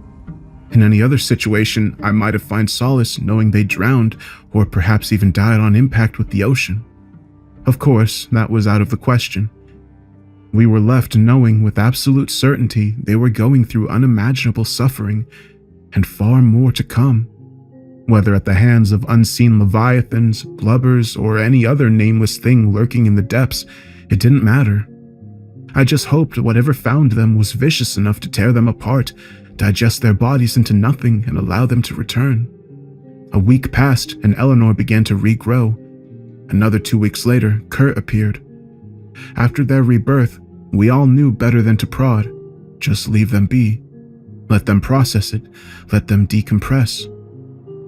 In any other situation, I might have found solace knowing they drowned, or perhaps even died on impact with the ocean. Of course, that was out of the question. We were left knowing with absolute certainty they were going through unimaginable suffering, and far more to come. Whether at the hands of unseen leviathans, blubbers, or any other nameless thing lurking in the depths, it didn't matter. I just hoped whatever found them was vicious enough to tear them apart, digest their bodies into nothing, and allow them to return. A week passed, and Eleanor began to regrow. Another 2 weeks later, Kurt appeared. After their rebirth, we all knew better than to prod. Just leave them be. Let them process it. Let them decompress.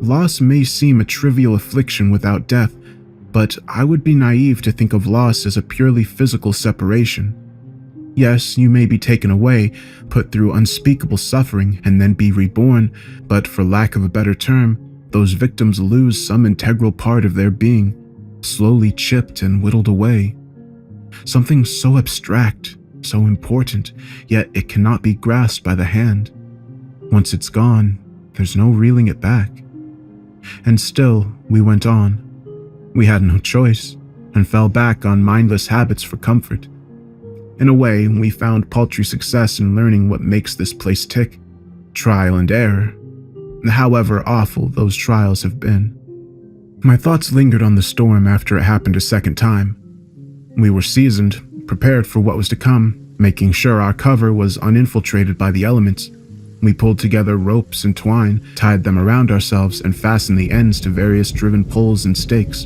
Loss may seem a trivial affliction without death, but I would be naive to think of loss as a purely physical separation. Yes, you may be taken away, put through unspeakable suffering, and then be reborn, but for lack of a better term, those victims lose some integral part of their being, slowly chipped and whittled away. Something so abstract, so important, yet it cannot be grasped by the hand. Once it's gone, there's no reeling it back. And still, we went on. We had no choice, and fell back on mindless habits for comfort. In a way, we found paltry success in learning what makes this place tick. Trial and error. However awful those trials have been. My thoughts lingered on the storm after it happened a second time. We were seasoned, prepared for what was to come, making sure our cover was uninfiltrated by the elements. We pulled together ropes and twine, tied them around ourselves, and fastened the ends to various driven poles and stakes.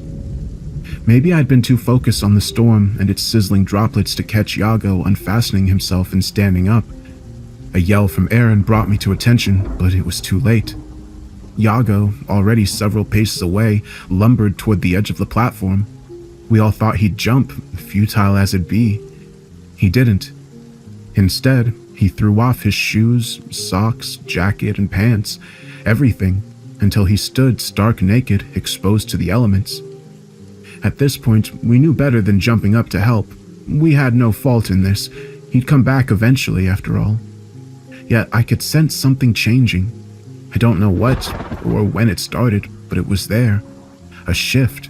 Maybe I'd been too focused on the storm and its sizzling droplets to catch Iago unfastening himself and standing up. A yell from Aaron brought me to attention, but it was too late. Iago, already several paces away, lumbered toward the edge of the platform. We all thought he'd jump, futile as it be. He didn't. Instead, he threw off his shoes, socks, jacket, and pants, everything, until he stood stark naked, exposed to the elements. At this point, we knew better than jumping up to help. We had no fault in this. He'd come back eventually, after all. Yet I could sense something changing. I don't know what or when it started, but it was there. A shift,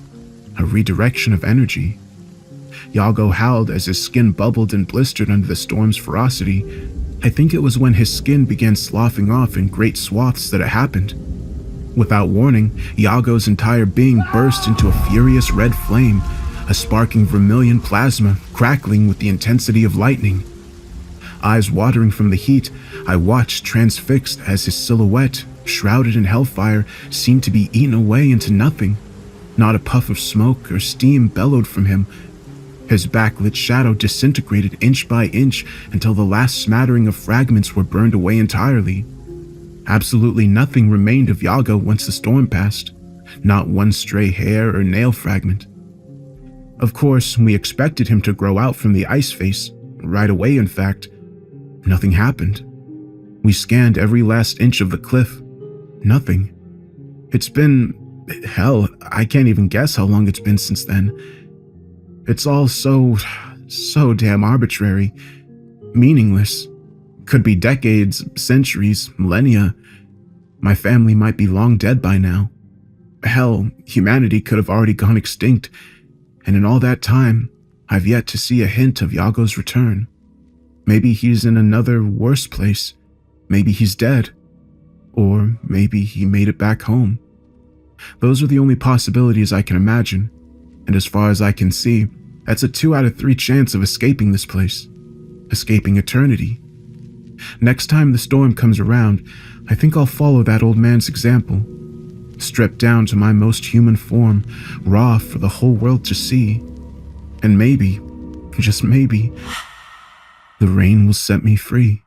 a redirection of energy. Iago howled as his skin bubbled and blistered under the storm's ferocity. I think it was when his skin began sloughing off in great swaths that it happened. Without warning, Iago's entire being burst into a furious red flame, a sparking vermilion plasma crackling with the intensity of lightning. Eyes watering from the heat, I watched transfixed as his silhouette, shrouded in hellfire, seemed to be eaten away into nothing. Not a puff of smoke or steam bellowed from him. His backlit shadow disintegrated inch by inch until the last smattering of fragments were burned away entirely. Absolutely nothing remained of Iago once the storm passed. Not one stray hair or nail fragment. Of course, we expected him to grow out from the ice face. Right away, in fact. Nothing happened. We scanned every last inch of the cliff. Nothing. It's been... hell, I can't even guess how long it's been since then. It's all so damn arbitrary. Meaningless. Could be decades, centuries, millennia. My family might be long dead by now. Hell, humanity could have already gone extinct. And in all that time, I've yet to see a hint of Iago's return. Maybe he's in another worse place. Maybe he's dead. Or maybe he made it back home. Those are the only possibilities I can imagine. And as far as I can see, that's a 2 out of 3 chance of escaping this place. Escaping eternity. Next time the storm comes around, I think I'll follow that old man's example. Strip down to my most human form, raw for the whole world to see. And maybe, just maybe, the rain will set me free.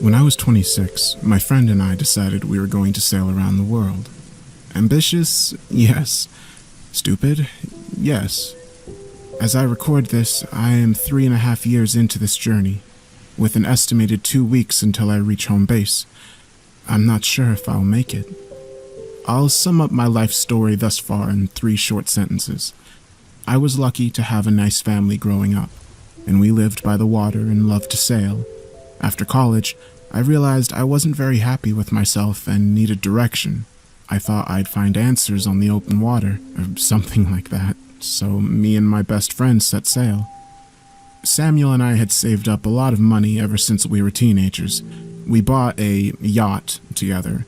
When I was 26, my friend and I decided we were going to sail around the world. Ambitious? Yes. Stupid? Yes. As I record this, I am 3.5 years into this journey, with an estimated 2 weeks until I reach home base. I'm not sure if I'll make it. I'll sum up my life story thus far in 3 short sentences. I was lucky to have a nice family growing up, and we lived by the water and loved to sail. After college, I realized I wasn't very happy with myself and needed direction. I thought I'd find answers on the open water, or something like that, so me and my best friend set sail. Samuel and I had saved up a lot of money ever since we were teenagers. We bought a yacht together,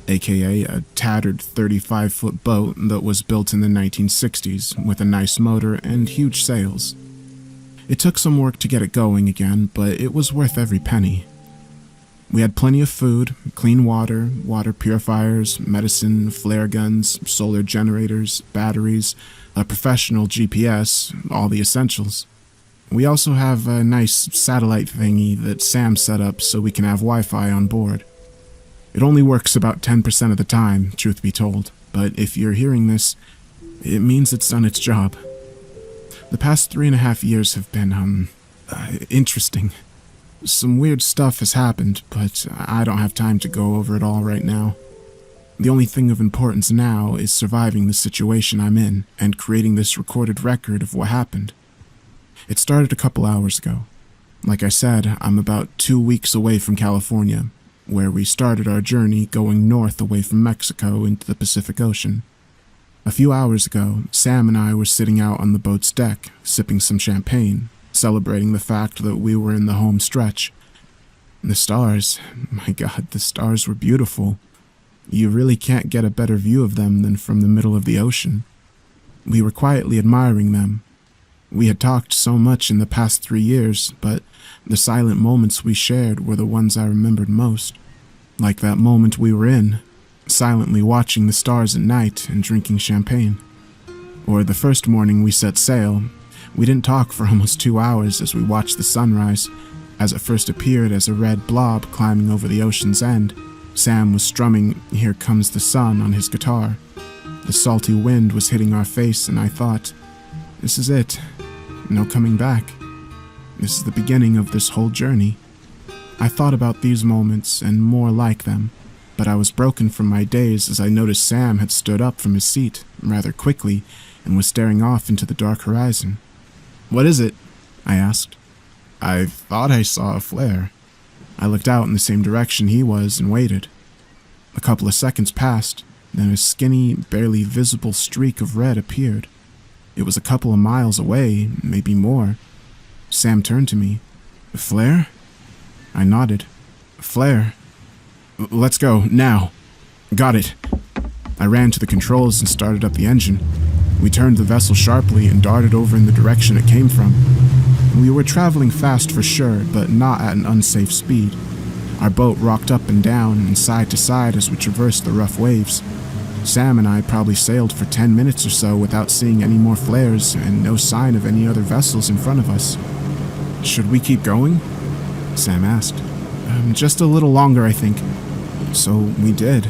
aka a tattered 35-foot boat that was built in the 1960s with a nice motor and huge sails. It took some work to get it going again, but it was worth every penny. We had plenty of food, clean water, water purifiers, medicine, flare guns, solar generators, batteries, a professional GPS, all the essentials. We also have a nice satellite thingy that Sam set up so we can have Wi-Fi on board. It only works about 10% of the time, truth be told, but if you're hearing this, it means it's done its job. The past 3.5 years have been, interesting. Some weird stuff has happened, but I don't have time to go over it all right now. The only thing of importance now is surviving the situation I'm in and creating this recorded record of what happened. It started a couple hours ago. Like I said, I'm about 2 weeks away from California, where we started our journey going north away from Mexico into the Pacific Ocean. A few hours ago, Sam and I were sitting out on the boat's deck, sipping some champagne, celebrating the fact that we were in the home stretch. The stars, my God, the stars were beautiful. You really can't get a better view of them than from the middle of the ocean. We were quietly admiring them. We had talked so much in the past 3 years, but the silent moments we shared were the ones I remembered most. Like that moment we were in, silently watching the stars at night and drinking champagne. Or the first morning we set sail. We didn't talk for almost 2 hours as we watched the sunrise, as it first appeared as a red blob climbing over the ocean's end. Sam was strumming "Here Comes the Sun" on his guitar. The salty wind was hitting our face, and I thought, this is it. No coming back. This is the beginning of this whole journey. I thought about these moments and more like them, but I was broken from my daze as I noticed Sam had stood up from his seat rather quickly and was staring off into the dark horizon. "What is it?" I asked. "I thought I saw a flare." I looked out in the same direction he was and waited. A couple of seconds passed, then a skinny, barely visible streak of red appeared. It was a couple of miles away, maybe more. Sam turned to me. "A flare?" I nodded. "A flare. Let's go, now." "Got it." I ran to the controls and started up the engine. We turned the vessel sharply and darted over in the direction it came from. We were traveling fast for sure, but not at an unsafe speed. Our boat rocked up and down and side to side as we traversed the rough waves. Sam and I probably sailed for 10 minutes or so without seeing any more flares and no sign of any other vessels in front of us. "Should we keep going?" Sam asked. Just a little longer, I think." So we did.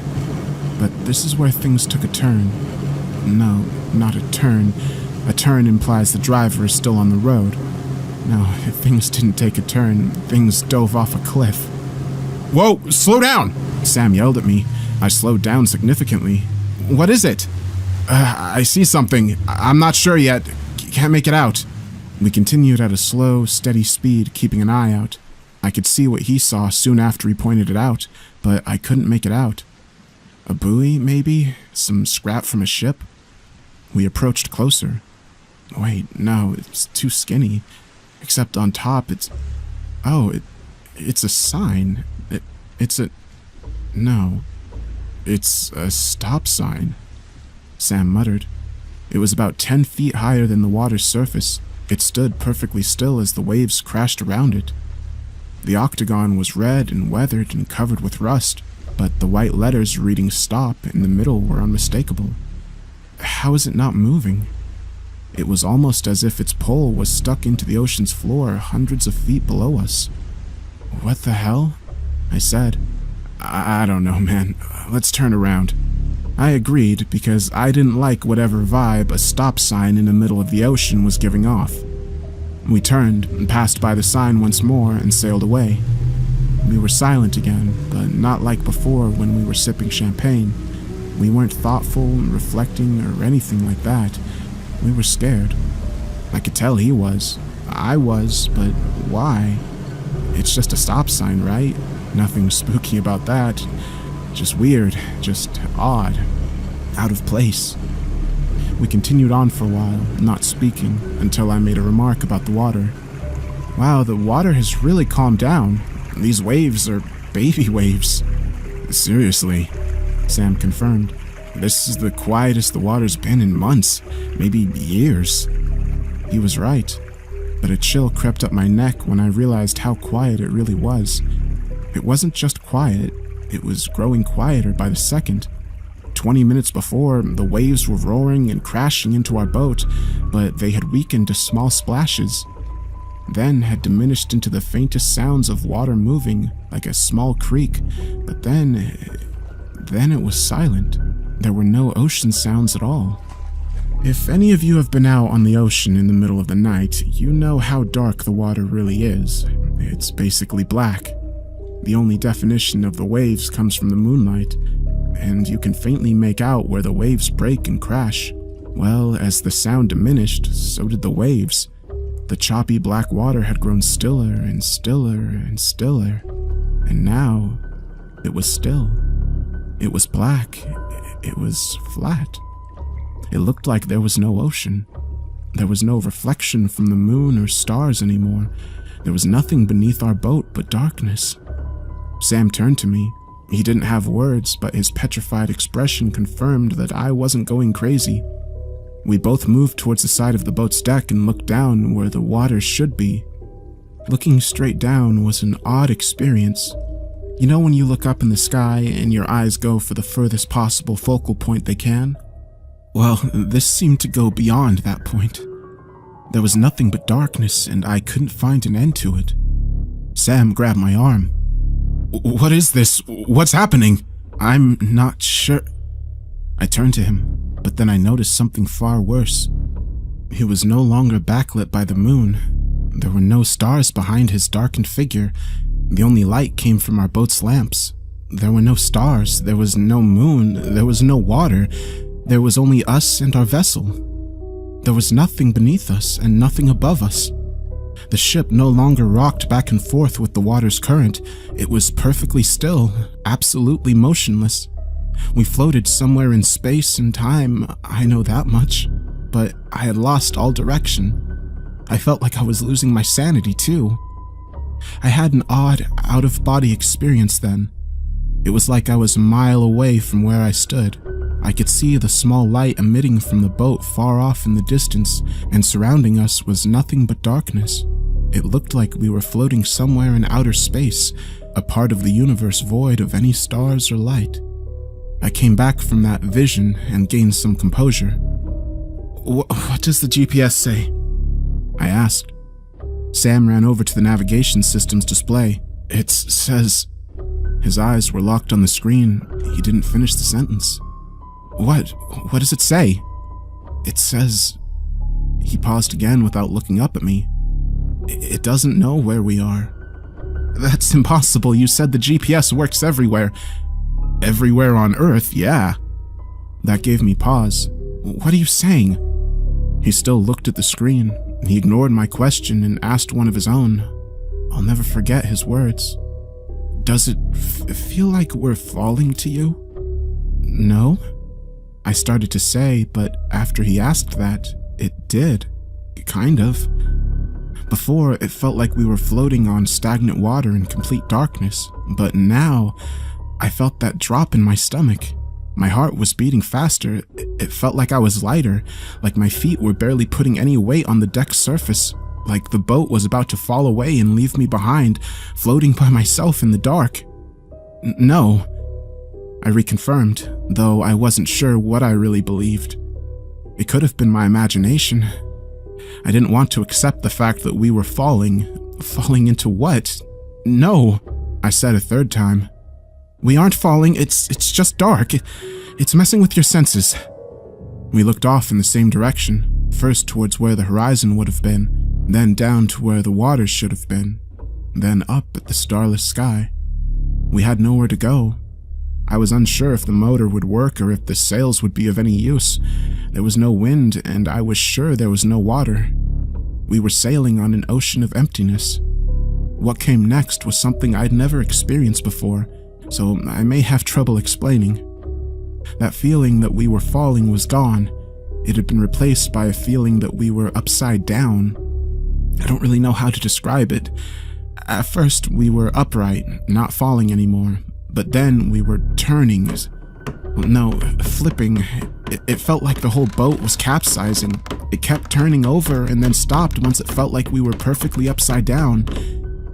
But this is where things took a turn. No, not a turn. A turn implies the driver is still on the road. No, things didn't take a turn. Things dove off a cliff. "Whoa, slow down!" Sam yelled at me. I slowed down significantly. "What is it?" I see something. I'm not sure yet. Can't make it out." We continued at a slow, steady speed, keeping an eye out. I could see what he saw soon after he pointed it out, but I couldn't make it out. A buoy, maybe? Some scrap from a ship? We approached closer. Wait, no, it's too skinny. Except on top, it's a sign. It's a stop sign. Sam muttered. It was about 10 feet higher than the water's surface. It stood perfectly still as the waves crashed around it. The octagon was red and weathered and covered with rust, but the white letters reading "stop" in the middle were unmistakable. How is it not moving? It was almost as if its pole was stuck into the ocean's floor hundreds of feet below us. "What the hell?" I said. I don't know, man. Let's turn around." I agreed because I didn't like whatever vibe a stop sign in the middle of the ocean was giving off. We turned and passed by the sign once more and sailed away. We were silent again, but not like before when we were sipping champagne. We weren't thoughtful, reflecting, or anything like that. We were scared. I could tell he was. I was, but why? It's just a stop sign, right? Nothing spooky about that. Just weird, just odd, out of place. We continued on for a while, not speaking, until I made a remark about the water. "Wow, the water has really calmed down. These waves are baby waves." "Seriously," Sam confirmed. "This is the quietest the water's been in months, maybe years." He was right, but a chill crept up my neck when I realized how quiet it really was. It wasn't just quiet, it was growing quieter by the second. 20 minutes before, the waves were roaring and crashing into our boat, but they had weakened to small splashes, then had diminished into the faintest sounds of water moving, like a small creak, but then it was silent. There were no ocean sounds at all. If any of you have been out on the ocean in the middle of the night, you know how dark the water really is. It's basically black. The only definition of the waves comes from the moonlight, and you can faintly make out where the waves break and crash. Well, as the sound diminished, so did the waves. The choppy black water had grown stiller and stiller and stiller, and now It was still. It was black. It was flat. It looked like there was no ocean. There was no reflection from the moon or stars anymore. There was nothing beneath our boat but darkness. Sam turned to me. He didn't have words, but his petrified expression confirmed that I wasn't going crazy. We both moved towards the side of the boat's deck and looked down where the water should be. Looking straight down was an odd experience. You know when you look up in the sky and your eyes go for the furthest possible focal point they can? Well, this seemed to go beyond that point. There was nothing but darkness, and I couldn't find an end to it. Sam grabbed my arm. "What is this? What's happening?" "I'm not sure." I turned to him, but then I noticed something far worse. He was no longer backlit by the moon. There were no stars behind his darkened figure. The only light came from our boat's lamps. There were no stars, there was no moon, there was no water. There was only us and our vessel. There was nothing beneath us and nothing above us. The ship no longer rocked back and forth with the water's current. It was perfectly still, absolutely motionless. We floated somewhere in space and time, I know that much, but I had lost all direction. I felt like I was losing my sanity too. I had an odd, out-of-body experience then. It was like I was a mile away from where I stood. I could see the small light emitting from the boat far off in the distance, and surrounding us was nothing but darkness. It looked like we were floating somewhere in outer space, a part of the universe void of any stars or light. I came back from that vision and gained some composure. What does the GPS say?" I asked. Sam ran over to the navigation system's display. "It says..." His eyes were locked on the screen. He didn't finish the sentence. What does it say?" "It says..." He paused again without looking up at me. "It doesn't know where we are." "That's impossible. You said the GPS works everywhere." "Everywhere on Earth, yeah." That gave me pause. "What are you saying?" He still looked at the screen. He ignored my question and asked one of his own. I'll never forget his words. "Does it feel like we're falling to you?" "No," I started to say, but after he asked that, it did. Kind of. Before, it felt like we were floating on stagnant water in complete darkness, but now, I felt that drop in my stomach. My heart was beating faster. It felt like I was lighter, like my feet were barely putting any weight on the deck's surface, like the boat was about to fall away and leave me behind, floating by myself in the dark. "No," I reconfirmed, though I wasn't sure what I really believed. It could have been my imagination. I didn't want to accept the fact that we were falling. Falling into what? "No," I said a third time. "We aren't falling, it's just dark. It's messing with your senses." We looked off in the same direction, first towards where the horizon would have been, then down to where the water should have been, then up at the starless sky. We had nowhere to go. I was unsure if the motor would work or if the sails would be of any use. There was no wind, and I was sure there was no water. We were sailing on an ocean of emptiness. What came next was something I'd never experienced before, so I may have trouble explaining. That feeling that we were falling was gone. It had been replaced by a feeling that we were upside down. I don't really know how to describe it. At first, we were upright, not falling anymore, but then we were turning. No, flipping. It felt like the whole boat was capsizing. It kept turning over and then stopped once it felt like we were perfectly upside down.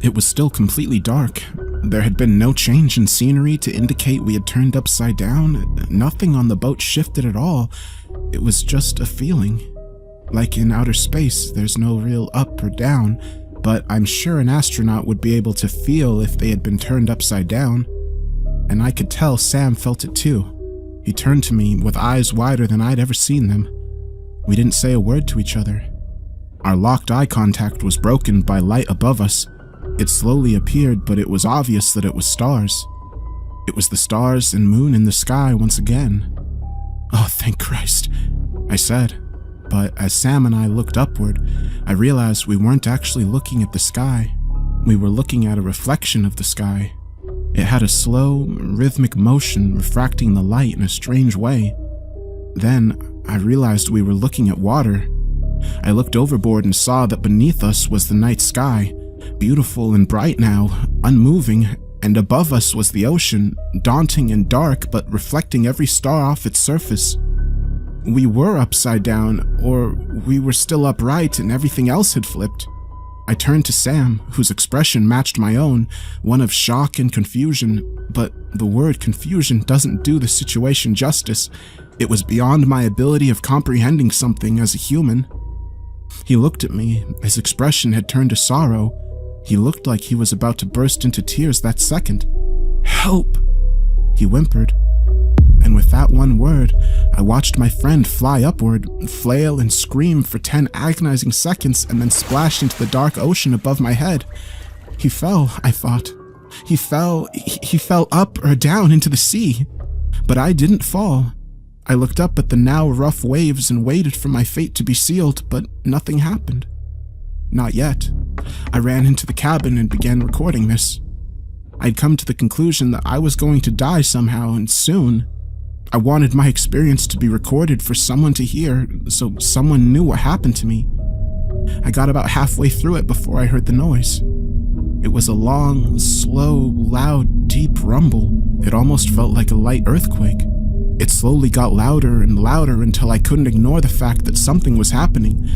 It was still completely dark. There had been no change in scenery to indicate we had turned upside down. Nothing on the boat shifted at all. It was just a feeling. Like in outer space, there's no real up or down, but I'm sure an astronaut would be able to feel if they had been turned upside down. And I could tell Sam felt it too. He turned to me with eyes wider than I'd ever seen them. We didn't say a word to each other. Our locked eye contact was broken by light above us. It slowly appeared, but it was obvious that it was stars. It was the stars and moon in the sky once again. "Oh, thank Christ," I said. But as Sam and I looked upward, I realized we weren't actually looking at the sky. We were looking at a reflection of the sky. It had a slow, rhythmic motion refracting the light in a strange way. Then, I realized we were looking at water. I looked overboard and saw that beneath us was the night sky, beautiful and bright now, unmoving, and above us was the ocean, daunting and dark but reflecting every star off its surface. We were upside down, or we were still upright and everything else had flipped. I turned to Sam, whose expression matched my own, one of shock and confusion, but the word confusion doesn't do the situation justice. It was beyond my ability of comprehending something as a human. He looked at me. His expression had turned to sorrow. He looked like he was about to burst into tears that second. "Help!" he whimpered. And with that one word, I watched my friend fly upward, flail and scream for 10 agonizing seconds, and then splash into the dark ocean above my head. He fell, I thought. He fell up or down into the sea. But I didn't fall. I looked up at the now rough waves and waited for my fate to be sealed, but nothing happened. Not yet. I ran into the cabin and began recording this. I'd come to the conclusion that I was going to die somehow, and soon. I wanted my experience to be recorded for someone to hear, so someone knew what happened to me. I got about halfway through it before I heard the noise. It was a long, slow, loud, deep rumble. It almost felt like a light earthquake. It slowly got louder and louder until I couldn't ignore the fact that something was happening.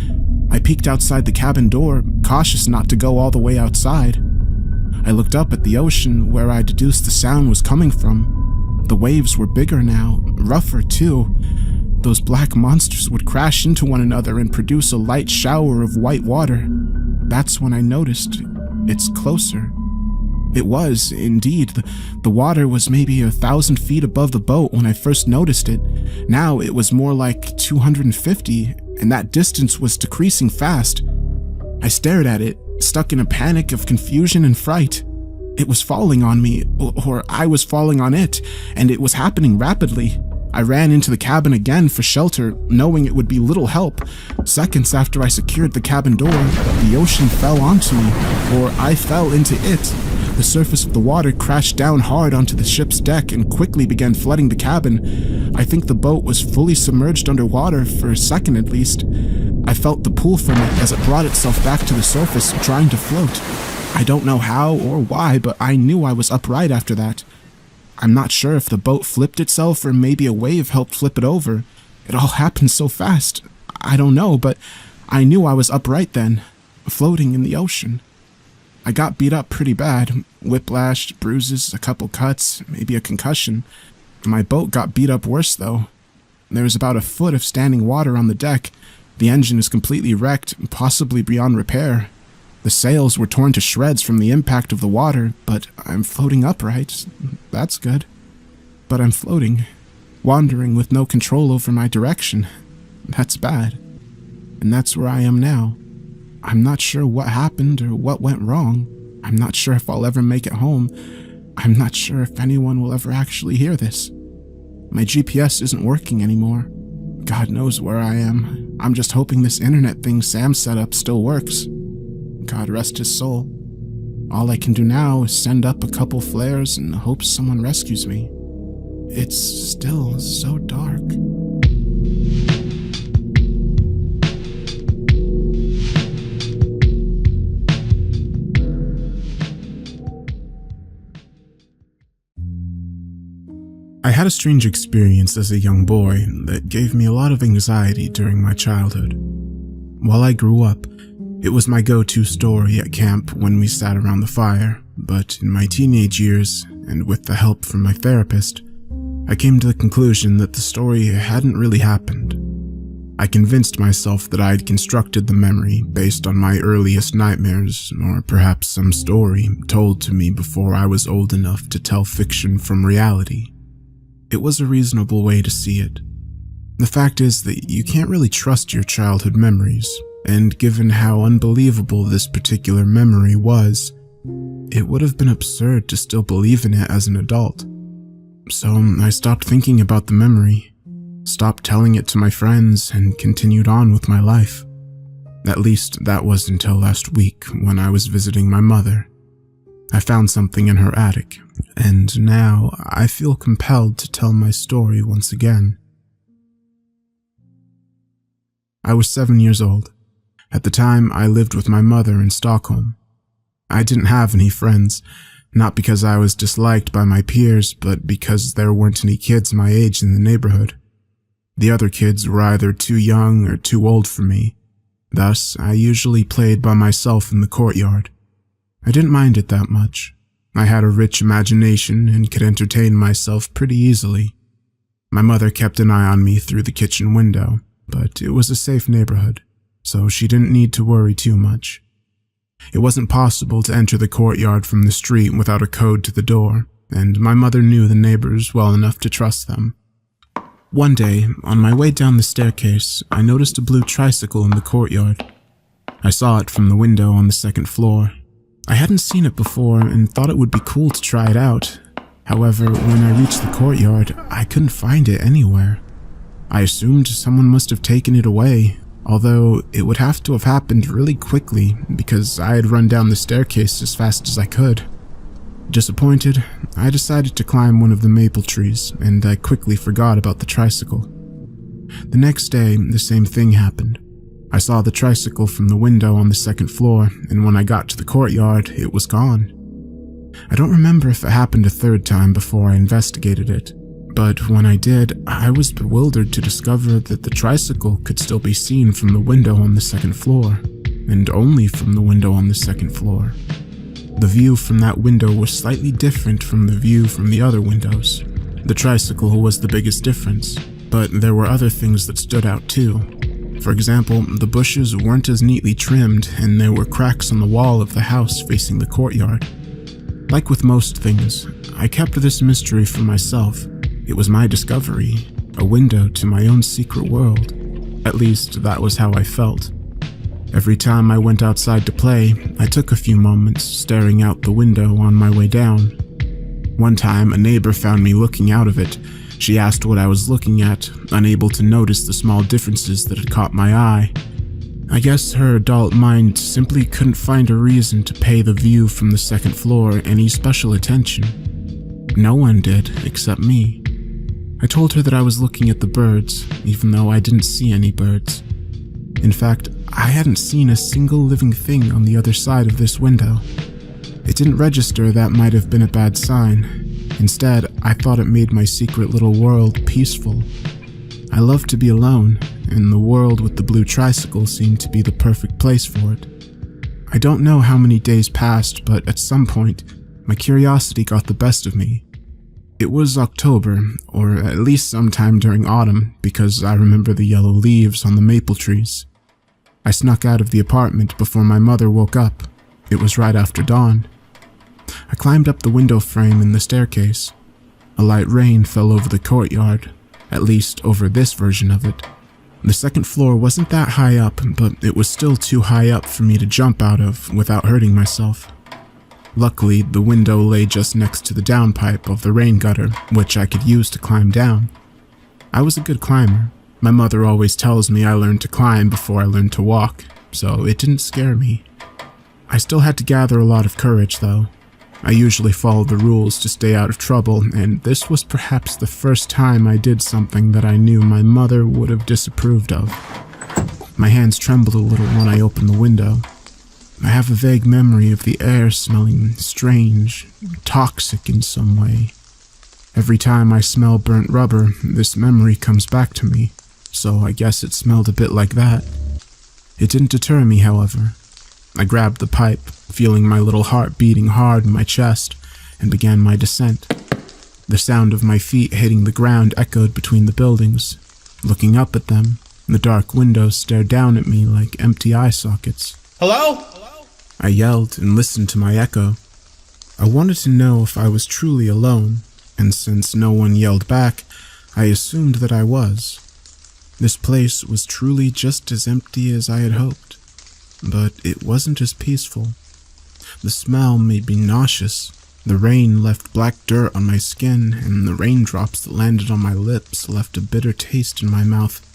I peeked outside the cabin door, cautious not to go all the way outside. I looked up at the ocean where I deduced the sound was coming from. The waves were bigger now, rougher too. Those black monsters would crash into one another and produce a light shower of white water. That's when I noticed it's closer. It was, indeed. The water was maybe 1,000 feet above the boat when I first noticed it. Now it was more like 250, and that distance was decreasing fast. I stared at it, stuck in a panic of confusion and fright. It was falling on me, or I was falling on it, and it was happening rapidly. I ran into the cabin again for shelter, knowing it would be little help. Seconds after I secured the cabin door, the ocean fell onto me, or I fell into it. The surface of the water crashed down hard onto the ship's deck and quickly began flooding the cabin. I think the boat was fully submerged underwater for a second at least. I felt the pull from it as it brought itself back to the surface, trying to float. I don't know how or why, but I knew I was upright after that. I'm not sure if the boat flipped itself or maybe a wave helped flip it over. It all happened so fast. I don't know, but I knew I was upright then, floating in the ocean. I got beat up pretty bad. Whiplash, bruises, a couple cuts, maybe a concussion. My boat got beat up worse, though. There was about a foot of standing water on the deck. The engine is completely wrecked, possibly beyond repair. The sails were torn to shreds from the impact of the water, but I'm floating upright. That's good. But I'm floating, wandering with no control over my direction. That's bad. And that's where I am now. I'm not sure what happened or what went wrong. I'm not sure if I'll ever make it home. I'm not sure if anyone will ever actually hear this. My GPS isn't working anymore. God knows where I am. I'm just hoping this internet thing Sam set up still works. God rest his soul. All I can do now is send up a couple flares and hope someone rescues me. It's still so dark. I had a strange experience as a young boy that gave me a lot of anxiety during my childhood. While I grew up, it was my go-to story at camp when we sat around the fire, but in my teenage years, and with the help from my therapist, I came to the conclusion that the story hadn't really happened. I convinced myself that I'd constructed the memory based on my earliest nightmares, or perhaps some story told to me before I was old enough to tell fiction from reality. It was a reasonable way to see it. The fact is that you can't really trust your childhood memories, and given how unbelievable this particular memory was, it would have been absurd to still believe in it as an adult. So I stopped thinking about the memory, stopped telling it to my friends, and continued on with my life. At least that was until last week when I was visiting my mother. I found something in her attic, and now I feel compelled to tell my story once again. I was 7 years old. At the time, I lived with my mother in Stockholm. I didn't have any friends, not because I was disliked by my peers, but because there weren't any kids my age in the neighborhood. The other kids were either too young or too old for me. Thus, I usually played by myself in the courtyard. I didn't mind it that much. I had a rich imagination and could entertain myself pretty easily. My mother kept an eye on me through the kitchen window, but it was a safe neighborhood, so she didn't need to worry too much. It wasn't possible to enter the courtyard from the street without a code to the door, and my mother knew the neighbors well enough to trust them. One day, on my way down the staircase, I noticed a blue tricycle in the courtyard. I saw it from the window on the second floor. I hadn't seen it before and thought it would be cool to try it out. However, when I reached the courtyard, I couldn't find it anywhere. I assumed someone must have taken it away, although it would have to have happened really quickly because I had run down the staircase as fast as I could. Disappointed, I decided to climb one of the maple trees, and I quickly forgot about the tricycle. The next day, the same thing happened. I saw the tricycle from the window on the second floor, and when I got to the courtyard, it was gone. I don't remember if it happened a third time before I investigated it, but when I did, I was bewildered to discover that the tricycle could still be seen from the window on the second floor, and only from the window on the second floor. The view from that window was slightly different from the view from the other windows. The tricycle was the biggest difference, but there were other things that stood out too. For example, the bushes weren't as neatly trimmed, and there were cracks on the wall of the house facing the courtyard. Like with most things, I kept this mystery for myself. It was my discovery, a window to my own secret world. At least, that was how I felt. Every time I went outside to play, I took a few moments staring out the window on my way down. One time, a neighbor found me looking out of it. She asked what I was looking at, unable to notice the small differences that had caught my eye. I guess her adult mind simply couldn't find a reason to pay the view from the second floor any special attention. No one did, except me. I told her that I was looking at the birds, even though I didn't see any birds. In fact, I hadn't seen a single living thing on the other side of this window. It didn't register that might have been a bad sign. Instead, I thought it made my secret little world peaceful. I loved to be alone, and the world with the blue tricycle seemed to be the perfect place for it. I don't know how many days passed, but at some point, my curiosity got the best of me. It was October, or at least sometime during autumn, because I remember the yellow leaves on the maple trees. I snuck out of the apartment before my mother woke up. It was right after dawn. I climbed up the window frame in the staircase. A light rain fell over the courtyard, at least over this version of it. The second floor wasn't that high up, but it was still too high up for me to jump out of without hurting myself. Luckily, the window lay just next to the downpipe of the rain gutter, which I could use to climb down. I was a good climber. My mother always tells me I learned to climb before I learned to walk, so it didn't scare me. I still had to gather a lot of courage, though. I usually followed the rules to stay out of trouble, and this was perhaps the first time I did something that I knew my mother would have disapproved of. My hands trembled a little when I opened the window. I have a vague memory of the air smelling strange, toxic in some way. Every time I smell burnt rubber, this memory comes back to me, so I guess it smelled a bit like that. It didn't deter me, however. I grabbed the pipe, feeling my little heart beating hard in my chest, and began my descent. The sound of my feet hitting the ground echoed between the buildings. Looking up at them, the dark windows stared down at me like empty eye sockets. Hello? I yelled and listened to my echo. I wanted to know if I was truly alone, and since no one yelled back, I assumed that I was. This place was truly just as empty as I had hoped, but it wasn't as peaceful. The smell made me nauseous. The rain left black dirt on my skin, and the raindrops that landed on my lips left a bitter taste in my mouth.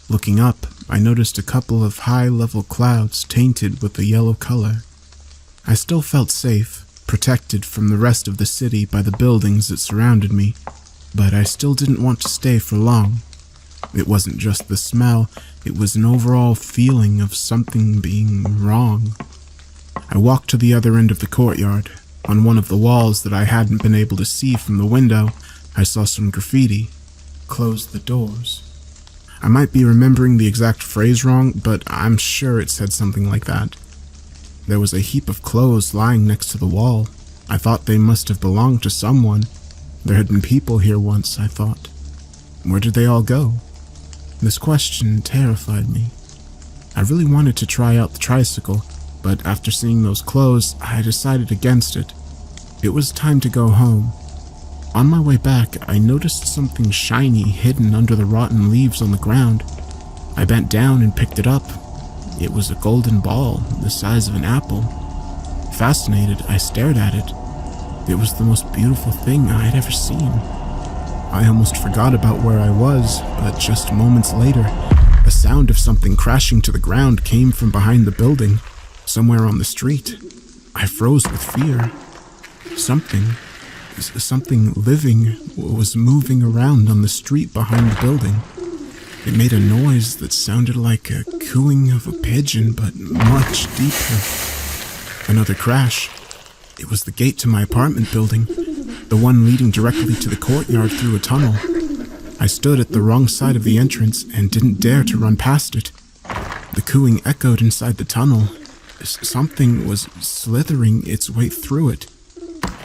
Looking up, I noticed a couple of high-level clouds tainted with a yellow color. I still felt safe, protected from the rest of the city by the buildings that surrounded me, but I still didn't want to stay for long. It wasn't just the smell, it was an overall feeling of something being wrong. I walked to the other end of the courtyard. On one of the walls that I hadn't been able to see from the window, I saw some graffiti. Close the doors. I might be remembering the exact phrase wrong, but I'm sure it said something like that. There was a heap of clothes lying next to the wall. I thought they must have belonged to someone. There had been people here once, I thought. Where did they all go? This question terrified me. I really wanted to try out the tricycle, but after seeing those clothes, I decided against it. It was time to go home. On my way back, I noticed something shiny hidden under the rotten leaves on the ground. I bent down and picked it up. It was a golden ball, the size of an apple. Fascinated, I stared at it. It was the most beautiful thing I had ever seen. I almost forgot about where I was, but just moments later, a sound of something crashing to the ground came from behind the building, somewhere on the street. I froze with fear. Something living was moving around on the street behind the building. It made a noise that sounded like a cooing of a pigeon, but much deeper. Another crash. It was the gate to my apartment building, the one leading directly to the courtyard through a tunnel. I stood at the wrong side of the entrance and didn't dare to run past it. The cooing echoed inside the tunnel. Something was slithering its way through it.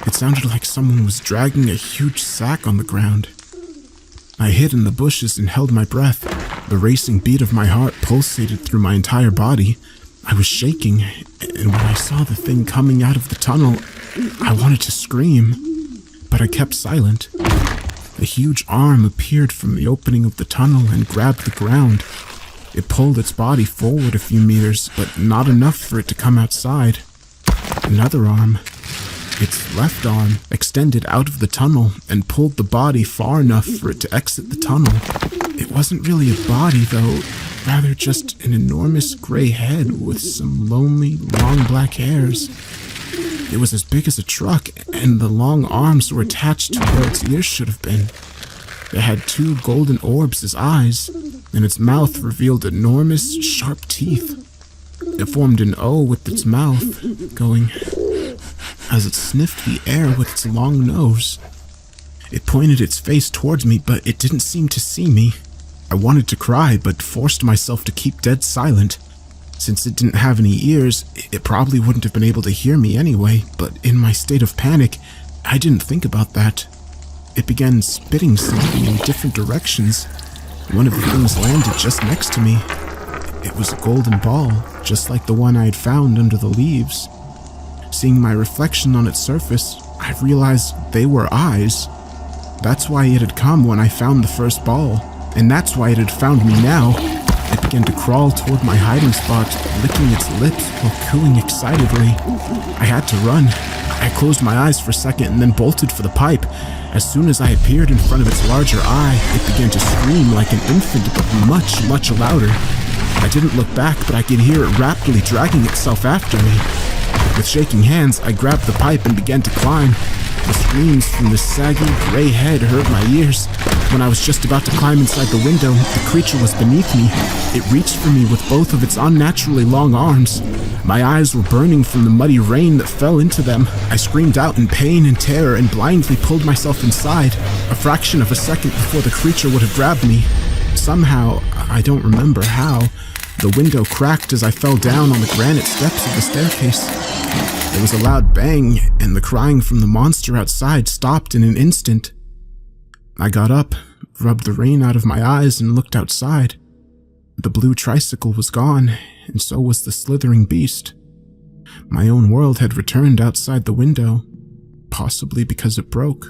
It sounded like someone was dragging a huge sack on the ground. I hid in the bushes and held my breath. The racing beat of my heart pulsated through my entire body. I was shaking, and when I saw the thing coming out of the tunnel, I wanted to scream, but I kept silent. A huge arm appeared from the opening of the tunnel and grabbed the ground. It pulled its body forward a few meters, but not enough for it to come outside. Another arm, its left arm, extended out of the tunnel and pulled the body far enough for it to exit the tunnel. It wasn't really a body, though, rather just an enormous gray head with some lonely, long black hairs. It was as big as a truck, and the long arms were attached to where its ears should have been. It had two golden orbs as eyes, and its mouth revealed enormous, sharp teeth. It formed an O with its mouth, going as it sniffed the air with its long nose. It pointed its face towards me, but it didn't seem to see me. I wanted to cry, but forced myself to keep dead silent. Since it didn't have any ears, it probably wouldn't have been able to hear me anyway, but in my state of panic, I didn't think about that. It began spitting something in different directions. One of the things landed just next to me. It was a golden ball, just like the one I had found under the leaves. Seeing my reflection on its surface, I realized they were eyes. That's why it had come when I found the first ball, and that's why it had found me now. It began to crawl toward my hiding spot, licking its lips while cooing excitedly. I had to run. I closed my eyes for a second and then bolted for the pipe. As soon as I appeared in front of its larger eye, it began to scream like an infant, but much, much louder. I didn't look back, but I could hear it rapidly dragging itself after me. With shaking hands, I grabbed the pipe and began to climb. The screams from the saggy, gray head hurt my ears. When I was just about to climb inside the window, the creature was beneath me. It reached for me with both of its unnaturally long arms. My eyes were burning from the muddy rain that fell into them. I screamed out in pain and terror and blindly pulled myself inside, a fraction of a second before the creature would have grabbed me. Somehow, I don't remember how, the window cracked as I fell down on the granite steps of the staircase. There was a loud bang, and the crying from the monster outside stopped in an instant. I got up, rubbed the rain out of my eyes, and looked outside. The blue tricycle was gone, and so was the slithering beast. My own world had returned outside the window, possibly because it broke.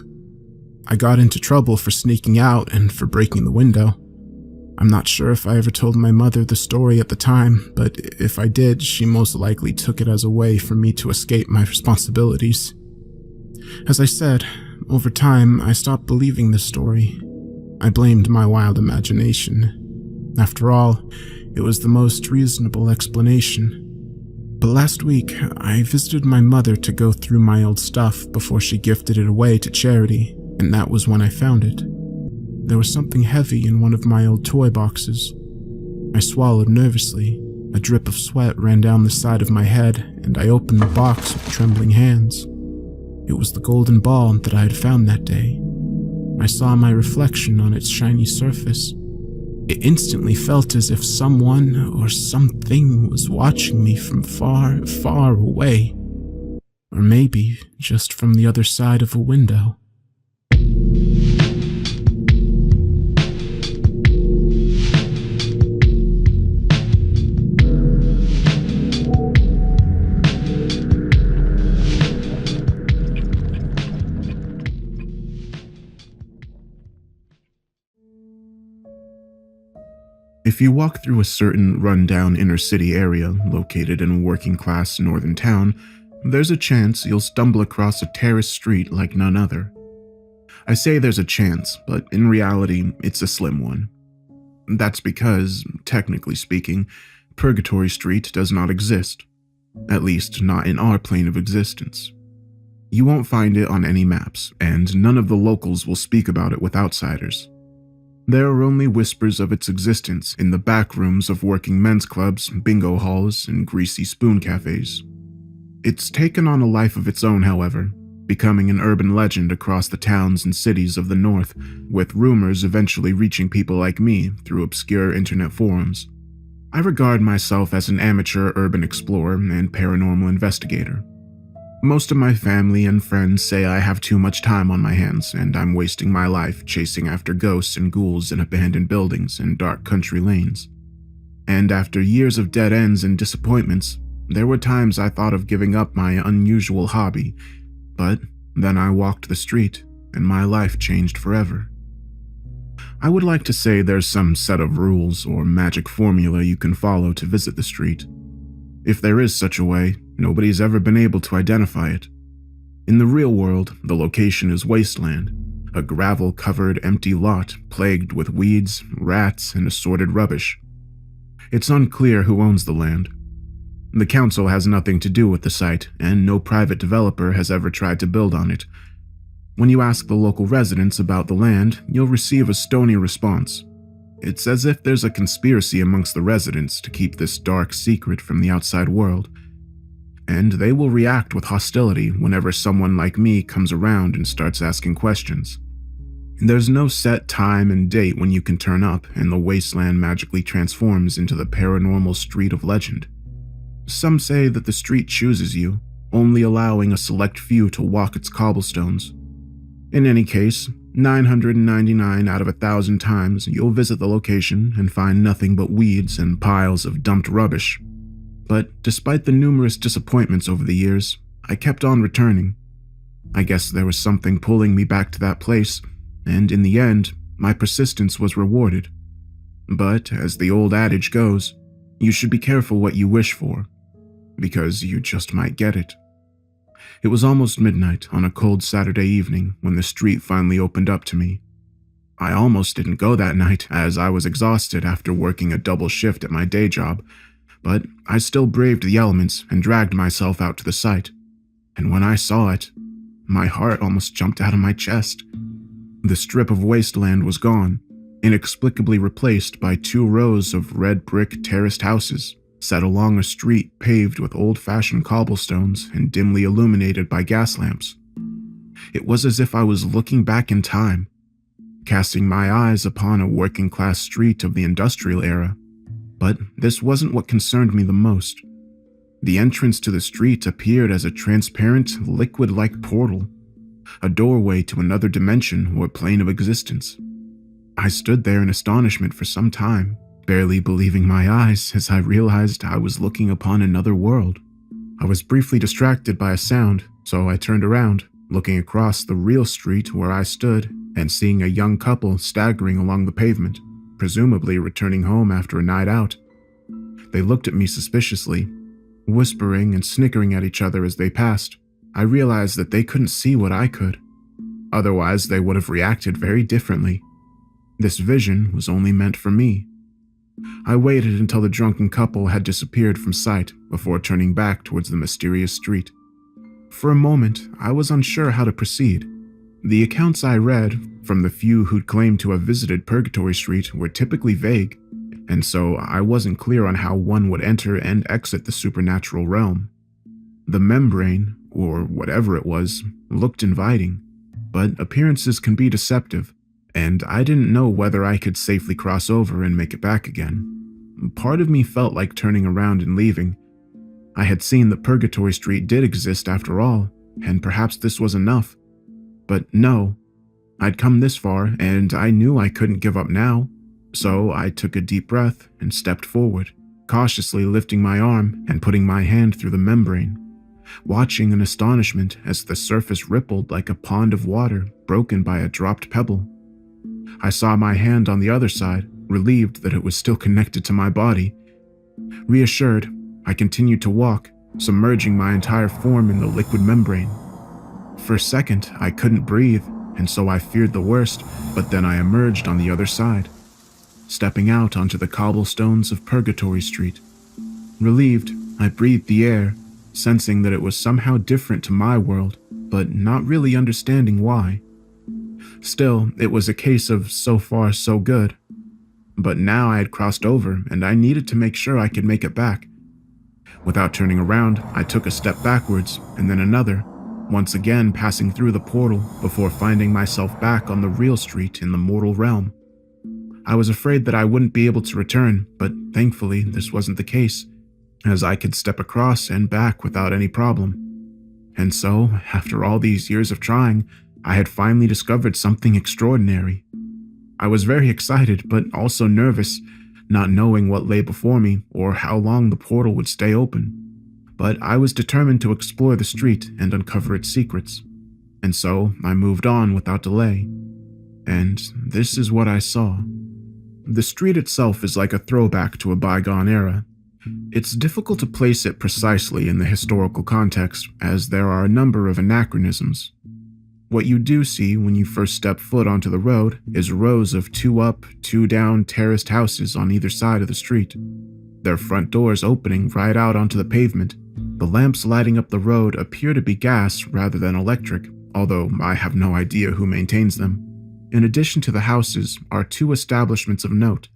I got into trouble for sneaking out and for breaking the window. I'm not sure if I ever told my mother the story at the time, but if I did, she most likely took it as a way for me to escape my responsibilities. As I said, over time, I stopped believing this story. I blamed my wild imagination. After all, it was the most reasonable explanation. But last week, I visited my mother to go through my old stuff before she gifted it away to charity, and that was when I found it. There was something heavy in one of my old toy boxes. I swallowed nervously. A drip of sweat ran down the side of my head, and I opened the box with trembling hands. It was the golden ball that I had found that day. I saw my reflection on its shiny surface. It instantly felt as if someone or something was watching me from far, far away. Or maybe just from the other side of a window. If you walk through a certain run-down inner-city area located in a working-class northern town, there's a chance you'll stumble across a terraced street like none other. I say there's a chance, but in reality, it's a slim one. That's because, technically speaking, Purgatory Street does not exist. At least, not in our plane of existence. You won't find it on any maps, and none of the locals will speak about it with outsiders. There are only whispers of its existence in the back rooms of working men's clubs, bingo halls, and greasy spoon cafes. It's taken on a life of its own, however, becoming an urban legend across the towns and cities of the North, with rumors eventually reaching people like me through obscure internet forums. I regard myself as an amateur urban explorer and paranormal investigator. Most of my family and friends say I have too much time on my hands and I'm wasting my life chasing after ghosts and ghouls in abandoned buildings and dark country lanes. And after years of dead ends and disappointments, there were times I thought of giving up my unusual hobby, but then I walked the street and my life changed forever. I would like to say there's some set of rules or magic formula you can follow to visit the street. If there is such a way, nobody's ever been able to identify it. In the real world, the location is wasteland, a gravel-covered empty lot plagued with weeds, rats, and assorted rubbish. It's unclear who owns the land. The council has nothing to do with the site, and no private developer has ever tried to build on it. When you ask the local residents about the land, you'll receive a stony response. It's as if there's a conspiracy amongst the residents to keep this dark secret from the outside world. And they will react with hostility whenever someone like me comes around and starts asking questions. There's no set time and date when you can turn up and the wasteland magically transforms into the paranormal street of legend. Some say that the street chooses you, only allowing a select few to walk its cobblestones. In any case, 999 out of 1,000 times you'll visit the location and find nothing but weeds and piles of dumped rubbish. But despite the numerous disappointments over the years, I kept on returning. I guess there was something pulling me back to that place, and in the end, my persistence was rewarded. But as the old adage goes, you should be careful what you wish for, because you just might get it. It was almost midnight on a cold Saturday evening when the street finally opened up to me. I almost didn't go that night as I was exhausted after working a double shift at my day job, but I still braved the elements and dragged myself out to the site. And when I saw it, my heart almost jumped out of my chest. The strip of wasteland was gone, inexplicably replaced by 2 rows of red brick terraced houses set along a street paved with old-fashioned cobblestones and dimly illuminated by gas lamps. It was as if I was looking back in time, casting my eyes upon a working-class street of the industrial era. But this wasn't what concerned me the most. The entrance to the street appeared as a transparent, liquid-like portal, a doorway to another dimension or plane of existence. I stood there in astonishment for some time, barely believing my eyes as I realized I was looking upon another world. I was briefly distracted by a sound, so I turned around, looking across the real street where I stood and seeing a young couple staggering along the pavement, presumably returning home after a night out. They looked at me suspiciously, whispering and snickering at each other as they passed. I realized that they couldn't see what I could. Otherwise, they would have reacted very differently. This vision was only meant for me. I waited until the drunken couple had disappeared from sight before turning back towards the mysterious street. For a moment, I was unsure how to proceed. The accounts I read from the few who'd claimed to have visited Purgatory Street were typically vague, and so I wasn't clear on how one would enter and exit the supernatural realm. The membrane, or whatever it was, looked inviting, but appearances can be deceptive, and I didn't know whether I could safely cross over and make it back again. Part of me felt like turning around and leaving. I had seen that Purgatory Street did exist after all, and perhaps this was enough. But no, I'd come this far, and I knew I couldn't give up now, so I took a deep breath and stepped forward, cautiously lifting my arm and putting my hand through the membrane, watching in astonishment as the surface rippled like a pond of water broken by a dropped pebble. I saw my hand on the other side, relieved that it was still connected to my body. Reassured, I continued to walk, submerging my entire form in the liquid membrane. For a second, I couldn't breathe, and so I feared the worst, but then I emerged on the other side, stepping out onto the cobblestones of Purgatory Street. Relieved, I breathed the air, sensing that it was somehow different to my world, but not really understanding why. Still, it was a case of so far so good. But now I had crossed over, and I needed to make sure I could make it back. Without turning around, I took a step backwards, and then another, once again passing through the portal before finding myself back on the real street in the mortal realm. I was afraid that I wouldn't be able to return, but thankfully this wasn't the case, as I could step across and back without any problem. And so, after all these years of trying, I had finally discovered something extraordinary. I was very excited, but also nervous, not knowing what lay before me or how long the portal would stay open. But I was determined to explore the street and uncover its secrets. And so I moved on without delay. And this is what I saw. The street itself is like a throwback to a bygone era. It's difficult to place it precisely in the historical context, as there are a number of anachronisms. What you do see when you first step foot onto the road is rows of 2 up, 2 down terraced houses on either side of the street, their front doors opening right out onto the pavement. The lamps lighting up the road appear to be gas rather than electric, although I have no idea who maintains them. In addition to the houses are 2 establishments of note,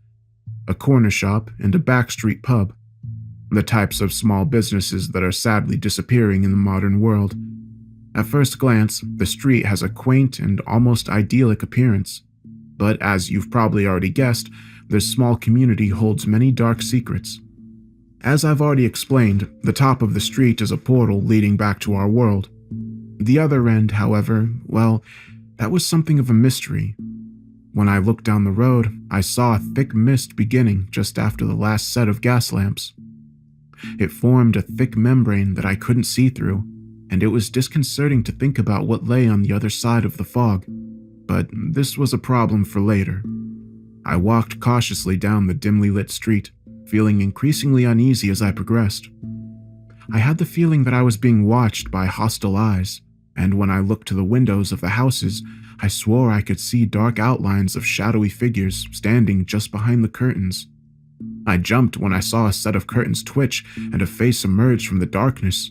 a corner shop and a backstreet pub, the types of small businesses that are sadly disappearing in the modern world. At first glance, the street has a quaint and almost idyllic appearance, but as you've probably already guessed, this small community holds many dark secrets. As I've already explained, the top of the street is a portal leading back to our world. The other end, however, well, that was something of a mystery. When I looked down the road, I saw a thick mist beginning just after the last set of gas lamps. It formed a thick membrane that I couldn't see through, and it was disconcerting to think about what lay on the other side of the fog, but this was a problem for later. I walked cautiously down the dimly lit street, feeling increasingly uneasy as I progressed. I had the feeling that I was being watched by hostile eyes, and when I looked to the windows of the houses, I swore I could see dark outlines of shadowy figures standing just behind the curtains. I jumped when I saw a set of curtains twitch and a face emerge from the darkness.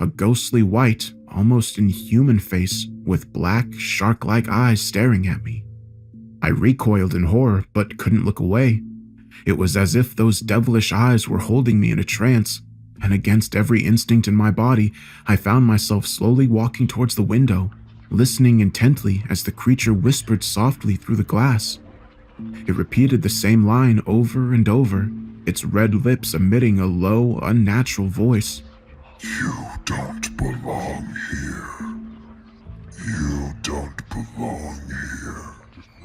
A ghostly white, almost inhuman face with black, shark-like eyes staring at me. I recoiled in horror, but couldn't look away. It was as if those devilish eyes were holding me in a trance, and against every instinct in my body, I found myself slowly walking towards the window, listening intently as the creature whispered softly through the glass. It repeated the same line over and over, its red lips emitting a low, unnatural voice. You don't belong here. You don't belong here.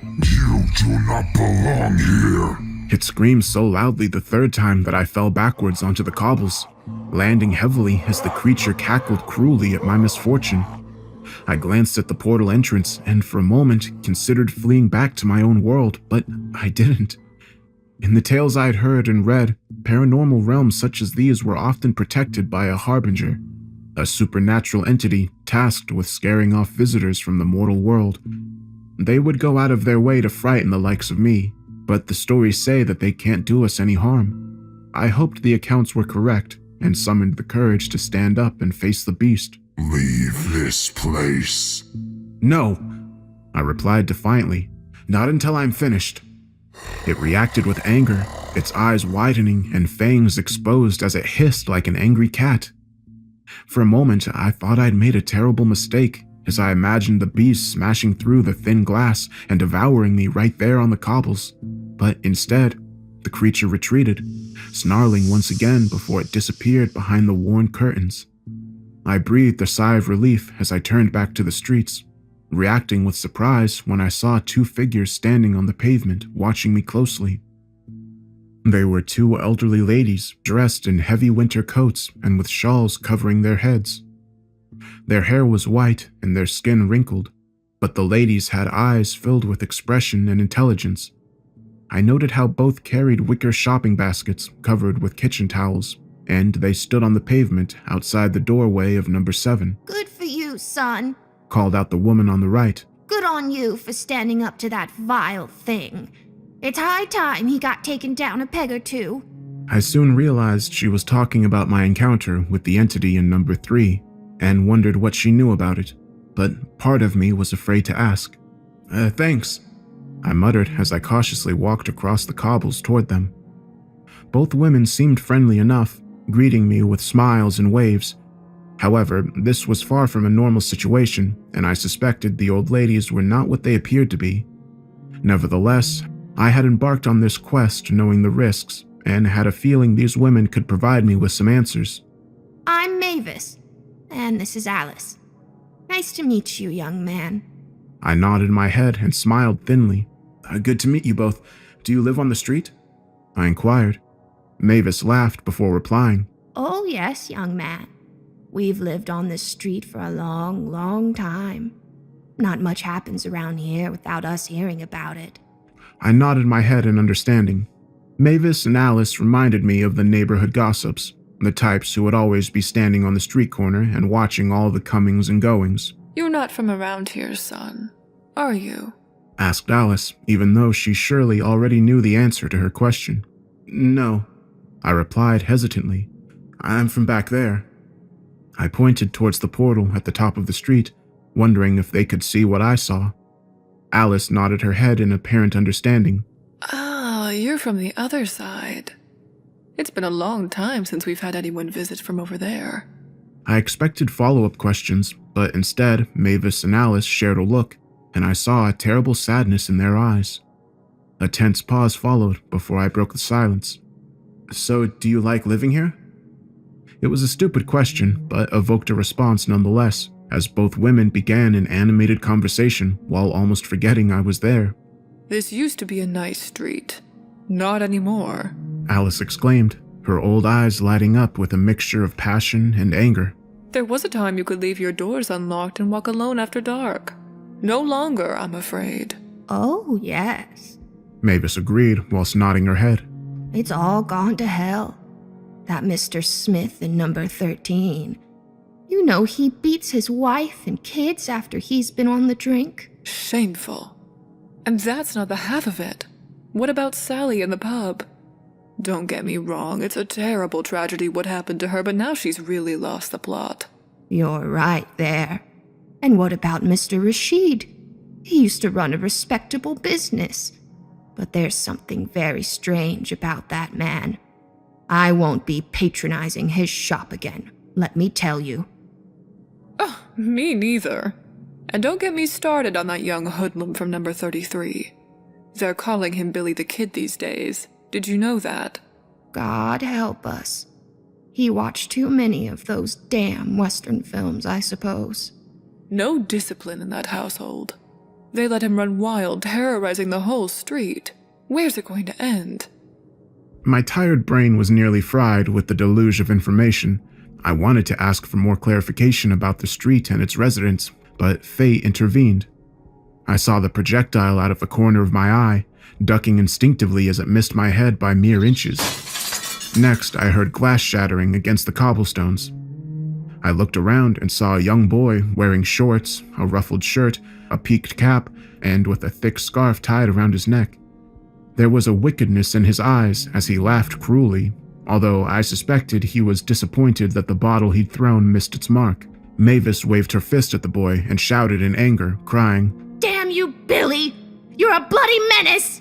You do not belong here. It screamed so loudly the third time that I fell backwards onto the cobbles, landing heavily as the creature cackled cruelly at my misfortune. I glanced at the portal entrance and for a moment considered fleeing back to my own world, but I didn't. In the tales I'd heard and read, paranormal realms such as these were often protected by a harbinger, a supernatural entity tasked with scaring off visitors from the mortal world. They would go out of their way to frighten the likes of me, but the stories say that they can't do us any harm. I hoped the accounts were correct and summoned the courage to stand up and face the beast. Leave this place. No, I replied defiantly. Not until I'm finished. It reacted with anger, its eyes widening and fangs exposed as it hissed like an angry cat. For a moment, I thought I'd made a terrible mistake, as I imagined the beast smashing through the thin glass and devouring me right there on the cobbles. But instead, the creature retreated, snarling once again before it disappeared behind the worn curtains. I breathed a sigh of relief as I turned back to the streets, reacting with surprise when I saw two figures standing on the pavement watching me closely. They were two elderly ladies dressed in heavy winter coats and with shawls covering their heads. Their hair was white and their skin wrinkled, but the ladies had eyes filled with expression and intelligence. I noted how both carried wicker shopping baskets covered with kitchen towels, and they stood on the pavement outside the doorway of number 7. Good for you, son. Called out the woman on the right. Good on you for standing up to that vile thing. It's high time he got taken down a peg or two. I soon realized she was talking about my encounter with the entity in number 3, and wondered what she knew about it, but part of me was afraid to ask. Thanks, I muttered as I cautiously walked across the cobbles toward them. Both women seemed friendly enough, greeting me with smiles and waves. However, this was far from a normal situation, and I suspected the old ladies were not what they appeared to be. Nevertheless, I had embarked on this quest knowing the risks, and had a feeling these women could provide me with some answers. I'm Mavis, and this is Alice. Nice to meet you, young man. I nodded my head and smiled thinly. Good to meet you both. Do you live on the street? I inquired. Mavis laughed before replying. Oh yes, young man. We've lived on this street for a long, long time. Not much happens around here without us hearing about it. I nodded my head in understanding. Mavis and Alice reminded me of the neighborhood gossips, the types who would always be standing on the street corner and watching all the comings and goings. You're not from around here, son, are you? Asked Alice, even though she surely already knew the answer to her question. No, I replied hesitantly. I'm from back there. I pointed towards the portal at the top of the street, wondering if they could see what I saw. Alice nodded her head in apparent understanding. Ah, you're from the other side. It's been a long time since we've had anyone visit from over there. I expected follow-up questions, but instead, Mavis and Alice shared a look, and I saw a terrible sadness in their eyes. A tense pause followed before I broke the silence. So, do you like living here? It was a stupid question, but evoked a response nonetheless, as both women began an animated conversation while almost forgetting I was there. This used to be a nice street. Not anymore, Alice exclaimed, her old eyes lighting up with a mixture of passion and anger. There was a time you could leave your doors unlocked and walk alone after dark. No longer, I'm afraid. Oh, yes. Mavis agreed whilst nodding her head. It's all gone to hell. That Mr. Smith in number 13. You know he beats his wife and kids after he's been on the drink. Shameful. And that's not the half of it. What about Sally in the pub? Don't get me wrong, it's a terrible tragedy what happened to her, but now she's really lost the plot. You're right there. And what about Mr. Rashid? He used to run a respectable business. But there's something very strange about that man. I won't be patronizing his shop again, let me tell you. Oh, me neither. And don't get me started on that young hoodlum from number 33. They're calling him Billy the Kid these days. Did you know that? God help us. He watched too many of those damn Western films, I suppose. No discipline in that household. They let him run wild, terrorizing the whole street. Where's it going to end? My tired brain was nearly fried with the deluge of information. I wanted to ask for more clarification about the street and its residents, but fate intervened. I saw the projectile out of the corner of my eye, ducking instinctively as it missed my head by mere inches. Next, I heard glass shattering against the cobblestones. I looked around and saw a young boy wearing shorts, a ruffled shirt, a peaked cap, and with a thick scarf tied around his neck. There was a wickedness in his eyes as he laughed cruelly, although I suspected he was disappointed that the bottle he'd thrown missed its mark. Mavis waved her fist at the boy and shouted in anger, crying, "Damn you, Billy! You're a bloody menace!"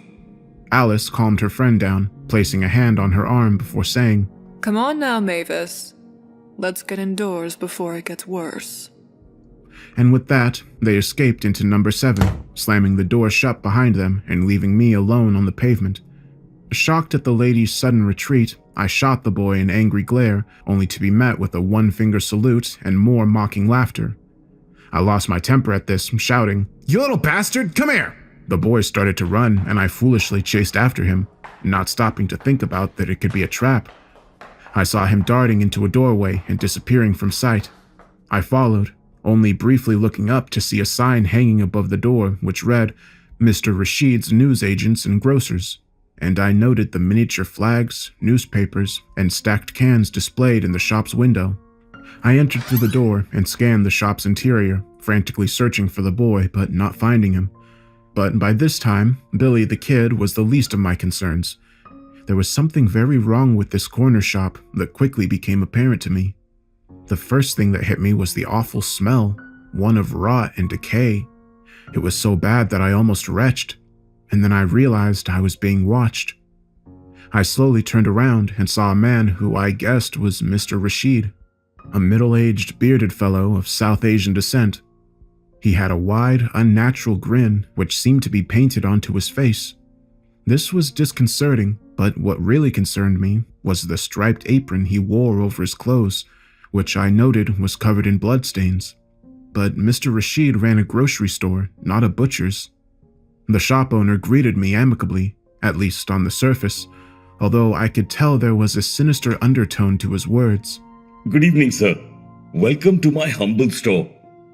Alice calmed her friend down, placing a hand on her arm before saying, "Come on now, Mavis. Let's get indoors before it gets worse." And with that, they escaped into number 7, slamming the door shut behind them and leaving me alone on the pavement. Shocked at the lady's sudden retreat, I shot the boy in angry glare, only to be met with a one-finger salute and more mocking laughter. I lost my temper at this, shouting, "You little bastard, come here!" The boy started to run, and I foolishly chased after him, not stopping to think about that it could be a trap. I saw him darting into a doorway and disappearing from sight. I followed, only briefly looking up to see a sign hanging above the door which read, "Mr. Rashid's Newsagents and Grocers," and I noted the miniature flags, newspapers, and stacked cans displayed in the shop's window. I entered through the door and scanned the shop's interior, frantically searching for the boy but not finding him. But by this time, Billy the Kid was the least of my concerns. There was something very wrong with this corner shop that quickly became apparent to me. The first thing that hit me was the awful smell, one of rot and decay. It was so bad that I almost retched, and then I realized I was being watched. I slowly turned around and saw a man who I guessed was Mr. Rashid, a middle-aged, bearded fellow of South Asian descent. He had a wide, unnatural grin which seemed to be painted onto his face. This was disconcerting, but what really concerned me was the striped apron he wore over his clothes, which I noted was covered in bloodstains. But Mr. Rashid ran a grocery store, not a butcher's. The shop owner greeted me amicably, at least on the surface, although I could tell there was a sinister undertone to his words. "Good evening, sir. Welcome to my humble store.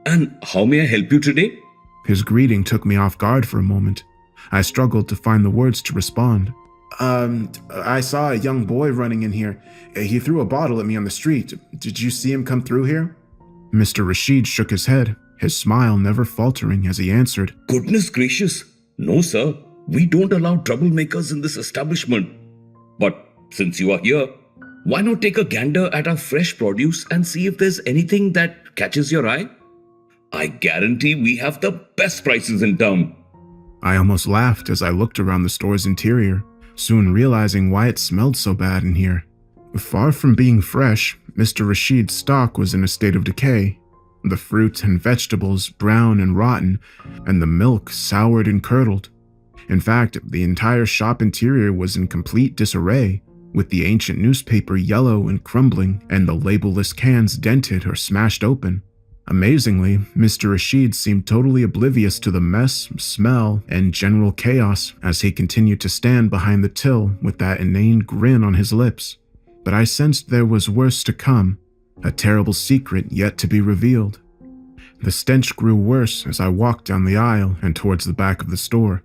And how may I help you today?" His greeting took me off guard for a moment. I struggled to find the words to respond. I saw a young boy running in here. He threw a bottle at me on the street. Did you see him come through here?" Mr. Rashid shook his head, his smile never faltering as he answered, "Goodness gracious. No, sir. We don't allow troublemakers in this establishment. But since you are here, why not take a gander at our fresh produce and see if there's anything that catches your eye? I guarantee we have the best prices in town." I almost laughed as I looked around the store's interior, soon realizing why it smelled so bad in here. Far from being fresh, Mr. Rashid's stock was in a state of decay. The fruit and vegetables brown and rotten, and the milk soured and curdled. In fact, the entire shop interior was in complete disarray, with the ancient newspaper yellow and crumbling and the labelless cans dented or smashed open. Amazingly, Mr. Rashid seemed totally oblivious to the mess, smell, and general chaos as he continued to stand behind the till with that inane grin on his lips. But I sensed there was worse to come, a terrible secret yet to be revealed. The stench grew worse as I walked down the aisle and towards the back of the store.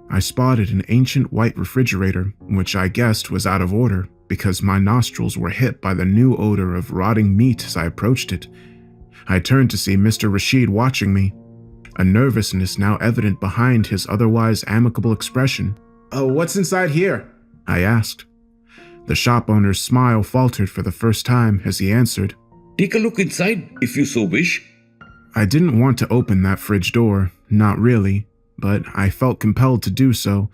I spotted an ancient white refrigerator, which I guessed was out of order because my nostrils were hit by the new odor of rotting meat as I approached it. I turned to see Mr. Rashid watching me, a nervousness now evident behind his otherwise amicable expression. "Oh, what's inside here?" I asked. The shop owner's smile faltered for the first time as he answered, "Take a look inside if you so wish." I didn't want to open that fridge door, not really, but I felt compelled to do so.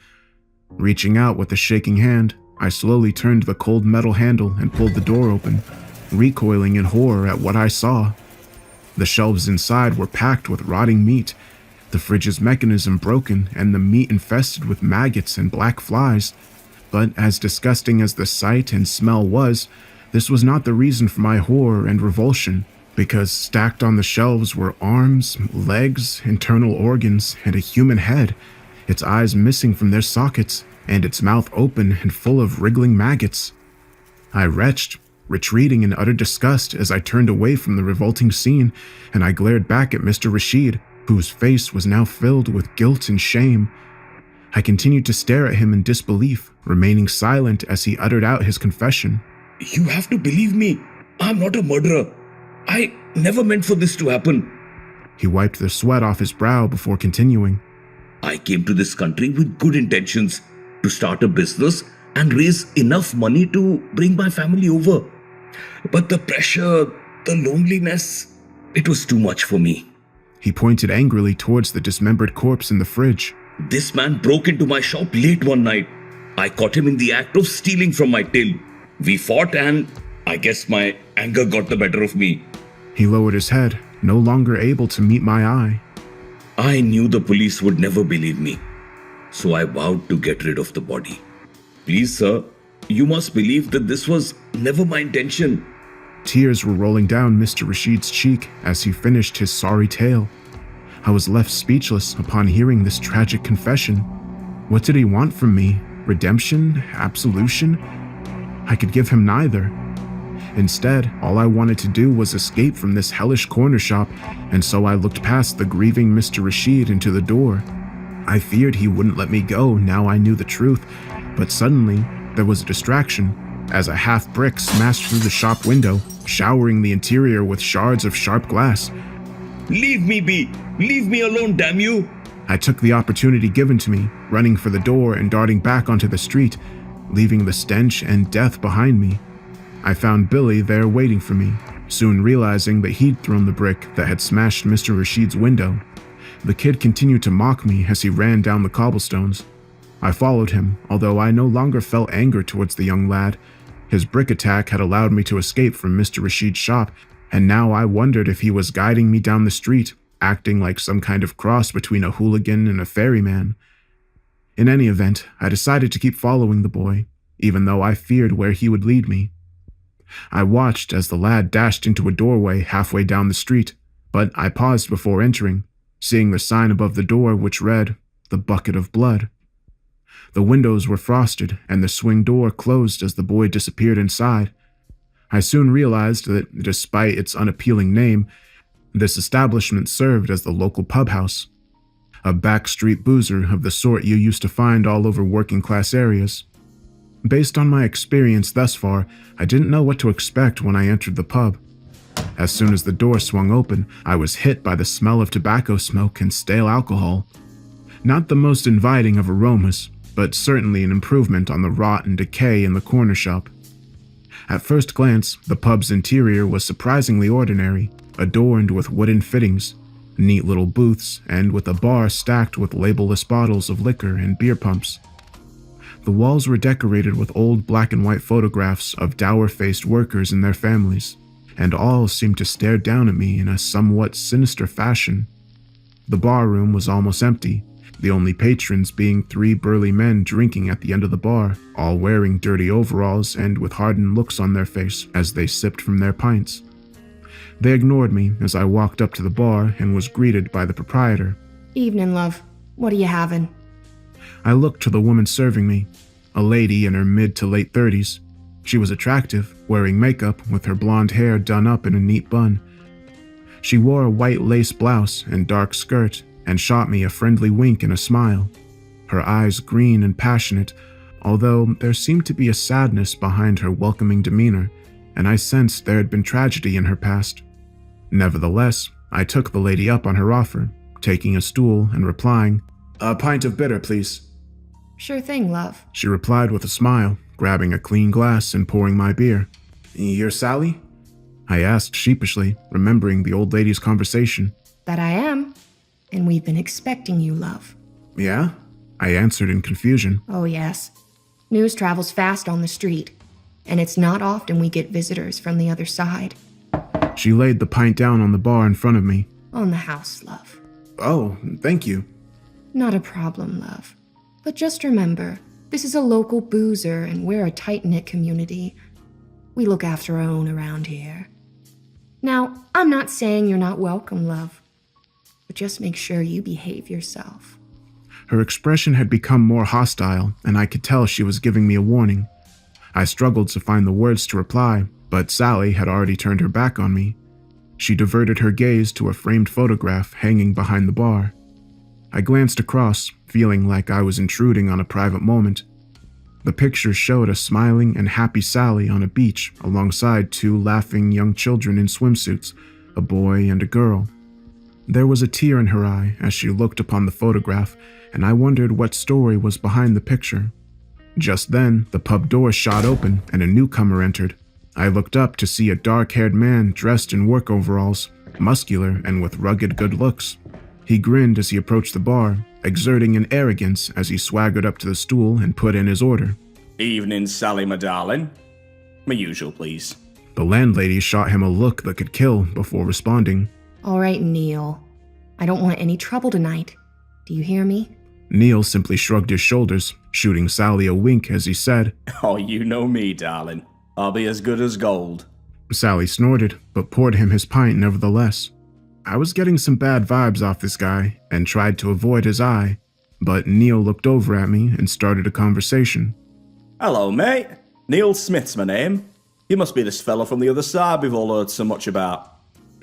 Reaching out with a shaking hand, I slowly turned the cold metal handle and pulled the door open, recoiling in horror at what I saw. The shelves inside were packed with rotting meat, the fridge's mechanism broken, and the meat infested with maggots and black flies. But as disgusting as the sight and smell was, this was not the reason for my horror and revulsion, because stacked on the shelves were arms, legs, internal organs, and a human head, its eyes missing from their sockets, and its mouth open and full of wriggling maggots. I retched, retreating in utter disgust as I turned away from the revolting scene, and I glared back at Mr. Rashid, whose face was now filled with guilt and shame. I continued to stare at him in disbelief, remaining silent as he uttered out his confession. "You have to believe me. I'm not a murderer. I never meant for this to happen." He wiped the sweat off his brow before continuing. "I came to this country with good intentions. to start a business and raise enough money to bring my family over. But the pressure, the loneliness, it was too much for me. He pointed angrily towards the dismembered corpse in the fridge. This man broke into my shop late one night. I caught him in the act of stealing from my till. We fought and I guess my anger got the better of me. He lowered his head, no longer able to meet my eye. I knew the police would never believe me, so I vowed to get rid of the body. Please, sir, you must believe that this was never my intention. Tears were rolling down Mr. Rashid's cheek as he finished his sorry tale. I was left speechless upon hearing this tragic confession. What did he want from me? Redemption? Absolution? I could give him neither. Instead, all I wanted to do was escape from this hellish corner shop, and so I looked past the grieving Mr. Rashid into the door. I feared he wouldn't let me go now I knew the truth, but suddenly there was a distraction as a half brick smashed through the shop window, showering the interior with shards of sharp glass. Leave me be! Leave me alone, damn you! I took the opportunity given to me, running for the door and darting back onto the street, leaving the stench and death behind me. I found Billy there waiting for me, soon realizing that he'd thrown the brick that had smashed Mr. Rashid's window. The kid continued to mock me as he ran down the cobblestones. I followed him, although I no longer felt anger towards the young lad. His brick attack had allowed me to escape from Mr. Rashid's shop, and now I wondered if he was guiding me down the street, acting like some kind of cross between a hooligan and a ferryman. In any event, I decided to keep following the boy, even though I feared where he would lead me. I watched as the lad dashed into a doorway halfway down the street, but I paused before entering, seeing the sign above the door which read, "The Bucket of Blood." The windows were frosted and the swing door closed as the boy disappeared inside. I soon realized that despite its unappealing name, this establishment served as the local pub house, a backstreet boozer of the sort you used to find all over working-class areas. Based on my experience thus far, I didn't know what to expect when I entered the pub. As soon as the door swung open, I was hit by the smell of tobacco smoke and stale alcohol. Not the most inviting of aromas, but certainly an improvement on the rot and decay in the corner shop. At first glance, the pub's interior was surprisingly ordinary, adorned with wooden fittings, neat little booths, and with a bar stacked with labelless bottles of liquor and beer pumps. The walls were decorated with old black and white photographs of dour-faced workers and their families, and all seemed to stare down at me in a somewhat sinister fashion. The bar room was almost empty, the only patrons being 3 burly men drinking at the end of the bar, all wearing dirty overalls and with hardened looks on their face as they sipped from their pints. They ignored me as I walked up to the bar and was greeted by the proprietor. "Evening, love. What are you having?" I looked to the woman serving me, a lady in her mid to late 30s. She was attractive, wearing makeup with her blonde hair done up in a neat bun. She wore a white lace blouse and dark skirt and shot me a friendly wink and a smile, her eyes green and passionate, although there seemed to be a sadness behind her welcoming demeanor, and I sensed there had been tragedy in her past. Nevertheless, I took the lady up on her offer, taking a stool and replying, "A pint of bitter, please." "Sure thing, love," she replied with a smile, grabbing a clean glass and pouring my beer. "You're Sally?" I asked sheepishly, remembering the old lady's conversation. "That I am. And we've been expecting you, love." "Yeah?" I answered in confusion. "Oh, yes. News travels fast on the street, and it's not often we get visitors from the other side." She laid the pint down on the bar in front of me. "On the house, love." "Oh, thank you." "Not a problem, love. But just remember, this is a local boozer and we're a tight-knit community. We look after our own around here. Now, I'm not saying you're not welcome, love, but just make sure you behave yourself." Her expression had become more hostile, and I could tell she was giving me a warning. I struggled to find the words to reply, but Sally had already turned her back on me. She diverted her gaze to a framed photograph hanging behind the bar. I glanced across, feeling like I was intruding on a private moment. The picture showed a smiling and happy Sally on a beach alongside 2 laughing young children in swimsuits, a boy and a girl. There was a tear in her eye as she looked upon the photograph, and I wondered what story was behind the picture. Just then, the pub door shot open and a newcomer entered. I looked up to see a dark-haired man dressed in work overalls, muscular and with rugged good looks. He grinned as he approached the bar, exerting an arrogance as he swaggered up to the stool and put in his order. Evening, Sally, my darling. My usual, please. The landlady shot him a look that could kill before responding. All right, Neil. I don't want any trouble tonight. Do you hear me? Neil simply shrugged his shoulders, shooting Sally a wink as he said, Oh, you know me, darling. I'll be as good as gold. Sally snorted, but poured him his pint nevertheless. I was getting some bad vibes off this guy and tried to avoid his eye, but Neil looked over at me and started a conversation. Hello, mate. Neil Smith's my name. You must be this fella from the other side we've all heard so much about.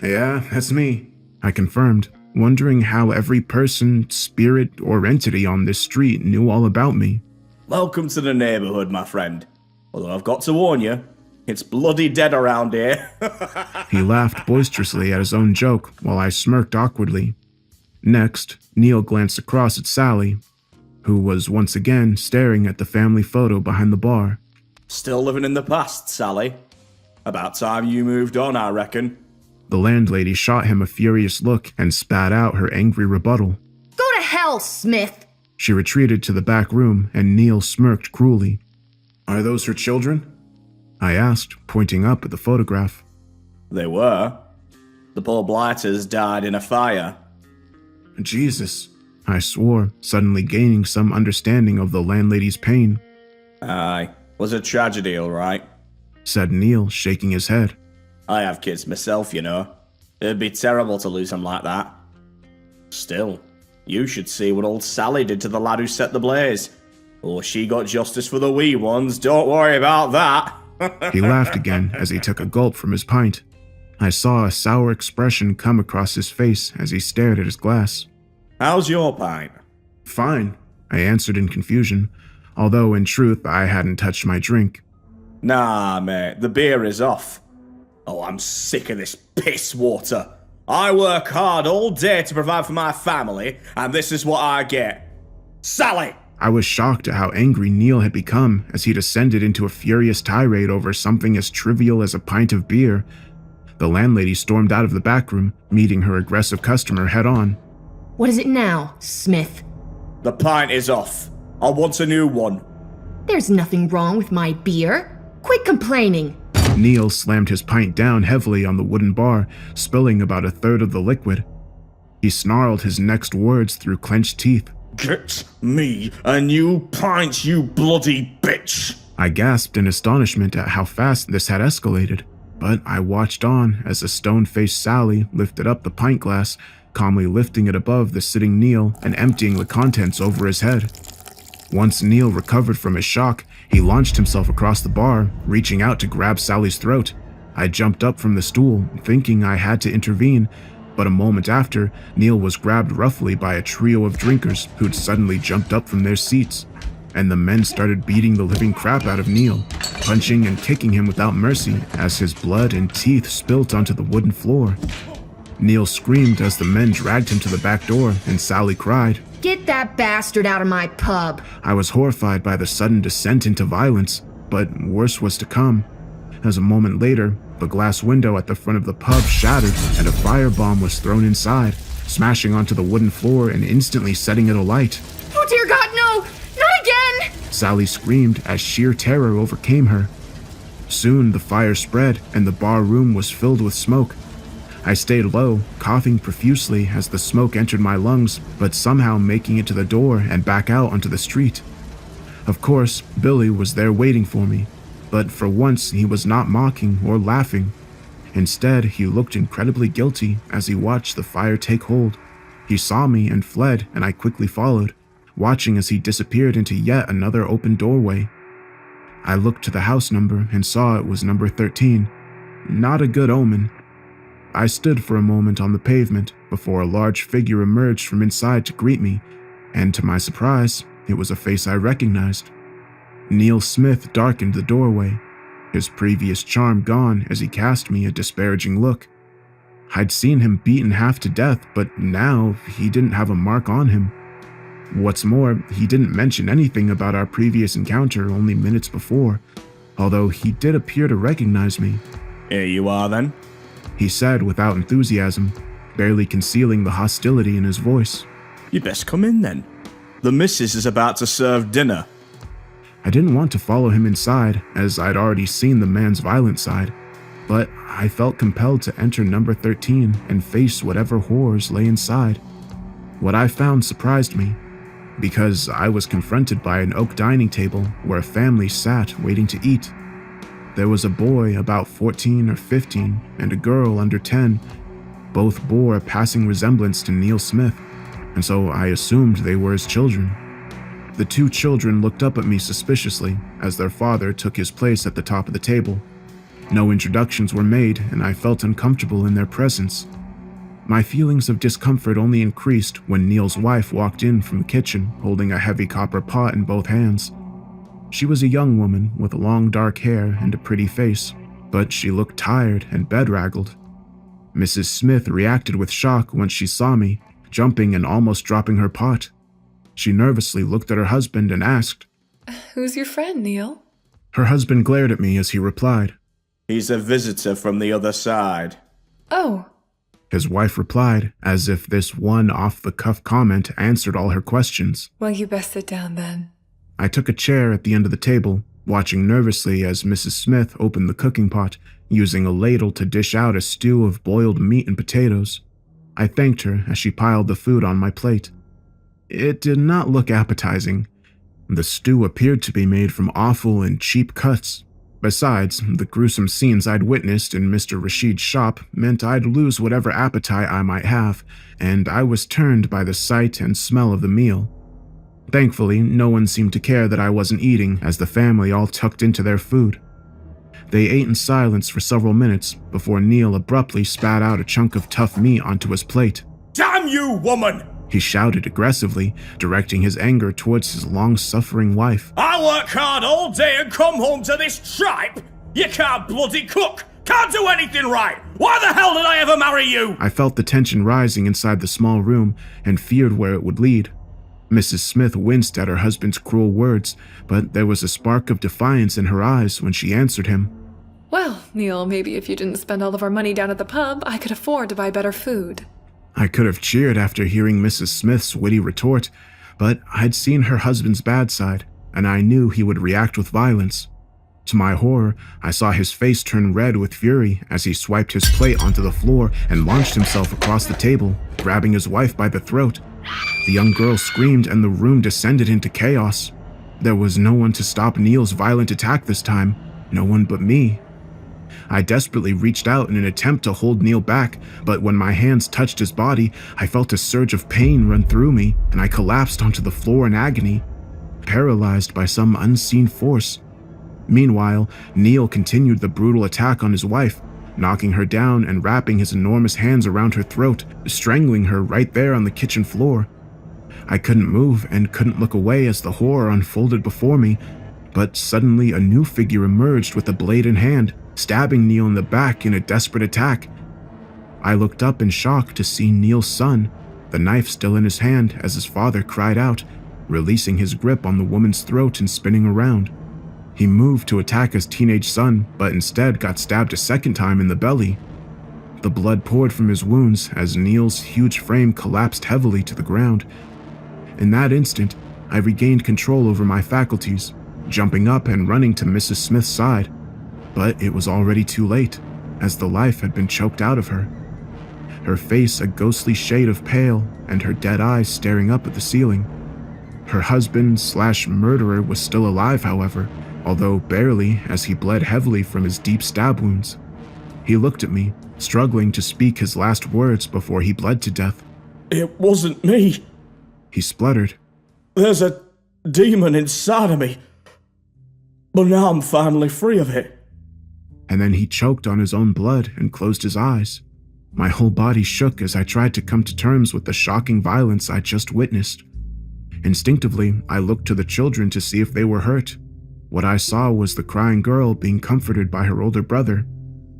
Yeah, that's me, I confirmed, wondering how every person, spirit, or entity on this street knew all about me. Welcome to the neighborhood, my friend. Although I've got to warn you, it's bloody dead around here. He laughed boisterously at his own joke while I smirked awkwardly. Next, Neil glanced across at Sally, who was once again staring at the family photo behind the bar. Still living in the past, Sally. About time you moved on, I reckon. The landlady shot him a furious look and spat out her angry rebuttal. Go to hell, Smith! She retreated to the back room and Neil smirked cruelly. Are those her children? I asked, pointing up at the photograph. They were. The poor blighters died in a fire. Jesus, I swore, suddenly gaining some understanding of the landlady's pain. Aye, was a tragedy, all right, said Neil, shaking his head. I have kids myself, you know. It'd be terrible to lose them like that. Still, you should see what old Sally did to the lad who set the blaze. Oh, she got justice for the wee ones, don't worry about that. He laughed again as he took a gulp from his pint. I saw a sour expression come across his face as he stared at his glass. How's your pint? Fine, I answered in confusion, although in truth I hadn't touched my drink. Nah, mate, the beer is off. Oh, I'm sick of this piss water. I work hard all day to provide for my family, and this is what I get. Sally! I was shocked at how angry Neil had become as he descended into a furious tirade over something as trivial as a pint of beer. The landlady stormed out of the back room, meeting her aggressive customer head-on. What is it now, Smith? The pint is off. I want a new one. There's nothing wrong with my beer. Quit complaining. Neil slammed his pint down heavily on the wooden bar, spilling about a third of the liquid. He snarled his next words through clenched teeth. Get me a new pint, you bloody bitch! I gasped in astonishment at how fast this had escalated, but I watched on as the stone-faced Sally lifted up the pint glass, calmly lifting it above the sitting Neil and emptying the contents over his head. Once Neil recovered from his shock, he launched himself across the bar, reaching out to grab Sally's throat. I jumped up from the stool, thinking I had to intervene, but a moment after, Neil was grabbed roughly by a trio of drinkers who'd suddenly jumped up from their seats, and the men started beating the living crap out of Neil, punching and kicking him without mercy as his blood and teeth spilt onto the wooden floor. Neil screamed as the men dragged him to the back door, and Sally cried, Get that bastard out of my pub! I was horrified by the sudden descent into violence, but worse was to come, as a moment later, the glass window at the front of the pub shattered and a firebomb was thrown inside, smashing onto the wooden floor and instantly setting it alight. Oh dear God, no! Not again! Sally screamed as sheer terror overcame her. Soon the fire spread and the bar room was filled with smoke. I stayed low, coughing profusely as the smoke entered my lungs, but somehow making it to the door and back out onto the street. Of course, Billy was there waiting for me, but for once he was not mocking or laughing. Instead, he looked incredibly guilty as he watched the fire take hold. He saw me and fled, and I quickly followed, watching as he disappeared into yet another open doorway. I looked to the house number and saw it was number 13. Not a good omen. I stood for a moment on the pavement before a large figure emerged from inside to greet me, and to my surprise, it was a face I recognized. Neil Smith darkened the doorway, his previous charm gone as he cast me a disparaging look. I'd seen him beaten half to death, but now he didn't have a mark on him. What's more, he didn't mention anything about our previous encounter only minutes before, although he did appear to recognize me. Here you are then, he said without enthusiasm, barely concealing the hostility in his voice. You best come in then. The missus is about to serve dinner. I didn't want to follow him inside, as I'd already seen the man's violent side, but I felt compelled to enter number 13 and face whatever horrors lay inside. What I found surprised me, because I was confronted by an oak dining table where a family sat waiting to eat. There was a boy about 14 or 15 and a girl under 10. Both bore a passing resemblance to Neil Smith, and so I assumed they were his children. The two children looked up at me suspiciously as their father took his place at the top of the table. No introductions were made, and I felt uncomfortable in their presence. My feelings of discomfort only increased when Neil's wife walked in from the kitchen holding a heavy copper pot in both hands. She was a young woman with long dark hair and a pretty face, but she looked tired and bedraggled. Mrs. Smith reacted with shock when she saw me, jumping and almost dropping her pot. She nervously looked at her husband and asked, "Who's your friend, Neil?" Her husband glared at me as he replied, "He's a visitor from the other side." "Oh." His wife replied, as if this one off-the-cuff comment answered all her questions. "Well, you best sit down then." I took a chair at the end of the table, watching nervously as Mrs. Smith opened the cooking pot, using a ladle to dish out a stew of boiled meat and potatoes. I thanked her as she piled the food on my plate. It did not look appetizing. The stew appeared to be made from offal and cheap cuts. Besides, the gruesome scenes I'd witnessed in Mr. Rashid's shop meant I'd lose whatever appetite I might have, and I was turned by the sight and smell of the meal. Thankfully, no one seemed to care that I wasn't eating, as the family all tucked into their food. They ate in silence for several minutes before Neil abruptly spat out a chunk of tough meat onto his plate. "Damn you, woman!" he shouted aggressively, directing his anger towards his long-suffering wife. "I work hard all day and come home to this tripe! You can't bloody cook! Can't do anything right! Why the hell did I ever marry you?" I felt the tension rising inside the small room and feared where it would lead. Mrs. Smith winced at her husband's cruel words, but there was a spark of defiance in her eyes when she answered him. "Well, Neil, maybe if you didn't spend all of our money down at the pub, I could afford to buy better food." I could have cheered after hearing Mrs. Smith's witty retort, but I'd seen her husband's bad side, and I knew he would react with violence. To my horror, I saw his face turn red with fury as he swiped his plate onto the floor and launched himself across the table, grabbing his wife by the throat. The young girl screamed and the room descended into chaos. There was no one to stop Neil's violent attack this time, no one but me. I desperately reached out in an attempt to hold Neil back, but when my hands touched his body, I felt a surge of pain run through me, and I collapsed onto the floor in agony, paralyzed by some unseen force. Meanwhile, Neil continued the brutal attack on his wife, knocking her down and wrapping his enormous hands around her throat, strangling her right there on the kitchen floor. I couldn't move and couldn't look away as the horror unfolded before me, but suddenly a new figure emerged with a blade in hand, stabbing Neil in the back in a desperate attack. I looked up in shock to see Neil's son, the knife still in his hand as his father cried out, releasing his grip on the woman's throat and spinning around. He moved to attack his teenage son, but instead got stabbed a second time in the belly. The blood poured from his wounds as Neil's huge frame collapsed heavily to the ground. In that instant, I regained control over my faculties, jumping up and running to Mrs. Smith's side. But it was already too late, as the life had been choked out of her. Her face a ghostly shade of pale, and her dead eyes staring up at the ceiling. Her husband/murderer was still alive, however, although barely, as he bled heavily from his deep stab wounds. He looked at me, struggling to speak his last words before he bled to death. "It wasn't me," he spluttered. "There's a demon inside of me. But now I'm finally free of it." And then he choked on his own blood and closed his eyes. My whole body shook as I tried to come to terms with the shocking violence I'd just witnessed. Instinctively, I looked to the children to see if they were hurt. What I saw was the crying girl being comforted by her older brother.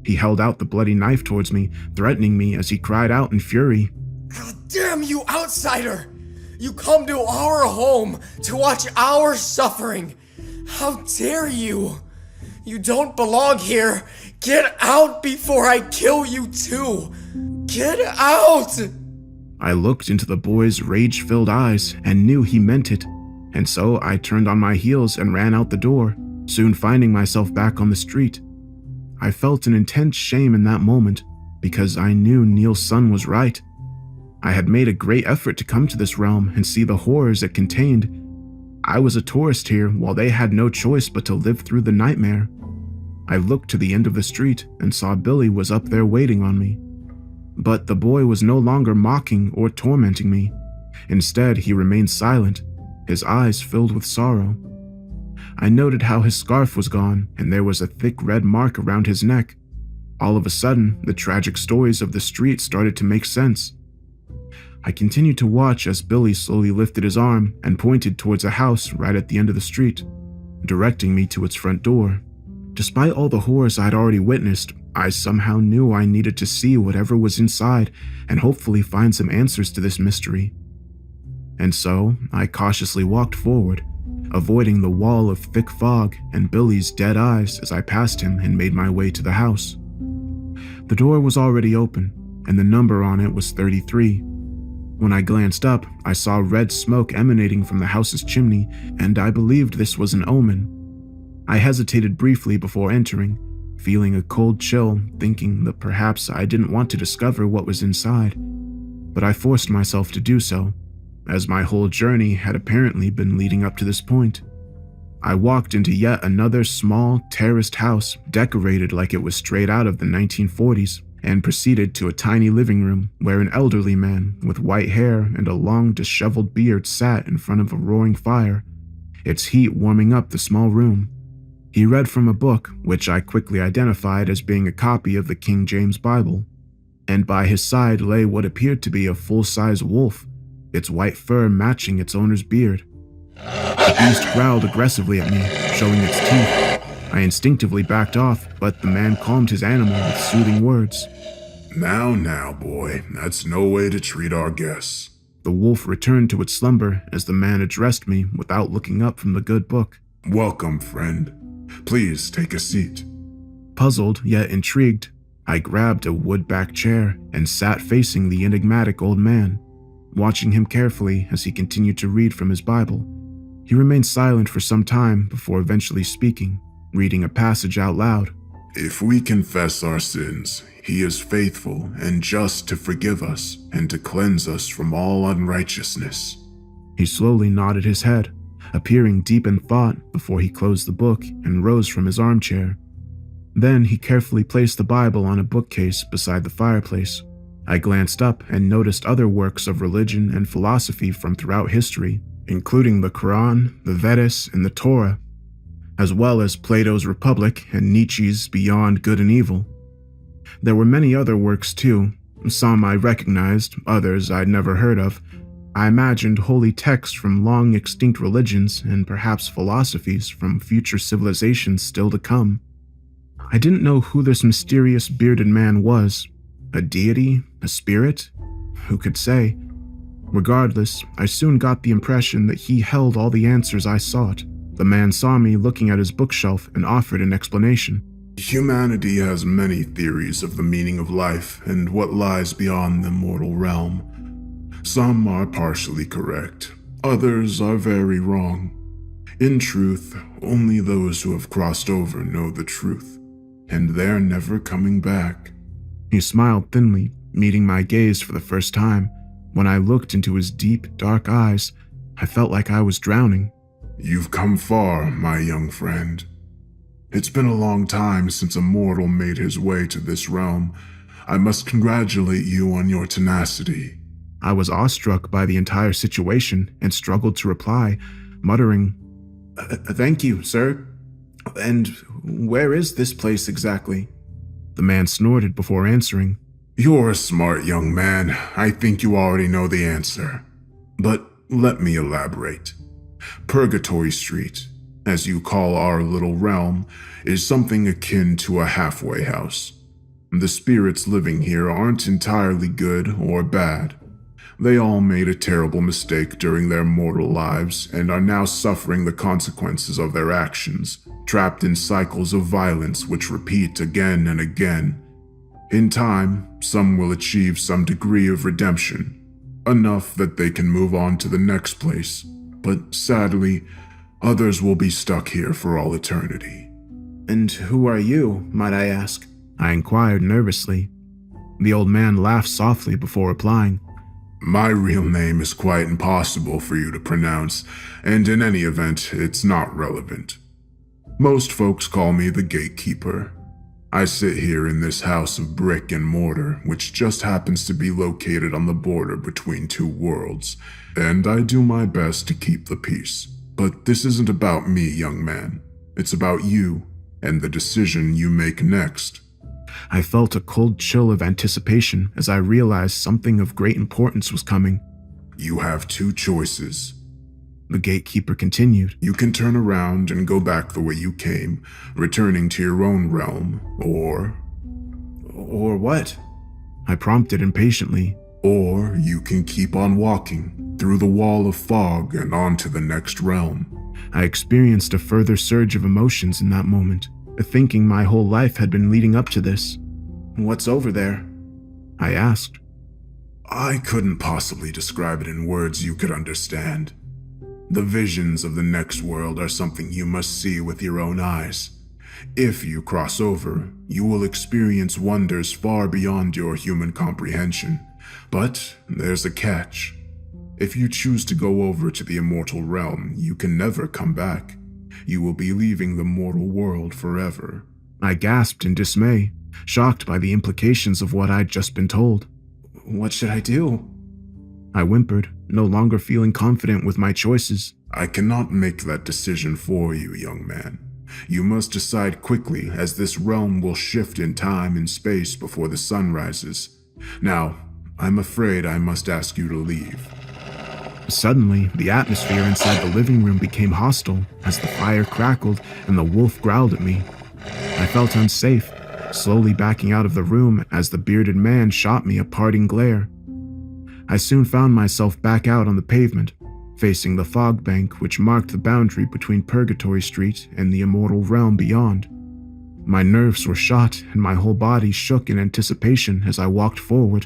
He held out the bloody knife towards me, threatening me as he cried out in fury. "How damn you, outsider! You come to our home to watch our suffering. How dare you? You don't belong here. Get out before I kill you too. Get out! I looked into the boy's rage-filled eyes and knew he meant it, and so I turned on my heels and ran out the door, soon finding myself back on the street. I felt an intense shame in that moment, because I knew Neil's son was right. I had made a great effort to come to this realm and see the horrors it contained. I was a tourist here while they had no choice but to live through the nightmare. I looked to the end of the street and saw Billy was up there waiting on me. But the boy was no longer mocking or tormenting me. Instead, he remained silent, his eyes filled with sorrow. I noted how his scarf was gone and there was a thick red mark around his neck. All of a sudden, the tragic stories of the street started to make sense. I continued to watch as Billy slowly lifted his arm and pointed towards a house right at the end of the street, directing me to its front door. Despite all the horrors I'd already witnessed, I somehow knew I needed to see whatever was inside and hopefully find some answers to this mystery. And so, I cautiously walked forward, avoiding the wall of thick fog and Billy's dead eyes as I passed him and made my way to the house. The door was already open, and the number on it was 33. When I glanced up, I saw red smoke emanating from the house's chimney, and I believed this was an omen. I hesitated briefly before entering, feeling a cold chill, thinking that perhaps I didn't want to discover what was inside. But I forced myself to do so, as my whole journey had apparently been leading up to this point. I walked into yet another small, terraced house decorated like it was straight out of the 1940s, and proceeded to a tiny living room where an elderly man with white hair and a long, disheveled beard sat in front of a roaring fire, its heat warming up the small room. He read from a book, which I quickly identified as being a copy of the King James Bible, and by his side lay what appeared to be a full-size wolf, its white fur matching its owner's beard. The beast growled aggressively at me, showing its teeth. I instinctively backed off, but the man calmed his animal with soothing words. Now, boy, that's no way to treat our guests. The wolf returned to its slumber as the man addressed me without looking up from the good book. Welcome, friend. Please take a seat. Puzzled yet intrigued, I grabbed a wood-backed chair and sat facing the enigmatic old man, watching him carefully as he continued to read from his Bible. He remained silent for some time before eventually speaking, reading a passage out loud. If we confess our sins, he is faithful and just to forgive us and to cleanse us from all unrighteousness. He slowly nodded his head, appearing deep in thought before he closed the book and rose from his armchair. Then he carefully placed the Bible on a bookcase beside the fireplace. I glanced up and noticed other works of religion and philosophy from throughout history, including the Quran, the Vedas, and the Torah, as well as Plato's Republic and Nietzsche's Beyond Good and Evil. There were many other works too, some I recognized, others I'd never heard of. I imagined holy texts from long extinct religions and perhaps philosophies from future civilizations still to come. I didn't know who this mysterious bearded man was. A deity? A spirit? Who could say? Regardless, I soon got the impression that he held all the answers I sought. The man saw me looking at his bookshelf and offered an explanation. Humanity has many theories of the meaning of life and what lies beyond the mortal realm. Some are partially correct, others are very wrong. In truth, only those who have crossed over know the truth, and they're never coming back. He smiled thinly, meeting my gaze for the first time. When I looked into his deep, dark eyes, I felt like I was drowning. You've come far, my young friend. It's been a long time since a mortal made his way to this realm. I must congratulate you on your tenacity. I was awestruck by the entire situation and struggled to reply, muttering, Thank you, sir. And where is this place exactly? The man snorted before answering. You're a smart young man. I think you already know the answer. But let me elaborate. Purgatory Street, as you call our little realm, is something akin to a halfway house. The spirits living here aren't entirely good or bad. They all made a terrible mistake during their mortal lives and are now suffering the consequences of their actions, trapped in cycles of violence which repeat again and again. In time, some will achieve some degree of redemption, enough that they can move on to the next place, but sadly, others will be stuck here for all eternity. And who are you, might I ask? I inquired nervously. The old man laughed softly before replying. My real name is quite impossible for you to pronounce, and in any event, it's not relevant. Most folks call me the Gatekeeper. I sit here in this house of brick and mortar, which just happens to be located on the border between two worlds, and I do my best to keep the peace. But this isn't about me, young man. It's about you, and the decision you make next. I felt a cold chill of anticipation as I realized something of great importance was coming. You have two choices. The Gatekeeper continued. You can turn around and go back the way you came, returning to your own realm, or... Or what? I prompted impatiently. Or you can keep on walking through the wall of fog and on to the next realm. I experienced a further surge of emotions in that moment, thinking my whole life had been leading up to this. What's over there? I asked. I couldn't possibly describe it in words you could understand. The visions of the next world are something you must see with your own eyes. If you cross over, you will experience wonders far beyond your human comprehension. But there's a catch. If you choose to go over to the immortal realm, you can never come back. You will be leaving the mortal world forever. I gasped in dismay, shocked by the implications of what I'd just been told. What should I do? I whimpered, no longer feeling confident with my choices. I cannot make that decision for you, young man. You must decide quickly, as this realm will shift in time and space before the sun rises. Now, I'm afraid I must ask you to leave. Suddenly, the atmosphere inside the living room became hostile as the fire crackled and the wolf growled at me. I felt unsafe, slowly backing out of the room as the bearded man shot me a parting glare. I soon found myself back out on the pavement, facing the fog bank which marked the boundary between Purgatory Street and the immortal realm beyond. My nerves were shot and my whole body shook in anticipation as I walked forward,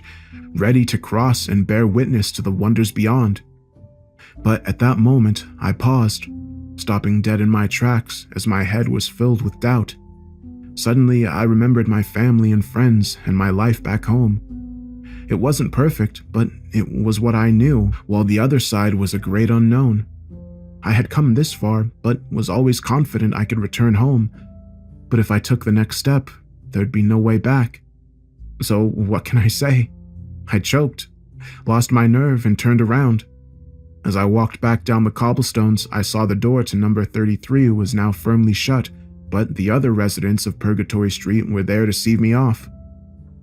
ready to cross and bear witness to the wonders beyond. But at that moment, I paused, stopping dead in my tracks as my head was filled with doubt. Suddenly, I remembered my family and friends and my life back home. It wasn't perfect, but it was what I knew, while the other side was a great unknown. I had come this far, but was always confident I could return home. But if I took the next step, there'd be no way back. So what can I say? I choked, lost my nerve, and turned around. As I walked back down the cobblestones, I saw the door to number 33 was now firmly shut, but the other residents of Purgatory Street were there to see me off.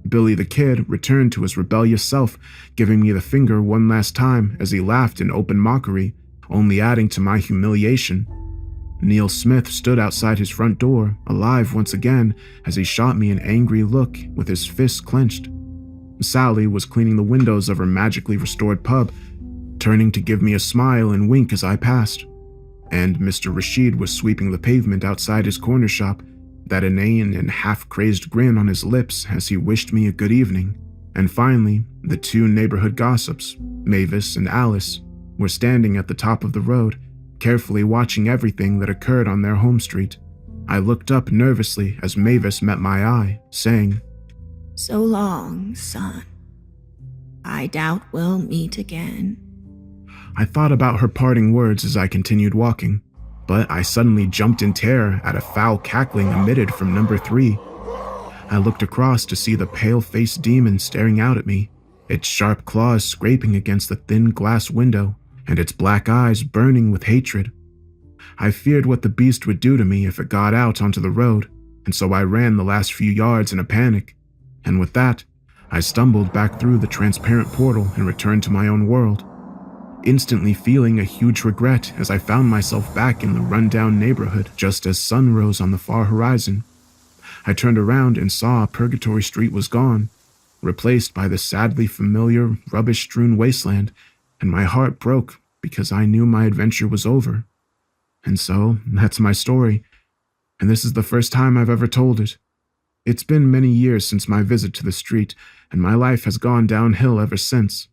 Billy the Kid returned to his rebellious self, giving me the finger one last time as he laughed in open mockery, only adding to my humiliation. Neil Smith stood outside his front door, alive once again, as he shot me an angry look with his fists clenched. Sally was cleaning the windows of her magically restored pub, turning to give me a smile and wink as I passed. And Mr. Rashid was sweeping the pavement outside his corner shop, that inane and half-crazed grin on his lips as he wished me a good evening. And finally, the two neighborhood gossips, Mavis and Alice, were standing at the top of the road, carefully watching everything that occurred on their home street. I looked up nervously as Mavis met my eye, saying, "So long, son. I doubt we'll meet again." I thought about her parting words as I continued walking, but I suddenly jumped in terror at a foul cackling emitted from number 3. I looked across to see the pale-faced demon staring out at me, its sharp claws scraping against the thin glass window, and its black eyes burning with hatred. I feared what the beast would do to me if it got out onto the road, and so I ran the last few yards in a panic. And with that, I stumbled back through the transparent portal and returned to my own world, instantly feeling a huge regret as I found myself back in the run-down neighborhood just as sun rose on the far horizon. I turned around and saw Purgatory Street was gone, replaced by the sadly familiar, rubbish-strewn wasteland, and my heart broke because I knew my adventure was over. And so, that's my story, and this is the first time I've ever told it. It's been many years since my visit to the street, and my life has gone downhill ever since.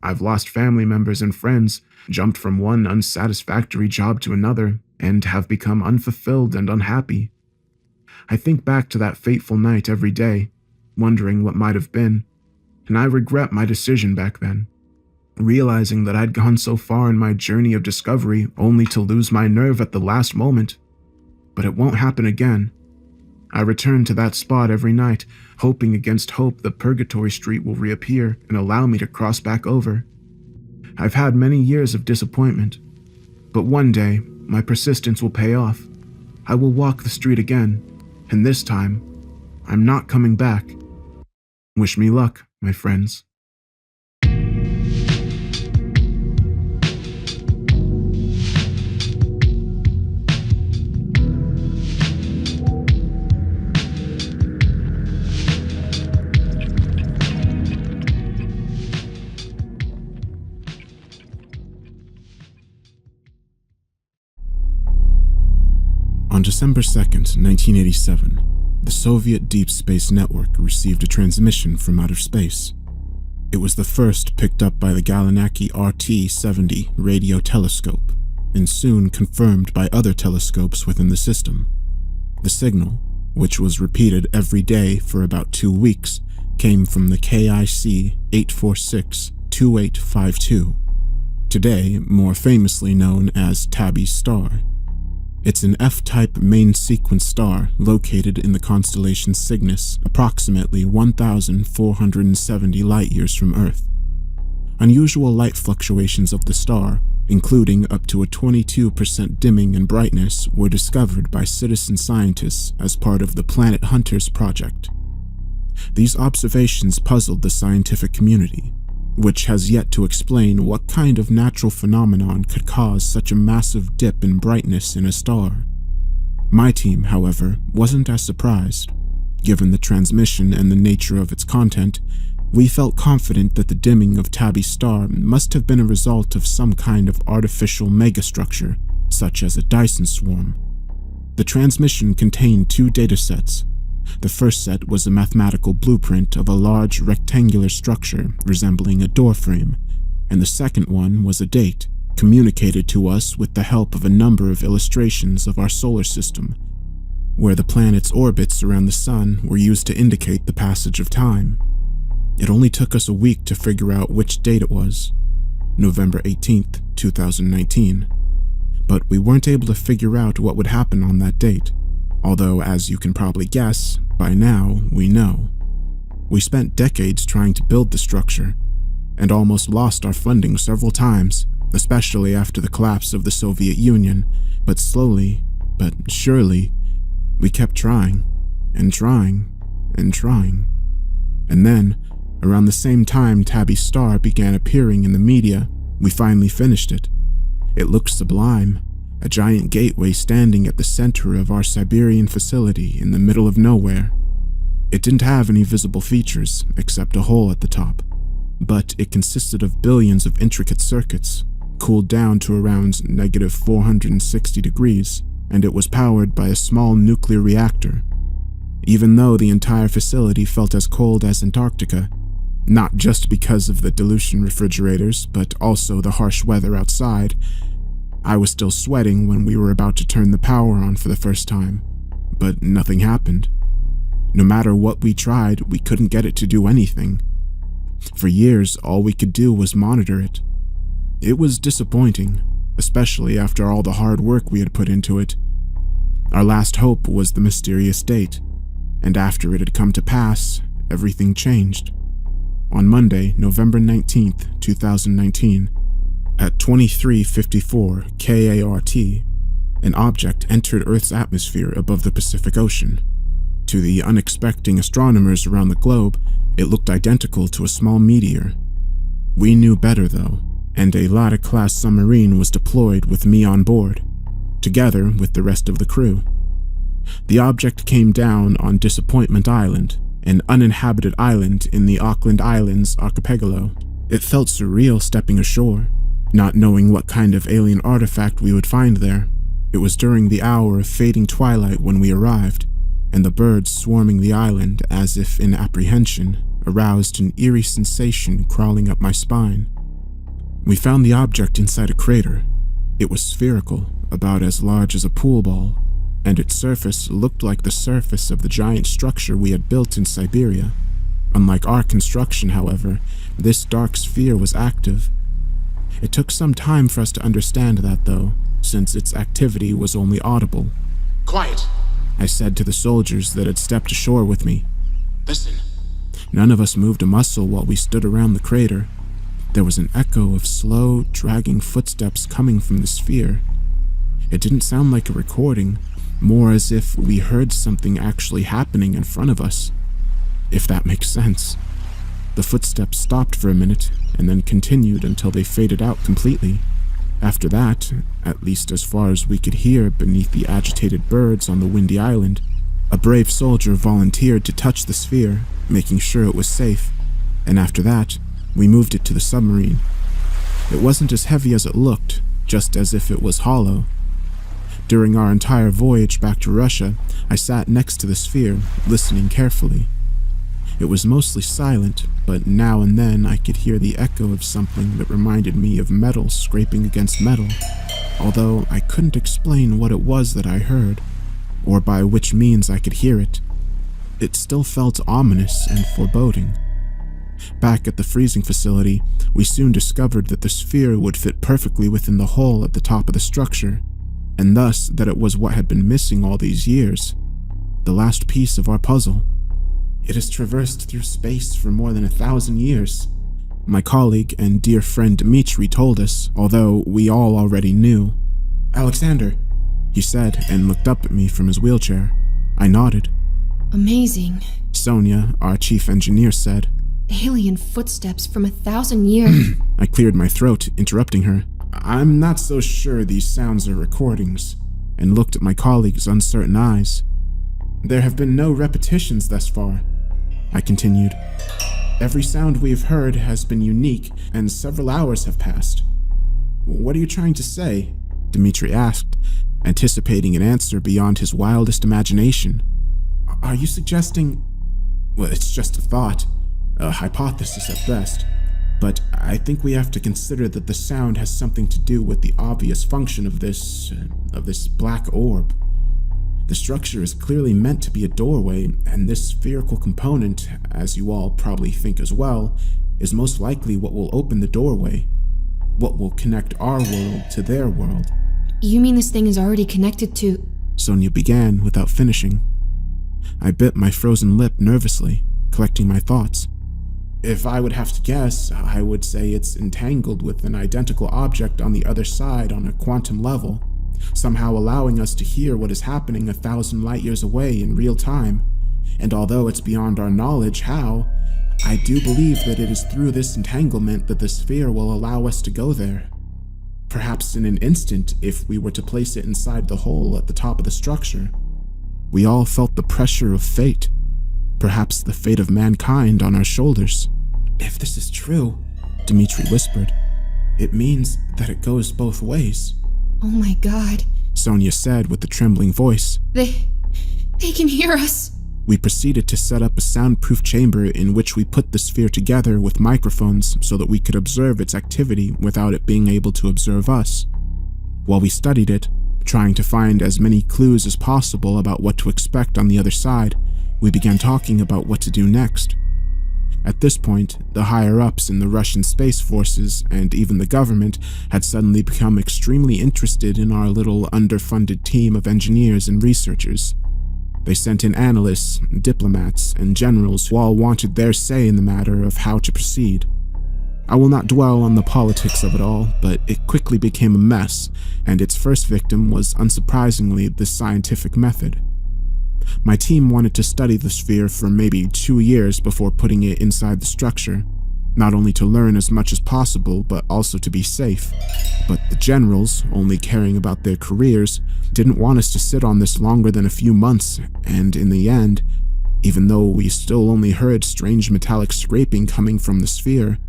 I've lost family members and friends, jumped from one unsatisfactory job to another, and have become unfulfilled and unhappy. I think back to that fateful night every day, wondering what might have been, and I regret my decision back then, realizing that I'd gone so far in my journey of discovery only to lose my nerve at the last moment. But it won't happen again. I return to that spot every night, hoping against hope that Purgatory Street will reappear and allow me to cross back over. I've had many years of disappointment, but one day my persistence will pay off. I will walk the street again, and this time, I'm not coming back. Wish me luck, my friends. On December 2nd, 1987, the Soviet Deep Space Network received a transmission from outer space. It was the first picked up by the Galanaki RT-70 radio telescope, and soon confirmed by other telescopes within the system. The signal, which was repeated every day for about 2 weeks, came from the KIC 846-2852, today more famously known as Tabby's Star. It's an F-type main sequence star located in the constellation Cygnus, approximately 1,470 light-years from Earth. Unusual light fluctuations of the star, including up to a 22% dimming in brightness, were discovered by citizen scientists as part of the Planet Hunters project. These observations puzzled the scientific community, which has yet to explain what kind of natural phenomenon could cause such a massive dip in brightness in a star. My team, however, wasn't as surprised. Given the transmission and the nature of its content, we felt confident that the dimming of Tabby's star must have been a result of some kind of artificial megastructure, such as a Dyson swarm. The transmission contained 2 datasets. The first set was a mathematical blueprint of a large rectangular structure resembling a door frame, and the second one was a date, communicated to us with the help of a number of illustrations of our solar system, where the planet's orbits around the sun were used to indicate the passage of time. It only took us a week to figure out which date it was, November 18th, 2019, but we weren't able to figure out what would happen on that date. Although, as you can probably guess, by now we know. We spent decades trying to build the structure, and almost lost our funding several times, especially after the collapse of the Soviet Union, but slowly, but surely, we kept trying, and trying, and trying. And then, around the same time Tabby's star began appearing in the media, we finally finished it. It looked sublime. A giant gateway standing at the center of our Siberian facility in the middle of nowhere. It didn't have any visible features except a hole at the top, but it consisted of billions of intricate circuits, cooled down to around -460 degrees, and it was powered by a small nuclear reactor. Even though the entire facility felt as cold as Antarctica, not just because of the dilution refrigerators, but also the harsh weather outside, I was still sweating when we were about to turn the power on for the first time, but nothing happened. No matter what we tried, we couldn't get it to do anything. For years, all we could do was monitor it. It was disappointing, especially after all the hard work we had put into it. Our last hope was the mysterious date, and after it had come to pass, everything changed. On Monday, November 19th, 2019, at 23:54 KART, an object entered Earth's atmosphere above the Pacific Ocean. To the unexpecting astronomers around the globe, it looked identical to a small meteor. We knew better, though, and a Lada-class submarine was deployed with me on board, together with the rest of the crew. The object came down on Disappointment Island, an uninhabited island in the Auckland Islands archipelago. It felt surreal stepping ashore, not knowing what kind of alien artifact we would find there. It was during the hour of fading twilight when we arrived, and the birds swarming the island as if in apprehension aroused an eerie sensation crawling up my spine. We found the object inside a crater. It was spherical, about as large as a pool ball, and its surface looked like the surface of the giant structure we had built in Siberia. Unlike our construction, however, this dark sphere was active. It took some time for us to understand that, though, since its activity was only audible. Quiet! I said to the soldiers that had stepped ashore with me. Listen. None of us moved a muscle while we stood around the crater. There was an echo of slow, dragging footsteps coming from the sphere. It didn't sound like a recording, more as if we heard something actually happening in front of us. If that makes sense. The footsteps stopped for a minute, and then continued until they faded out completely. After that, at least as far as we could hear beneath the agitated birds on the windy island, a brave soldier volunteered to touch the sphere, making sure it was safe, and after that, we moved it to the submarine. It wasn't as heavy as it looked, just as if it was hollow. During our entire voyage back to Russia, I sat next to the sphere, listening carefully. It was mostly silent, but now and then I could hear the echo of something that reminded me of metal scraping against metal, although I couldn't explain what it was that I heard, or by which means I could hear it. It still felt ominous and foreboding. Back at the freezing facility, we soon discovered that the sphere would fit perfectly within the hole at the top of the structure, and thus that it was what had been missing all these years, the last piece of our puzzle. It has traversed through space for more than 1,000 years. My colleague and dear friend Dmitri told us, although we all already knew. Alexander, he said and looked up at me from his wheelchair. I nodded. Amazing. Sonia, our chief engineer, said. Alien footsteps from 1,000 years. I cleared my throat, interrupting her. I'm not so sure these sounds are recordings, and looked at my colleague's uncertain eyes. There have been no repetitions thus far, I continued. Every sound we've heard has been unique, and several hours have passed. What are you trying to say? Dmitri asked, anticipating an answer beyond his wildest imagination. Are you suggesting... Well, it's just a thought, a hypothesis at best, but I think we have to consider that the sound has something to do with the obvious function of this black orb. The structure is clearly meant to be a doorway, and this spherical component, as you all probably think as well, is most likely what will open the doorway, what will connect our world to their world. You mean this thing is already connected to... Sonia began without finishing. I bit my frozen lip nervously, collecting my thoughts. If I would have to guess, I would say it's entangled with an identical object on the other side on a quantum level, somehow allowing us to hear what is happening 1,000 light years away in real time. And although it's beyond our knowledge how, I do believe that it is through this entanglement that the sphere will allow us to go there. Perhaps in an instant if we were to place it inside the hole at the top of the structure. We all felt the pressure of fate, perhaps the fate of mankind on our shoulders. If this is true, Dmitri whispered, it means that it goes both ways. Oh my god, Sonia said with a trembling voice. They can hear us. We proceeded to set up a soundproof chamber in which we put the sphere together with microphones so that we could observe its activity without it being able to observe us. While we studied it, trying to find as many clues as possible about what to expect on the other side, we began talking about what to do next. At this point, the higher-ups in the Russian space forces and even the government had suddenly become extremely interested in our little underfunded team of engineers and researchers. They sent in analysts, diplomats, and generals who all wanted their say in the matter of how to proceed. I will not dwell on the politics of it all, but it quickly became a mess, and its first victim was unsurprisingly the scientific method. My team wanted to study the sphere for maybe 2 years before putting it inside the structure, not only to learn as much as possible, but also to be safe. But the generals, only caring about their careers, didn't want us to sit on this longer than a few months, and in the end, Even though we still only heard strange metallic scraping coming from the sphere,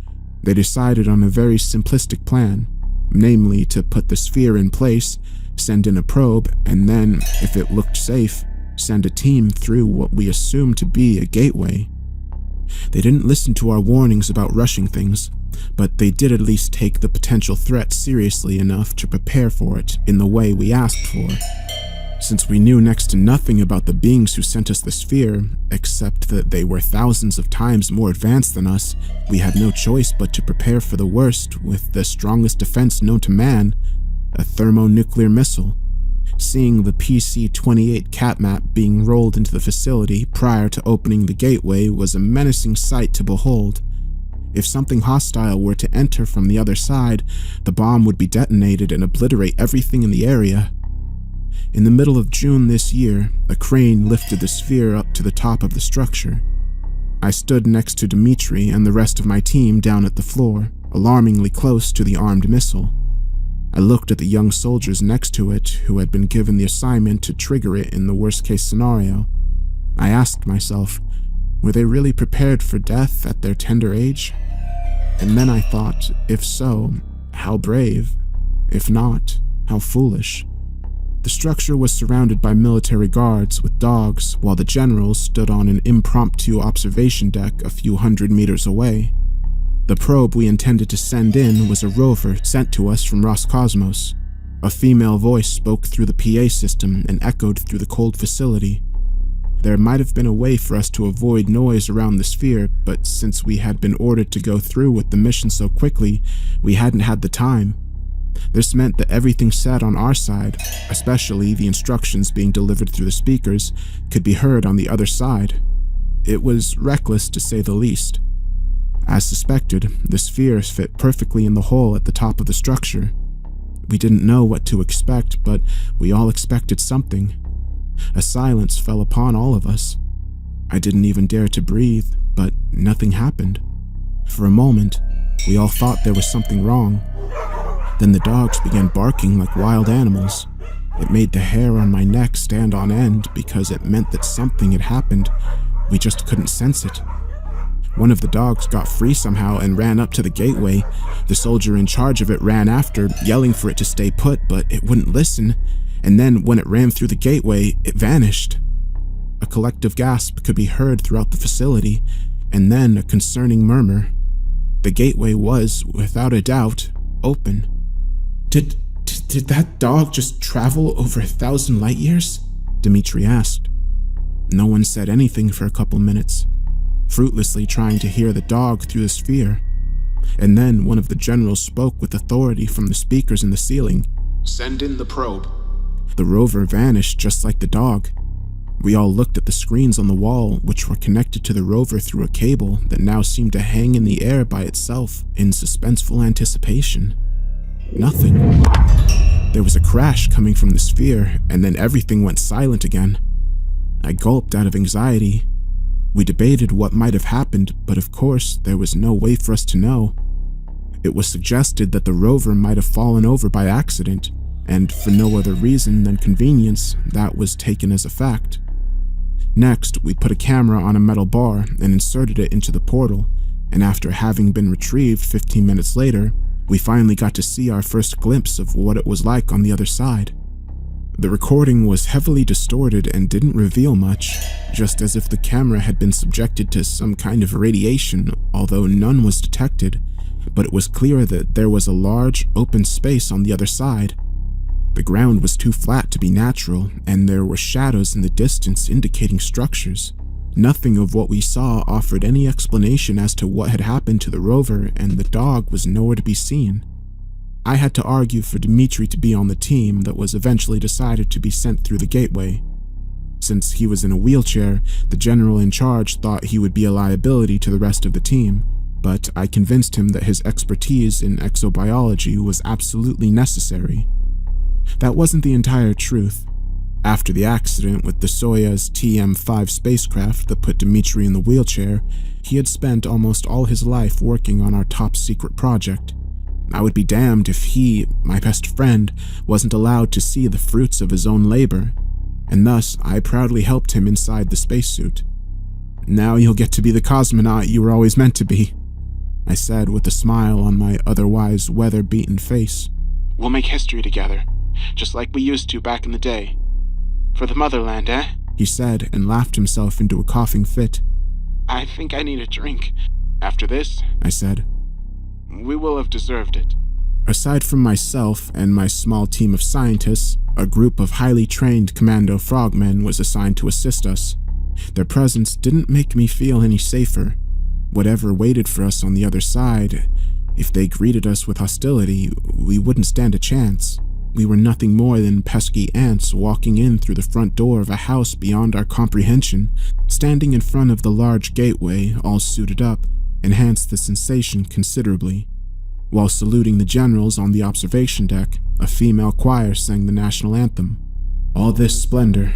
they decided on a very simplistic plan, namely to put the sphere in place, send in a probe, and then, if it looked safe, send a team through what we assumed to be a gateway. They didn't listen to our warnings about rushing things, but they did at least take the potential threat seriously enough to prepare for it in the way we asked for. Since we knew next to nothing about the beings who sent us the sphere, except that they were thousands of times more advanced than us, we had no choice but to prepare for the worst with the strongest defense known to man, a thermonuclear missile. Seeing the PC-28 cat map being rolled into the facility prior to opening the gateway was a menacing sight to behold. If something hostile were to enter from the other side, the bomb would be detonated and obliterate everything in the area. In the middle of June this year, a crane lifted the sphere up to the top of the structure. I stood next to Dimitri and the rest of my team down at the floor, alarmingly close to the armed missile. I looked at the young soldiers next to it who had been given the assignment to trigger it in the worst-case scenario. I asked myself, were they really prepared for death at their tender age? And then I thought, if so, how brave. If not, how foolish. The structure was surrounded by military guards with dogs, while the general stood on an impromptu observation deck a few hundred meters away. The probe we intended to send in was a rover sent to us from Roscosmos. A female voice spoke through the PA system and echoed through the cold facility. There might have been a way for us to avoid noise around the sphere, but since we had been ordered to go through with the mission so quickly, we hadn't had the time. This meant that everything said on our side, especially the instructions being delivered through the speakers, could be heard on the other side. It was reckless to say the least. As suspected, the sphere fit perfectly in the hole at the top of the structure. We didn't know what to expect, but we all expected something. A silence fell upon all of us. I didn't even dare to breathe, but nothing happened. For a moment, we all thought there was something wrong. Then the dogs began barking like wild animals. It made the hair on my neck stand on end because it meant that something had happened. We just couldn't sense it. One of the dogs got free somehow and ran up to the gateway. The soldier in charge of it ran after, yelling for it to stay put, but it wouldn't listen. And then when it ran through the gateway, it vanished. A collective gasp could be heard throughout the facility, and then a concerning murmur. The gateway was, without a doubt, open. Did that dog just travel over 1,000 light years? Dimitri asked. No one said anything for a couple minutes, fruitlessly trying to hear the dog through the sphere. And then one of the generals spoke with authority from the speakers in the ceiling. Send in the probe. The rover vanished just like the dog. We all looked at the screens on the wall, which were connected to the rover through a cable that now seemed to hang in the air by itself in suspenseful anticipation. Nothing. There was a crash coming from the sphere, and then everything went silent again. I gulped out of anxiety. We debated what might have happened, but of course, there was no way for us to know. It was suggested that the rover might have fallen over by accident, and for no other reason than convenience, that was taken as a fact. Next, we put a camera on a metal bar and inserted it into the portal, and after having been retrieved 15 minutes later, we finally got to see our first glimpse of what it was like on the other side. The recording was heavily distorted and didn't reveal much, just as if the camera had been subjected to some kind of radiation, although none was detected, but it was clear that there was a large, open space on the other side. The ground was too flat to be natural, and there were shadows in the distance indicating structures. Nothing of what we saw offered any explanation as to what had happened to the rover, and the dog was nowhere to be seen. I had to argue for Dimitri to be on the team that was eventually decided to be sent through the gateway. Since he was in a wheelchair, the general in charge thought he would be a liability to the rest of the team, but I convinced him that his expertise in exobiology was absolutely necessary. That wasn't the entire truth. After the accident with the Soyuz TM-5 spacecraft that put Dimitri in the wheelchair, he had spent almost all his life working on our top-secret project. I would be damned if he, my best friend, wasn't allowed to see the fruits of his own labor, and thus I proudly helped him inside the spacesuit. Now you'll get to be the cosmonaut you were always meant to be, I said with a smile on my otherwise weather-beaten face. We'll make history together, just like we used to back in the day. For the motherland, eh? He said and laughed himself into a coughing fit. I think I need a drink. After this, I said. We will have deserved it. Aside from myself and my small team of scientists, a group of highly trained commando frogmen was assigned to assist us. Their presence didn't make me feel any safer. Whatever waited for us on the other side, if they greeted us with hostility, we wouldn't stand a chance. We were nothing more than pesky ants walking in through the front door of a house beyond our comprehension. Standing in front of the large gateway, all suited up, enhanced the sensation considerably. While saluting the generals on the observation deck, a female choir sang the national anthem. All this splendor,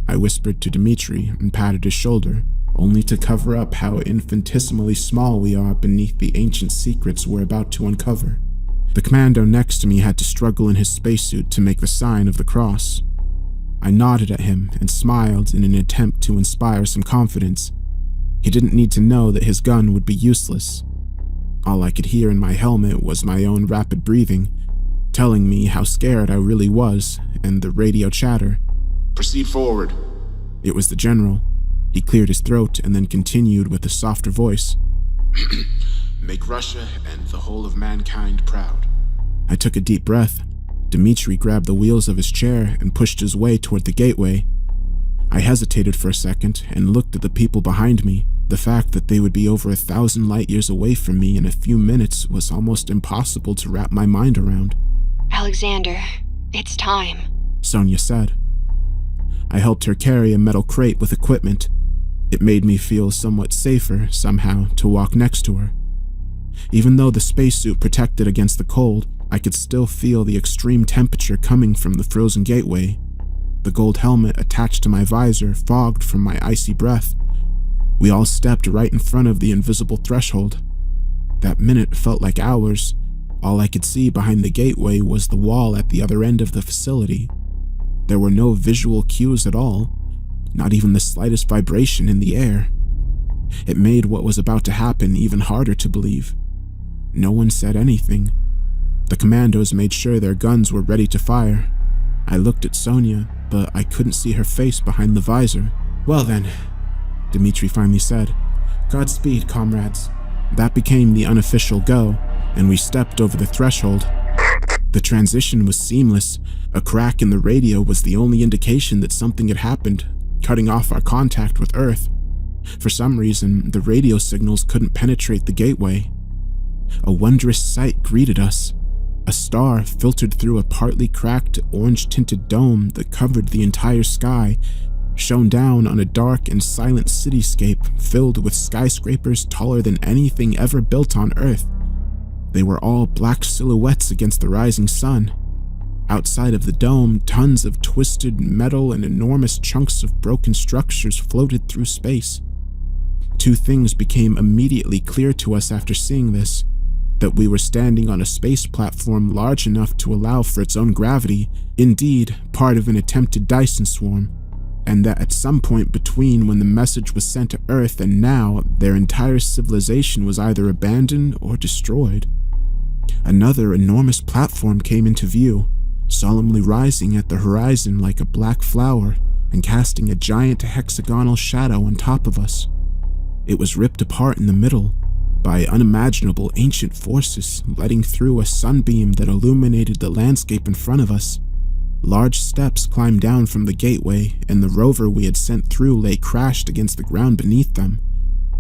I whispered to Dmitri and patted his shoulder, only to cover up how infinitesimally small we are beneath the ancient secrets we're about to uncover. The commando next to me had to struggle in his spacesuit to make the sign of the cross. I nodded at him and smiled in an attempt to inspire some confidence. He didn't need to know that his gun would be useless. All I could hear in my helmet was my own rapid breathing, telling me how scared I really was, and the radio chatter. Proceed forward. It was the general. He cleared his throat and then continued with a softer voice. Make Russia and the whole of mankind proud. I took a deep breath. Dmitri grabbed the wheels of his chair and pushed his way toward the gateway. I hesitated for a second and looked at the people behind me. The fact that they would be over 1,000 light years away from me in a few minutes was almost impossible to wrap my mind around. Alexander, it's time, Sonia said. I helped her carry a metal crate with equipment. It made me feel somewhat safer, somehow, to walk next to her. Even though the spacesuit protected against the cold, I could still feel the extreme temperature coming from the frozen gateway. The gold helmet attached to my visor fogged from my icy breath. We all stepped right in front of the invisible threshold. That minute felt like hours. All I could see behind the gateway was the wall at the other end of the facility. There were no visual cues at all, not even the slightest vibration in the air. It made what was about to happen even harder to believe. No one said anything. The commandos made sure their guns were ready to fire. I looked at Sonia, but I couldn't see her face behind the visor. Well then, Dmitri finally said, Godspeed, comrades. That became the unofficial go, and we stepped over the threshold. The transition was seamless. A crack in the radio was the only indication that something had happened, cutting off our contact with Earth. For some reason, the radio signals couldn't penetrate the gateway. A wondrous sight greeted us. A star filtered through a partly cracked, orange-tinted dome that covered the entire sky, shone down on a dark and silent cityscape filled with skyscrapers taller than anything ever built on Earth. They were all black silhouettes against the rising sun. Outside of the dome, tons of twisted metal and enormous chunks of broken structures floated through space. Two things became immediately clear to us after seeing this: that we were standing on a space platform large enough to allow for its own gravity, indeed part of an attempted Dyson swarm, and that at some point between when the message was sent to Earth and now, their entire civilization was either abandoned or destroyed. Another enormous platform came into view, solemnly rising at the horizon like a black flower and casting a giant hexagonal shadow on top of us. It was ripped apart in the middle by unimaginable ancient forces letting through a sunbeam that illuminated the landscape in front of us. Large steps climbed down from the gateway, and the rover we had sent through lay crashed against the ground beneath them.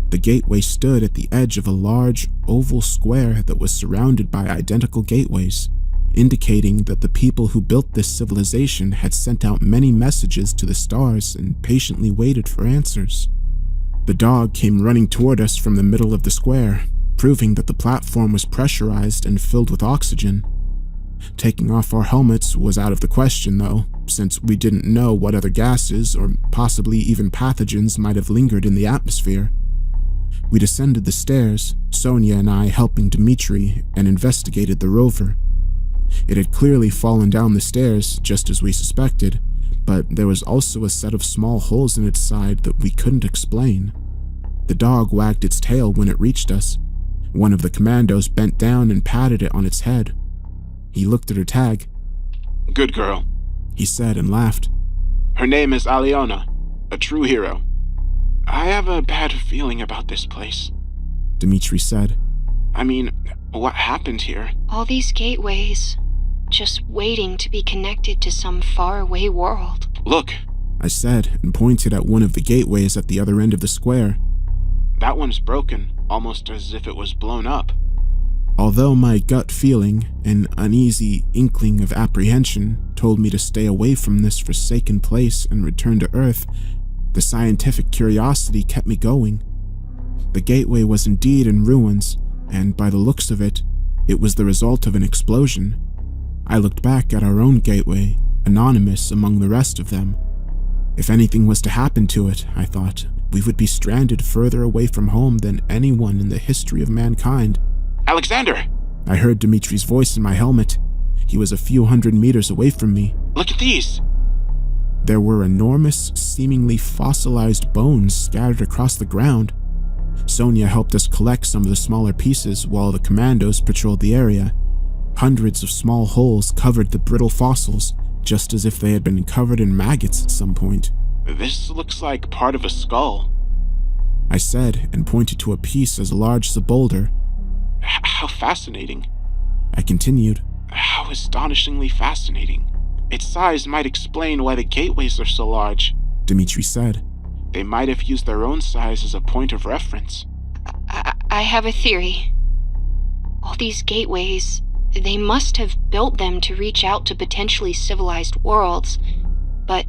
The gateway stood at the edge of a large, oval square that was surrounded by identical gateways, indicating that the people who built this civilization had sent out many messages to the stars and patiently waited for answers. The dog came running toward us from the middle of the square, proving that the platform was pressurized and filled with oxygen. Taking off our helmets was out of the question, though, since we didn't know what other gases or possibly even pathogens might have lingered in the atmosphere. We descended the stairs, Sonia and I helping Dmitri, and investigated the rover. It had clearly fallen down the stairs, just as we suspected, but there was also a set of small holes in its side that we couldn't explain. The dog wagged its tail when it reached us. One of the commandos bent down and patted it on its head. He looked at her tag. Good girl, he said and laughed. Her name is Aliona, a true hero. I have a bad feeling about this place, Dimitri said. I mean, what happened here? All these gateways, just waiting to be connected to some faraway world. Look, I said and pointed at one of the gateways at the other end of the square. That one's broken, almost as if it was blown up. Although my gut feeling, an uneasy inkling of apprehension, told me to stay away from this forsaken place and return to Earth, the scientific curiosity kept me going. The gateway was indeed in ruins, and by the looks of it, it was the result of an explosion. I looked back at our own gateway, anonymous among the rest of them. If anything was to happen to it, I thought, we would be stranded further away from home than anyone in the history of mankind. Alexander! I heard Dimitri's voice in my helmet. He was a few hundred meters away from me. Look at these! There were enormous, seemingly fossilized bones scattered across the ground. Sonia helped us collect some of the smaller pieces while the commandos patrolled the area. Hundreds of small holes covered the brittle fossils, just as if they had been covered in maggots at some point. This looks like part of a skull, I said and pointed to a piece as large as a boulder. How fascinating. I continued. How astonishingly fascinating. Its size might explain why the gateways are so large, Dimitri said. They might have used their own size as a point of reference. I have a theory. All these gateways, they must have built them to reach out to potentially civilized worlds. But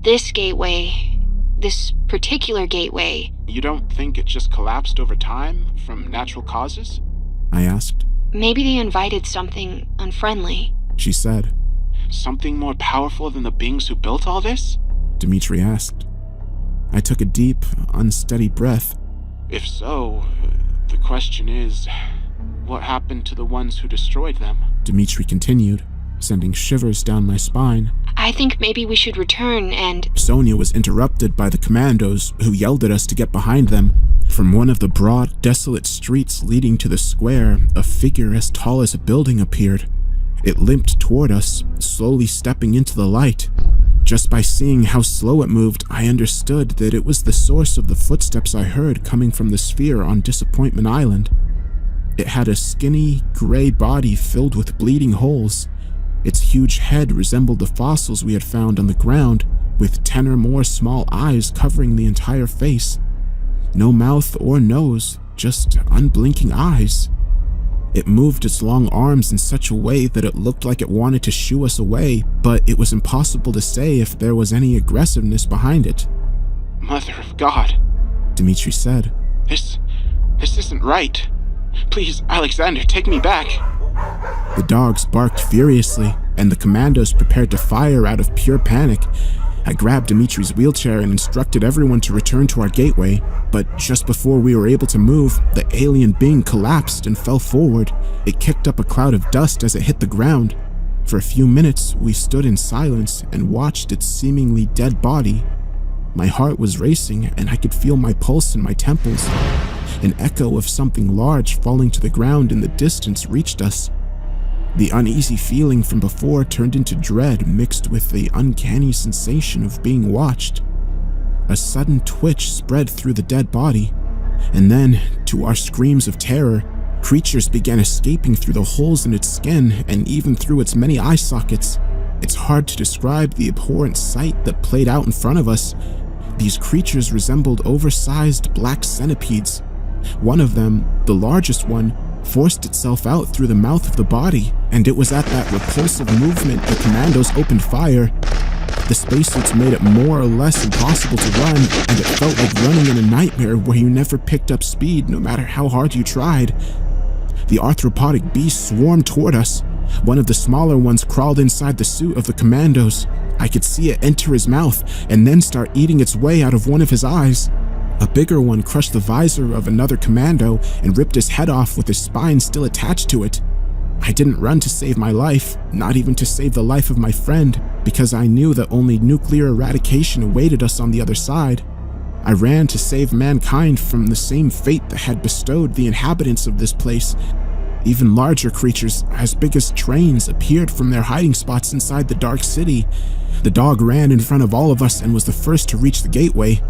this gateway, this particular gateway... You don't think it just collapsed over time from natural causes? I asked. Maybe they invited something unfriendly, she said. Something more powerful than the beings who built all this? Dimitri asked. I took a deep, unsteady breath. If so, the question is, what happened to the ones who destroyed them? Dimitri continued, sending shivers down my spine. I think maybe we should return and... Sonia was interrupted by the commandos, who yelled at us to get behind them. From one of the broad, desolate streets leading to the square, a figure as tall as a building appeared. It limped toward us, slowly stepping into the light. Just by seeing how slow it moved, I understood that it was the source of the footsteps I heard coming from the sphere on Disappointment Island. It had a skinny, gray body filled with bleeding holes. Its huge head resembled the fossils we had found on the ground, with 10 or more small eyes covering the entire face. No mouth or nose, just unblinking eyes. It moved its long arms in such a way that it looked like it wanted to shoo us away, but it was impossible to say if there was any aggressiveness behind it. Mother of God, Dimitri said. This isn't right. Please, Alexander, take me back. The dogs barked furiously, and the commandos prepared to fire out of pure panic. I grabbed Dimitri's wheelchair and instructed everyone to return to our gateway, but just before we were able to move, the alien being collapsed and fell forward. It kicked up a cloud of dust as it hit the ground. For a few minutes, we stood in silence and watched its seemingly dead body. My heart was racing, and I could feel my pulse in my temples. An echo of something large falling to the ground in the distance reached us. The uneasy feeling from before turned into dread mixed with the uncanny sensation of being watched. A sudden twitch spread through the dead body, and then, to our screams of terror, creatures began escaping through the holes in its skin and even through its many eye sockets. It's hard to describe the abhorrent sight that played out in front of us. These creatures resembled oversized black centipedes. One of them, the largest one, forced itself out through the mouth of the body, and it was at that repulsive movement the commandos opened fire. The spacesuits made it more or less impossible to run, and it felt like running in a nightmare where you never picked up speed no matter how hard you tried. The arthropodic beast swarmed toward us. One of the smaller ones crawled inside the suit of the commandos. I could see it enter his mouth and then start eating its way out of one of his eyes. A bigger one crushed the visor of another commando and ripped his head off with his spine still attached to it. I didn't run to save my life, not even to save the life of my friend, because I knew that only nuclear eradication awaited us on the other side. I ran to save mankind from the same fate that had bestowed the inhabitants of this place. Even larger creatures, as big as trains, appeared from their hiding spots inside the dark city. The dog ran in front of all of us and was the first to reach the gateway.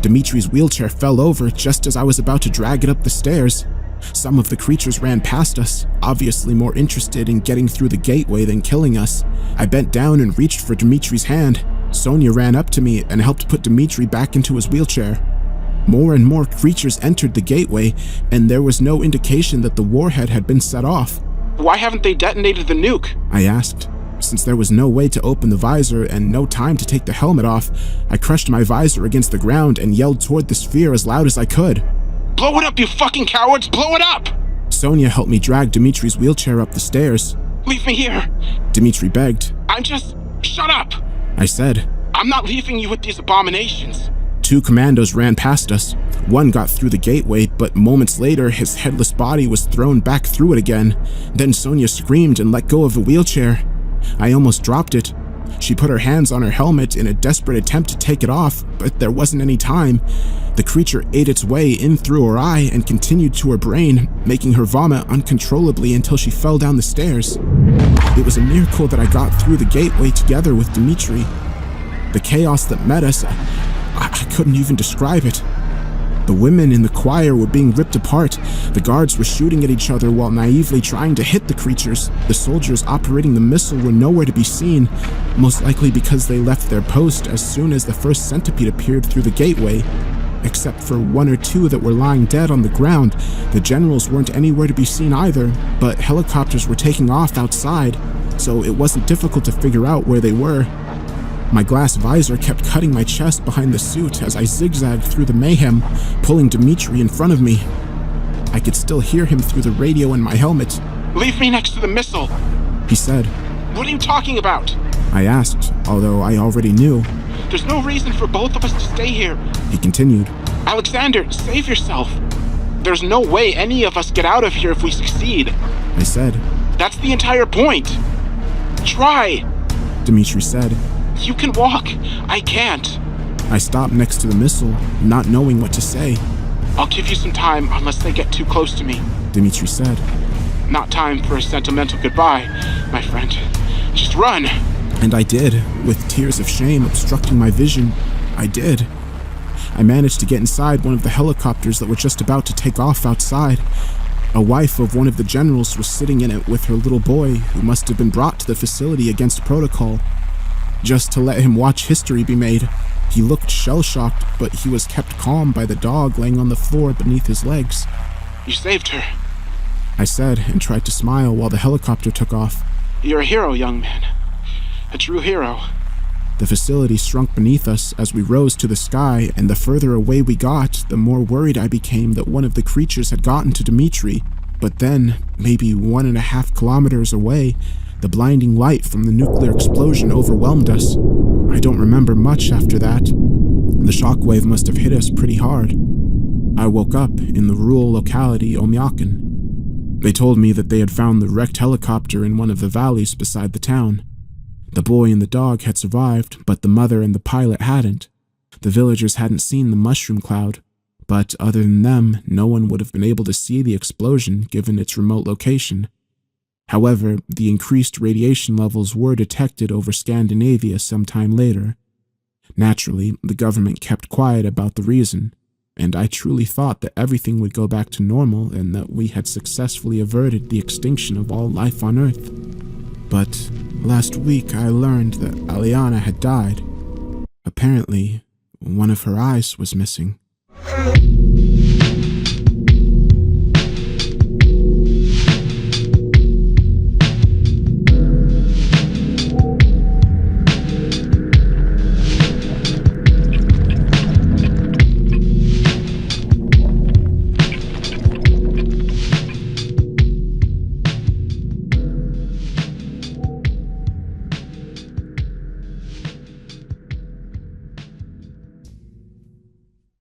Dimitri's wheelchair fell over just as I was about to drag it up the stairs. Some of the creatures ran past us, obviously more interested in getting through the gateway than killing us. I bent down and reached for Dimitri's hand. Sonia ran up to me and helped put Dimitri back into his wheelchair. More and more creatures entered the gateway, and there was no indication that the warhead had been set off. Why haven't they detonated the nuke? I asked. Since there was no way to open the visor and no time to take the helmet off, I crushed my visor against the ground and yelled toward the sphere as loud as I could. Blow it up, you fucking cowards! Blow it up! Sonia helped me drag Dimitri's wheelchair up the stairs. Leave me here! Dimitri begged. Shut up! I said. I'm not leaving you with these abominations. 2 commandos ran past us. One got through the gateway, but moments later, his headless body was thrown back through it again. Then Sonia screamed and let go of the wheelchair. I almost dropped it. She put her hands on her helmet in a desperate attempt to take it off, but there wasn't any time. The creature ate its way in through her eye and continued to her brain, making her vomit uncontrollably until she fell down the stairs. It was a miracle that I got through the gateway together with Dimitri. The chaos that met us, I couldn't even describe it. The women in the choir were being ripped apart. The guards were shooting at each other while naively trying to hit the creatures. The soldiers operating the missile were nowhere to be seen, most likely because they left their post as soon as the first centipede appeared through the gateway. Except for 1 or 2 that were lying dead on the ground, the generals weren't anywhere to be seen either, but helicopters were taking off outside, so it wasn't difficult to figure out where they were. My glass visor kept cutting my chest behind the suit as I zigzagged through the mayhem, pulling Dimitri in front of me. I could still hear him through the radio in my helmet. Leave me next to the missile, he said. What are you talking about? I asked, although I already knew. There's no reason for both of us to stay here. He continued. Alexander, save yourself. There's no way any of us get out of here if we succeed. I said. That's the entire point. Try, Dimitri said. You can walk. I can't. I stopped next to the missile, not knowing what to say. I'll give you some time unless they get too close to me, Dimitri said. Not time for a sentimental goodbye, my friend. Just run. And I did, with tears of shame obstructing my vision. I did. I managed to get inside one of the helicopters that were just about to take off outside. A wife of one of the generals was sitting in it with her little boy, who must have been brought to the facility against protocol, just to let him watch history be made. He looked shell-shocked, but he was kept calm by the dog laying on the floor beneath his legs. You saved her, I said, and tried to smile while the helicopter took off. You're a hero, young man. A true hero. The facility shrunk beneath us as we rose to the sky, and the further away we got, the more worried I became that one of the creatures had gotten to Dimitri. But then, maybe 1.5 kilometers away, the blinding light from the nuclear explosion overwhelmed us. I don't remember much after that. The shockwave must have hit us pretty hard. I woke up in the rural locality Omyakin. They told me that they had found the wrecked helicopter in one of the valleys beside the town. The boy and the dog had survived, but the mother and the pilot hadn't. The villagers hadn't seen the mushroom cloud, but other than them, no one would have been able to see the explosion given its remote location. However, the increased radiation levels were detected over Scandinavia some time later. Naturally, the government kept quiet about the reason, and I truly thought that everything would go back to normal and that we had successfully averted the extinction of all life on Earth. But last week I learned that Aliana had died. Apparently, one of her eyes was missing.